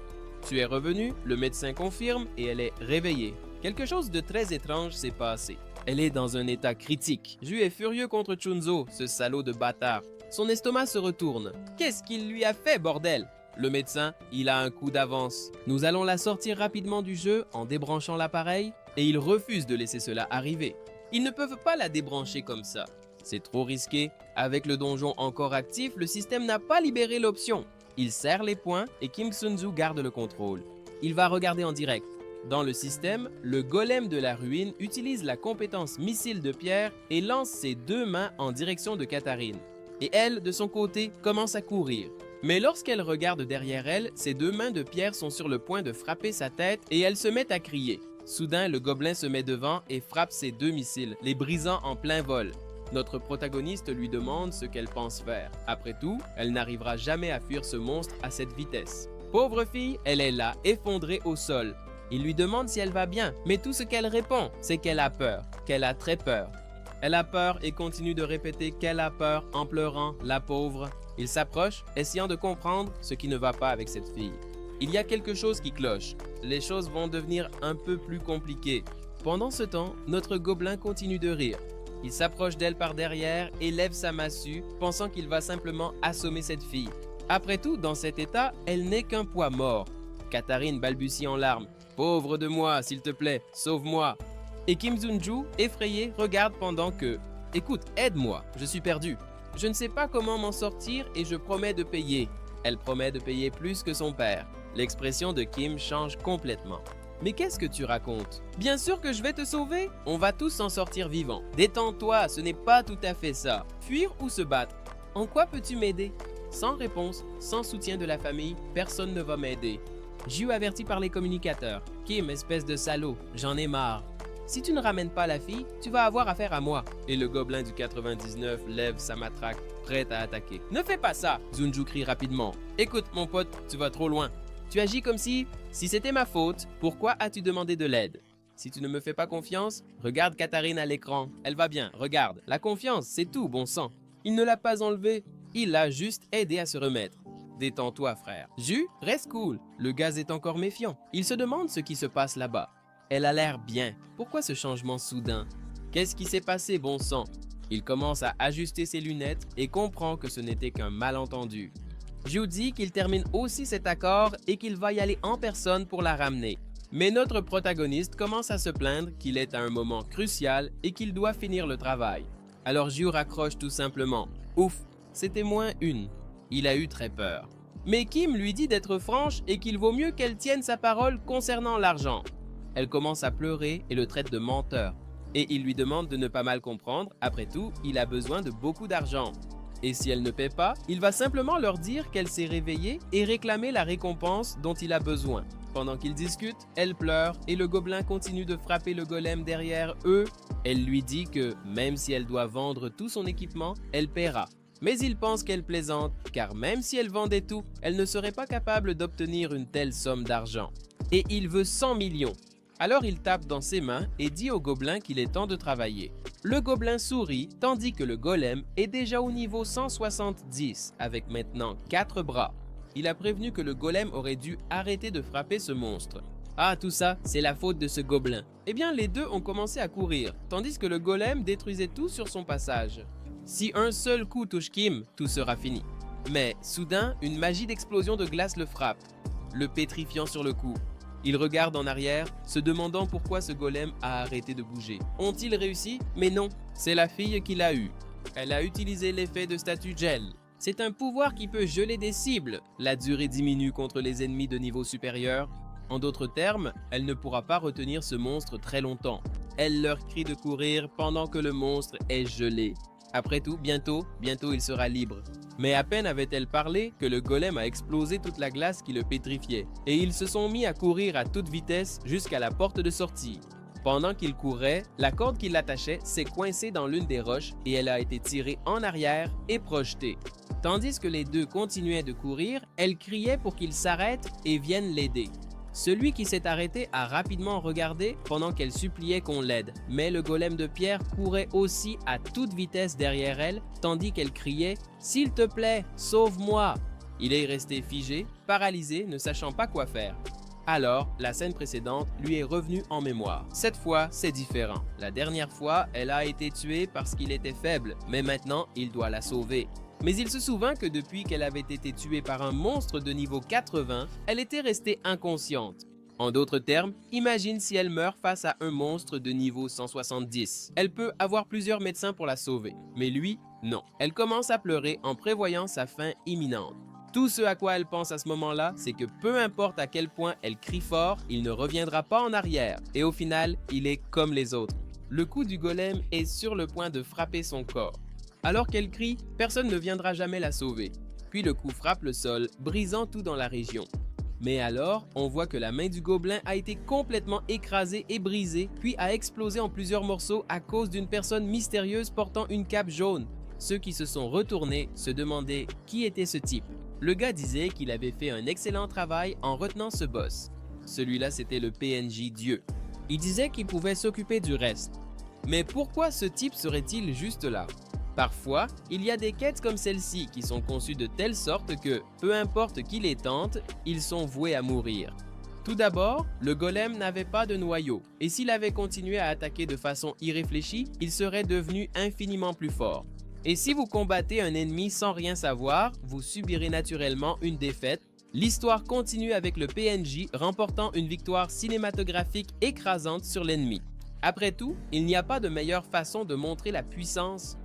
Tu es revenu, le médecin confirme et elle est réveillée. Quelque chose de très étrange s'est passé. Elle est dans un état critique. Ju est furieux contre Chunzo, ce salaud de bâtard. Son estomac se retourne. Qu'est-ce qu'il lui a fait, bordel? Le médecin, il a un coup d'avance. Nous allons la sortir rapidement du jeu en débranchant l'appareil et il refuse de laisser cela arriver. Ils ne peuvent pas la débrancher comme ça. C'est trop risqué. Avec le donjon encore actif, le système n'a pas libéré l'option. Il serre les poings et Kim Sun-Soo garde le contrôle. Il va regarder en direct. Dans le système, le golem de la ruine utilise la compétence missile de pierre et lance ses 2 mains en direction de Catharine. Et elle, de son côté, commence à courir. Mais lorsqu'elle regarde derrière elle, ses 2 mains de pierre sont sur le point de frapper sa tête et elle se met à crier. Soudain, le gobelin se met devant et frappe ses 2 missiles, les brisant en plein vol. Notre protagoniste lui demande ce qu'elle pense faire. Après tout, elle n'arrivera jamais à fuir ce monstre à cette vitesse. Pauvre fille, elle est là, effondrée au sol. Il lui demande si elle va bien, mais tout ce qu'elle répond, c'est qu'elle a peur, qu'elle a très peur. Elle a peur et continue de répéter qu'elle a peur en pleurant, la pauvre. Il s'approche, essayant de comprendre ce qui ne va pas avec cette fille. Il y a quelque chose qui cloche. Les choses vont devenir un peu plus compliquées. Pendant ce temps, notre gobelin continue de rire. Il s'approche d'elle par derrière et lève sa massue, pensant qu'il va simplement assommer cette fille. Après tout, dans cet état, elle n'est qu'un poids mort. Catharine balbutie en larmes. « Pauvre de moi, s'il te plaît, sauve-moi !» Et Kim Sun-Joo, effrayé, regarde pendant que « Écoute, aide-moi, je suis perdu. Je ne sais pas comment m'en sortir et je promets de payer. » Elle promet de payer plus que son père. L'expression de Kim change complètement. Mais qu'est-ce que tu racontes? Bien sûr que je vais te sauver! On va tous s'en sortir vivants. Détends-toi, ce n'est pas tout à fait ça. Fuir ou se battre? En quoi peux-tu m'aider? Sans réponse, sans soutien de la famille, personne ne va m'aider. Jiu averti par les communicateurs. Kim, espèce de salaud, j'en ai marre. Si tu ne ramènes pas la fille, tu vas avoir affaire à moi. Et le gobelin du 99 lève sa matraque, prêt à attaquer. Ne fais pas ça! Zunju crie rapidement. Écoute, mon pote, tu vas trop loin. Tu agis comme si c'était ma faute, pourquoi as-tu demandé de l'aide? Si tu ne me fais pas confiance, regarde Katharine à l'écran. Elle va bien, regarde. La confiance, c'est tout, bon sang. Il ne l'a pas enlevée, il l'a juste aidé à se remettre. Détends-toi, frère. Ju, reste cool. Le gaz est encore méfiant. Il se demande ce qui se passe là-bas. Elle a l'air bien. Pourquoi ce changement soudain? Qu'est-ce qui s'est passé, bon sang? Il commence à ajuster ses lunettes et comprend que ce n'était qu'un malentendu. Ju dit qu'il termine aussi cet accord et qu'il va y aller en personne pour la ramener. Mais notre protagoniste commence à se plaindre qu'il est à un moment crucial et qu'il doit finir le travail. Alors Ju raccroche tout simplement. Ouf, c'était moins une. Il a eu très peur. Mais Kim lui dit d'être franche et qu'il vaut mieux qu'elle tienne sa parole concernant l'argent. Elle commence à pleurer et le traite de menteur. Et il lui demande de ne pas mal comprendre, après tout, il a besoin de beaucoup d'argent. Et si elle ne paie pas, il va simplement leur dire qu'elle s'est réveillée et réclamer la récompense dont il a besoin. Pendant qu'ils discutent, elle pleure et le gobelin continue de frapper le golem derrière eux. Elle lui dit que, même si elle doit vendre tout son équipement, elle paiera. Mais il pense qu'elle plaisante, car même si elle vendait tout, elle ne serait pas capable d'obtenir une telle somme d'argent. Et il veut 100 millions. Alors il tape dans ses mains et dit au gobelin qu'il est temps de travailler. Le gobelin sourit, tandis que le golem est déjà au niveau 170, avec maintenant 4 bras. Il a prévenu que le golem aurait dû arrêter de frapper ce monstre. Ah, tout ça, c'est la faute de ce gobelin. Eh bien, les deux ont commencé à courir, tandis que le golem détruisait tout sur son passage. Si un seul coup touche Kim, tout sera fini. Mais, soudain, une magie d'explosion de glace le frappe, le pétrifiant sur le coup. Il regarde en arrière, se demandant pourquoi ce golem a arrêté de bouger. Ont-ils réussi? Mais non, c'est la fille qui l'a eu. Elle a utilisé l'effet de statue gel. C'est un pouvoir qui peut geler des cibles. La durée diminue contre les ennemis de niveau supérieur. En d'autres termes, elle ne pourra pas retenir ce monstre très longtemps. Elle leur crie de courir pendant que le monstre est gelé. Après tout, bientôt il sera libre. Mais à peine avait-elle parlé que le golem a explosé toute la glace qui le pétrifiait, et ils se sont mis à courir à toute vitesse jusqu'à la porte de sortie. Pendant qu'ils couraient, la corde qui l'attachait s'est coincée dans l'une des roches et elle a été tirée en arrière et projetée. Tandis que les deux continuaient de courir, elle criait pour qu'ils s'arrêtent et viennent l'aider. Celui qui s'est arrêté a rapidement regardé pendant qu'elle suppliait qu'on l'aide, mais le golem de pierre courait aussi à toute vitesse derrière elle, tandis qu'elle criait « S'il te plaît, sauve-moi !» Il est resté figé, paralysé, ne sachant pas quoi faire. Alors, la scène précédente lui est revenue en mémoire. Cette fois, c'est différent. La dernière fois, elle a été tuée parce qu'il était faible, mais maintenant, il doit la sauver. Mais il se souvint que depuis qu'elle avait été tuée par un monstre de niveau 80, elle était restée inconsciente. En d'autres termes, imagine si elle meurt face à un monstre de niveau 170. Elle peut avoir plusieurs médecins pour la sauver, mais lui, non. Elle commence à pleurer en prévoyant sa fin imminente. Tout ce à quoi elle pense à ce moment-là, c'est que peu importe à quel point elle crie fort, il ne reviendra pas en arrière. Et au final, il est comme les autres. Le coup du golem est sur le point de frapper son corps. Alors qu'elle crie, personne ne viendra jamais la sauver. Puis le coup frappe le sol, brisant tout dans la région. Mais alors, on voit que la main du gobelin a été complètement écrasée et brisée, puis a explosé en plusieurs morceaux à cause d'une personne mystérieuse portant une cape jaune. Ceux qui se sont retournés se demandaient qui était ce type. Le gars disait qu'il avait fait un excellent travail en retenant ce boss. Celui-là, c'était le PNJ Dieu. Il disait qu'il pouvait s'occuper du reste. Mais pourquoi ce type serait-il juste là? Parfois, il y a des quêtes comme celle-ci qui sont conçues de telle sorte que, peu importe qui les tente, ils sont voués à mourir. Tout d'abord, le golem n'avait pas de noyau, et s'il avait continué à attaquer de façon irréfléchie, il serait devenu infiniment plus fort. Et si vous combattez un ennemi sans rien savoir, vous subirez naturellement une défaite. L'histoire continue avec le PNJ remportant une victoire cinématographique écrasante sur l'ennemi. Après tout, il n'y a pas de meilleure façon de montrer la puissance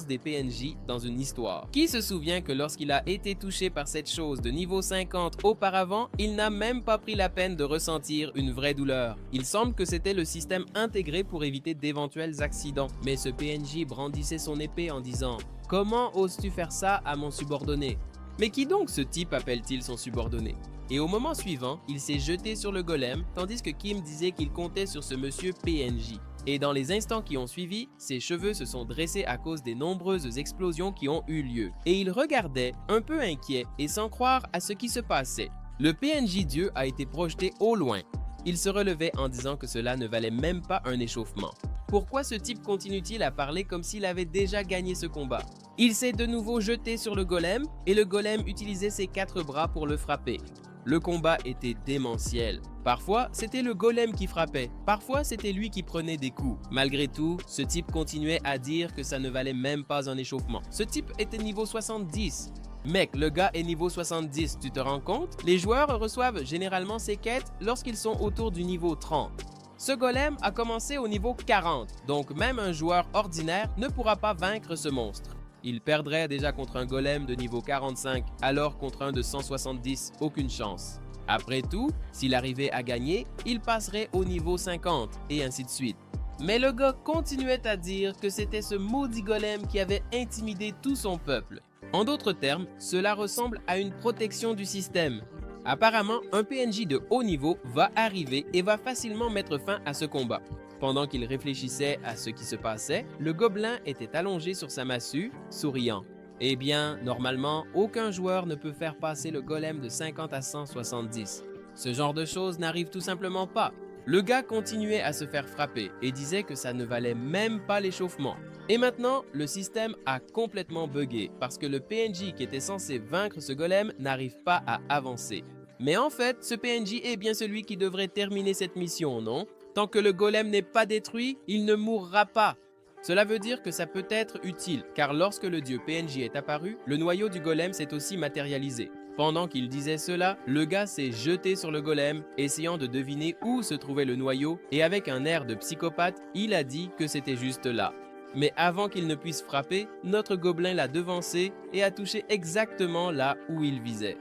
des PNJ dans une histoire. Qui se souvient que lorsqu'il a été touché par cette chose de niveau 50 auparavant, il n'a même pas pris la peine de ressentir une vraie douleur. Il semble que c'était le système intégré pour éviter d'éventuels accidents. Mais ce PNJ brandissait son épée en disant « Comment oses-tu faire ça à mon subordonné ?» Mais qui donc ce type appelle-t-il son subordonné? Et au moment suivant, il s'est jeté sur le golem, tandis que Kim disait qu'il comptait sur ce monsieur PNJ. Et dans les instants qui ont suivi, ses cheveux se sont dressés à cause des nombreuses explosions qui ont eu lieu. Et il regardait, un peu inquiet et sans croire à ce qui se passait. Le PNJ Dieu a été projeté au loin. Il se relevait en disant que cela ne valait même pas un échauffement. Pourquoi ce type continue-t-il à parler comme s'il avait déjà gagné ce combat? Il s'est de nouveau jeté sur le golem et le golem utilisait ses 4 bras pour le frapper. Le combat était démentiel. Parfois, c'était le golem qui frappait. Parfois, c'était lui qui prenait des coups. Malgré tout, ce type continuait à dire que ça ne valait même pas un échauffement. Ce type était niveau 70. Mec, le gars est niveau 70, tu te rends compte? Les joueurs reçoivent généralement ces quêtes lorsqu'ils sont autour du niveau 30. Ce golem a commencé au niveau 40, donc même un joueur ordinaire ne pourra pas vaincre ce monstre. Il perdrait déjà contre un golem de niveau 45, alors contre un de 170, aucune chance. Après tout, s'il arrivait à gagner, il passerait au niveau 50, et ainsi de suite. Mais le gars continuait à dire que c'était ce maudit golem qui avait intimidé tout son peuple. En d'autres termes, cela ressemble à une protection du système. Apparemment, un PNJ de haut niveau va arriver et va facilement mettre fin à ce combat. Pendant qu'il réfléchissait à ce qui se passait, le gobelin était allongé sur sa massue, souriant. Eh bien, normalement, aucun joueur ne peut faire passer le golem de 50 à 170. Ce genre de choses n'arrive tout simplement pas. Le gars continuait à se faire frapper et disait que ça ne valait même pas l'échauffement. Et maintenant, le système a complètement buggé parce que le PNJ qui était censé vaincre ce golem n'arrive pas à avancer. Mais en fait, ce PNJ est bien celui qui devrait terminer cette mission, non? Tant que le golem n'est pas détruit, il ne mourra pas. Cela veut dire que ça peut être utile, car lorsque le dieu PNJ est apparu, le noyau du golem s'est aussi matérialisé. Pendant qu'il disait cela, le gars s'est jeté sur le golem, essayant de deviner où se trouvait le noyau, et avec un air de psychopathe, il a dit que c'était juste là. Mais avant qu'il ne puisse frapper, notre gobelin l'a devancé et a touché exactement là où il visait.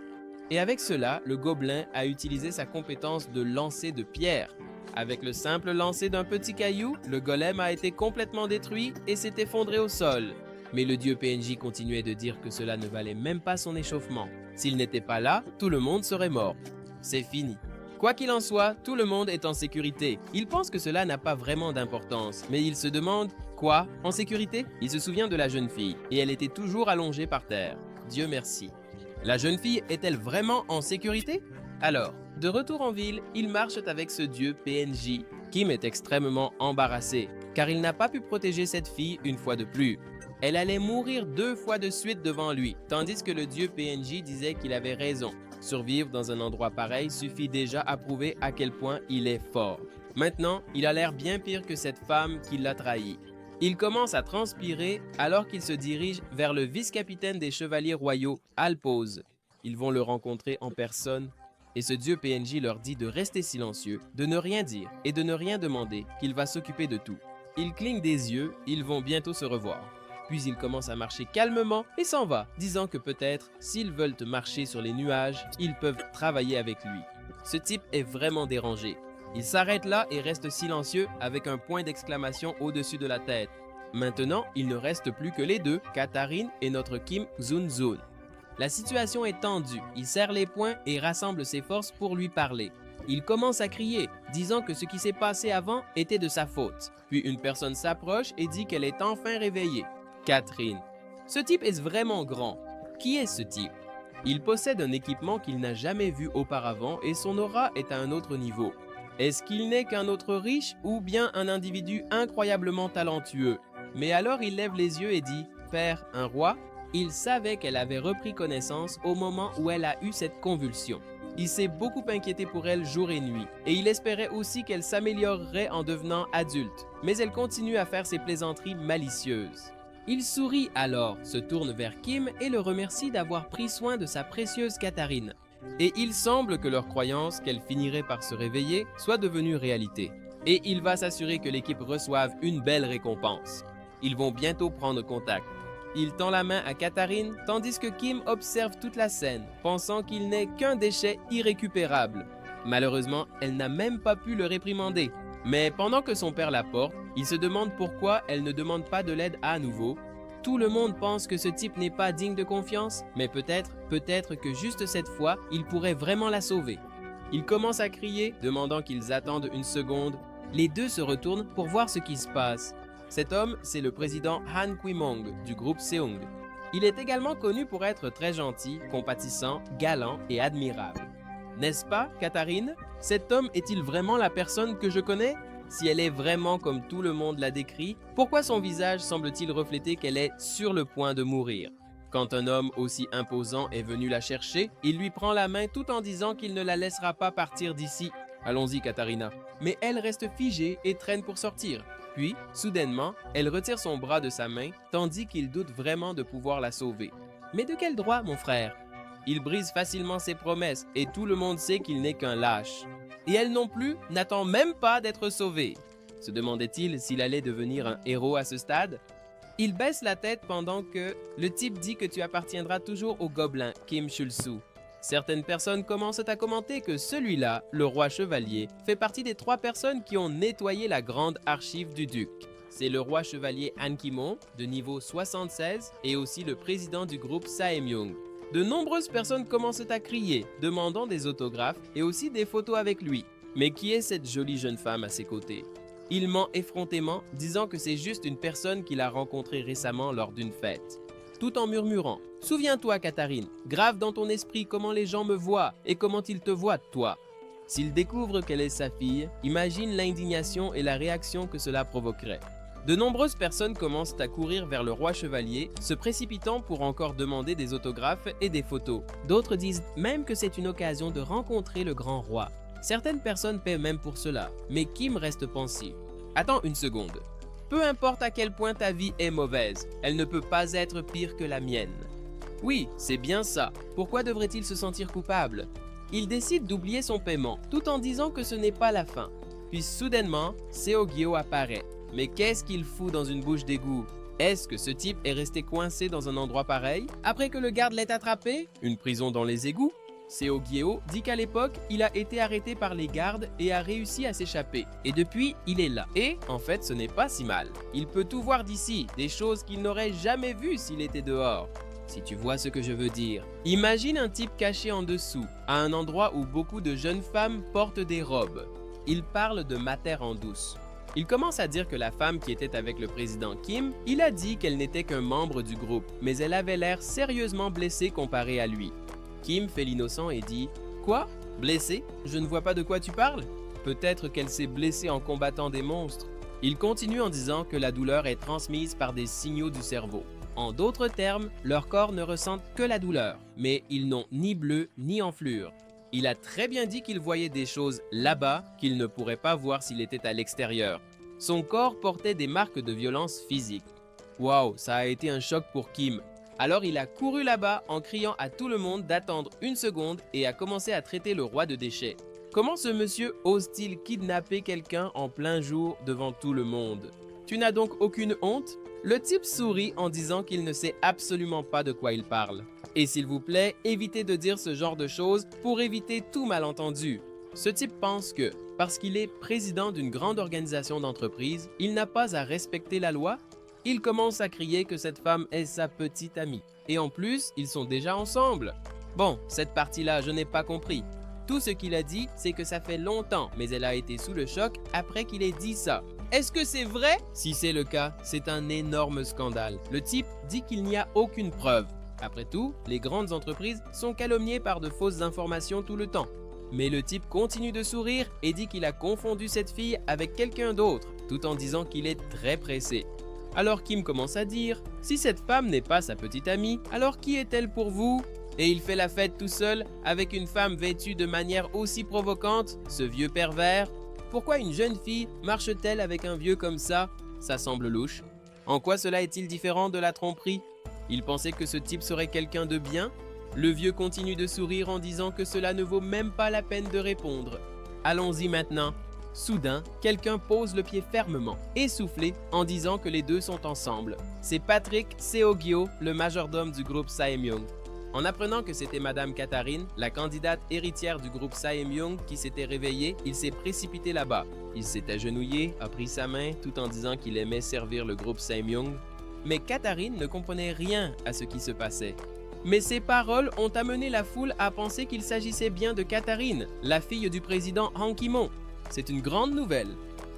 Et avec cela, le gobelin a utilisé sa compétence de lancer de pierre. Avec le simple lancer d'un petit caillou, le golem a été complètement détruit et s'est effondré au sol. Mais le dieu PNJ continuait de dire que cela ne valait même pas son échauffement. S'il n'était pas là, tout le monde serait mort. C'est fini. Quoi qu'il en soit, tout le monde est en sécurité. Il pense que cela n'a pas vraiment d'importance, mais il se demande « Quoi? En sécurité ?» Il se souvient de la jeune fille, et elle était toujours allongée par terre. Dieu merci. La jeune fille est-elle vraiment en sécurité? Alors, de retour en ville, ils marchent avec ce dieu PNJ. Kim est extrêmement embarrassé, car il n'a pas pu protéger cette fille une fois de plus. Elle allait mourir 2 fois de suite devant lui, tandis que le dieu PNJ disait qu'il avait raison. Survivre dans un endroit pareil suffit déjà à prouver à quel point il est fort. Maintenant, il a l'air bien pire que cette femme qui l'a trahi. Il commence à transpirer alors qu'il se dirige vers le vice-capitaine des chevaliers royaux, Alpose. Ils vont le rencontrer en personne et ce dieu PNJ leur dit de rester silencieux, de ne rien dire et de ne rien demander, qu'il va s'occuper de tout. Il cligne des yeux, ils vont bientôt se revoir. Puis il commence à marcher calmement et s'en va, disant que peut-être, s'ils veulent marcher sur les nuages, ils peuvent travailler avec lui. Ce type est vraiment dérangé. Il s'arrête là et reste silencieux avec un point d'exclamation au-dessus de la tête. Maintenant, il ne reste plus que les deux, Katarine et notre Kim Zun-Zun. La situation est tendue, il serre les poings et rassemble ses forces pour lui parler. Il commence à crier, disant que ce qui s'est passé avant était de sa faute. Puis une personne s'approche et dit qu'elle est enfin réveillée. Catherine. Ce type est vraiment grand. Qui est ce type? Il possède un équipement qu'il n'a jamais vu auparavant et son aura est à un autre niveau. Est-ce qu'il n'est qu'un autre riche ou bien un individu incroyablement talentueux? Mais alors il lève les yeux et dit « Père, un roi ?» Il savait qu'elle avait repris connaissance au moment où elle a eu cette convulsion. Il s'est beaucoup inquiété pour elle jour et nuit, et il espérait aussi qu'elle s'améliorerait en devenant adulte. Mais elle continue à faire ses plaisanteries malicieuses. Il sourit alors, se tourne vers Kim et le remercie d'avoir pris soin de sa précieuse Katarine. Et il semble que leur croyance qu'elle finirait par se réveiller soit devenue réalité. et il va s'assurer que l'équipe reçoive une belle récompense. Ils vont bientôt prendre contact. Il tend la main à Katharine, tandis que Kim observe toute la scène, pensant qu'il n'est qu'un déchet irrécupérable. Malheureusement, elle n'a même pas pu le réprimander. Mais pendant que son père la porte, il se demande pourquoi elle ne demande pas de l'aide à nouveau. Tout le monde pense que ce type n'est pas digne de confiance, mais peut-être que juste cette fois, il pourrait vraiment la sauver. Il commence à crier, demandant qu'ils attendent une seconde. Les deux se retournent pour voir ce qui se passe. Cet homme, c'est le président Han Kui-mong du groupe Seong. Il est également connu pour être très gentil, compatissant, galant et admirable. N'est-ce pas, Katharine? Cet homme est-il vraiment la personne que je connais? Si elle est vraiment comme tout le monde la décrit, pourquoi son visage semble-t-il refléter qu'elle est sur le point de mourir? Quand un homme aussi imposant est venu la chercher, il lui prend la main tout en disant qu'il ne la laissera pas partir d'ici. Allons-y, Katharina. Mais elle reste figée et traîne pour sortir. Puis, soudainement, elle retire son bras de sa main, tandis qu'il doute vraiment de pouvoir la sauver. Mais de quel droit, mon frère? Il brise facilement ses promesses et tout le monde sait qu'il n'est qu'un lâche. Et elle non plus n'attend même pas d'être sauvée. Se demandait-il s'il allait devenir un héros à ce stade? Il baisse la tête pendant que le type dit que tu appartiendras toujours au gobelin Kim Chul-soo. Certaines personnes commencent à commenter que celui-là, le roi chevalier, fait partie des 3 personnes qui ont nettoyé la grande archive du duc. C'est le roi chevalier Han Ki-mon, de niveau 76, et aussi le président du groupe Sae-myung. De nombreuses personnes commencent à crier, demandant des autographes et aussi des photos avec lui. Mais qui est cette jolie jeune femme à ses côtés? Il ment effrontément, disant que c'est juste une personne qu'il a rencontrée récemment lors d'une fête. Tout en murmurant « Souviens-toi, Katharine, grave dans ton esprit comment les gens me voient et comment ils te voient, toi. » S'il découvre qu'elle est sa fille, imagine l'indignation et la réaction que cela provoquerait. De nombreuses personnes commencent à courir vers le roi chevalier, se précipitant pour encore demander des autographes et des photos. D'autres disent même que c'est une occasion de rencontrer le grand roi. Certaines personnes paient même pour cela, mais Kim reste pensif. Attends une seconde. Peu importe à quel point ta vie est mauvaise, elle ne peut pas être pire que la mienne. Oui, c'est bien ça. Pourquoi devrait-il se sentir coupable? Il décide d'oublier son paiement, tout en disant que ce n'est pas la fin. Puis soudainement, Seo-gyo apparaît. Mais qu'est-ce qu'il fout dans une bouche d'égout? Est-ce que ce type est resté coincé dans un endroit pareil après que le garde l'ait attrapé? Une prison dans les égouts? Seo-gyo dit qu'à l'époque, il a été arrêté par les gardes et a réussi à s'échapper. Et depuis, il est là. Et, en fait, ce n'est pas si mal. Il peut tout voir d'ici, des choses qu'il n'aurait jamais vues s'il était dehors. Si tu vois ce que je veux dire. Imagine un type caché en dessous, à un endroit où beaucoup de jeunes femmes portent des robes. Il parle de matière en douce. Il commence à dire que la femme qui était avec le président Kim, il a dit qu'elle n'était qu'un membre du groupe, mais elle avait l'air sérieusement blessée comparée à lui. Kim fait l'innocent et dit « Quoi? Blessée? Je ne vois pas de quoi tu parles. Peut-être qu'elle s'est blessée en combattant des monstres. » Il continue en disant que la douleur est transmise par des signaux du cerveau. En d'autres termes, leur corps ne ressentent que la douleur, mais ils n'ont ni bleu ni enflure. Il a très bien dit qu'il voyait des choses là-bas qu'il ne pourrait pas voir s'il était à l'extérieur. Son corps portait des marques de violence physique. Waouh, ça a été un choc pour Kim. Alors il a couru là-bas en criant à tout le monde d'attendre une seconde et a commencé à traiter le roi de déchets. Comment ce monsieur ose-t-il kidnapper quelqu'un en plein jour devant tout le monde? Tu n'as donc aucune honte? Le type sourit en disant qu'il ne sait absolument pas de quoi il parle. Et s'il vous plaît, évitez de dire ce genre de choses pour éviter tout malentendu. Ce type pense que, parce qu'il est président d'une grande organisation d'entreprise, il n'a pas à respecter la loi. Il commence à crier que cette femme est sa petite amie. Et en plus, ils sont déjà ensemble. Bon, cette partie-là, je n'ai pas compris. Tout ce qu'il a dit, c'est que ça fait longtemps, mais elle a été sous le choc après qu'il ait dit ça. Est-ce que c'est vrai? Si c'est le cas, c'est un énorme scandale. Le type dit qu'il n'y a aucune preuve. Après tout, les grandes entreprises sont calomniées par de fausses informations tout le temps. Mais le type continue de sourire et dit qu'il a confondu cette fille avec quelqu'un d'autre, tout en disant qu'il est très pressé. Alors Kim commence à dire « Si cette femme n'est pas sa petite amie, alors qui est-elle pour vous ?» Et il fait la fête tout seul avec une femme vêtue de manière aussi provocante, ce vieux pervers. Pourquoi une jeune fille marche-t-elle avec un vieux comme ça? Ça semble louche. En quoi cela est-il différent de la tromperie? Il pensait que ce type serait quelqu'un de bien? Le vieux continue de sourire en disant que cela ne vaut même pas la peine de répondre. Allons-y maintenant. Soudain, quelqu'un pose le pied fermement, essoufflé, en disant que les deux sont ensemble. C'est Patrick Seogyo, le majordome du groupe Saemyoung. En apprenant que c'était Madame Katharine, la candidate héritière du groupe Saemyoung, qui s'était réveillée, il s'est précipité là-bas. Il s'est agenouillé, a pris sa main, tout en disant qu'il aimait servir le groupe Saemyoung. Mais Katharine ne comprenait rien à ce qui se passait. Mais ces paroles ont amené la foule à penser qu'il s'agissait bien de Katharine, la fille du président Han Ki-moon. C'est une grande nouvelle.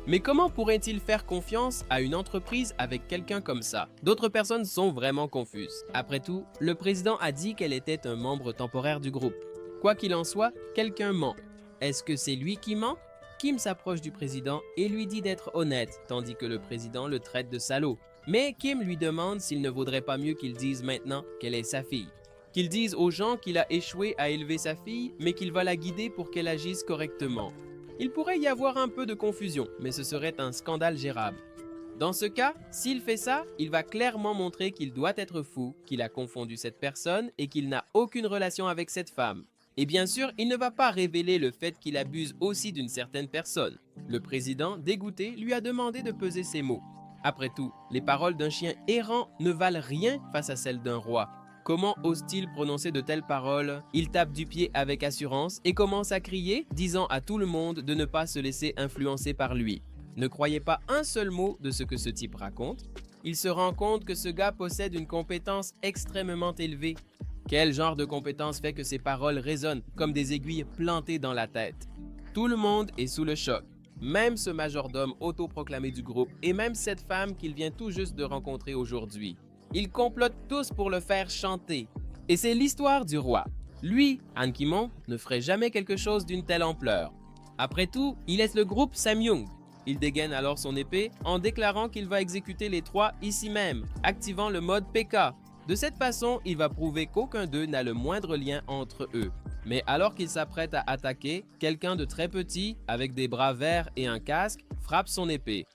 Mais comment pourrait-il faire confiance à une entreprise avec quelqu'un comme ça? D'autres personnes sont vraiment confuses. Après tout, le président a dit qu'elle était un membre temporaire du groupe. Quoi qu'il en soit, quelqu'un ment. Est-ce que c'est lui qui ment? Kim s'approche du président et lui dit d'être honnête, tandis que le président le traite de salaud. Mais Kim lui demande s'il ne vaudrait pas mieux qu'il dise maintenant qu'elle est sa fille. Qu'il dise aux gens qu'il a échoué à élever sa fille, mais qu'il va la guider pour qu'elle agisse correctement. Il pourrait y avoir un peu de confusion, mais ce serait un scandale gérable. Dans ce cas, s'il fait ça, il va clairement montrer qu'il doit être fou, qu'il a confondu cette personne et qu'il n'a aucune relation avec cette femme. Et bien sûr, il ne va pas révéler le fait qu'il abuse aussi d'une certaine personne. Le président, dégoûté, lui a demandé de peser ses mots. Après tout, les paroles d'un chien errant ne valent rien face à celles d'un roi. Comment ose-t-il prononcer de telles paroles? Il tape du pied avec assurance et commence à crier, disant à tout le monde de ne pas se laisser influencer par lui. Ne croyez pas un seul mot de ce que ce type raconte. Il se rend compte que ce gars possède une compétence extrêmement élevée. Quel genre de compétence fait que ces paroles résonnent comme des aiguilles plantées dans la tête? Tout le monde est sous le choc. Même ce majordome autoproclamé du groupe et même cette femme qu'il vient tout juste de rencontrer aujourd'hui. Ils complotent tous pour le faire chanter. Et c'est l'histoire du roi. Lui, Han Ki-moon, ne ferait jamais quelque chose d'une telle ampleur. Après tout, il est le groupe Saemyoung. Il dégaine alors son épée en déclarant qu'il va exécuter les trois ici même, activant le mode PK. De cette façon, il va prouver qu'aucun d'eux n'a le moindre lien entre eux. Mais alors qu'il s'apprête à attaquer, quelqu'un de très petit, avec des bras verts et un casque, frappe son épée.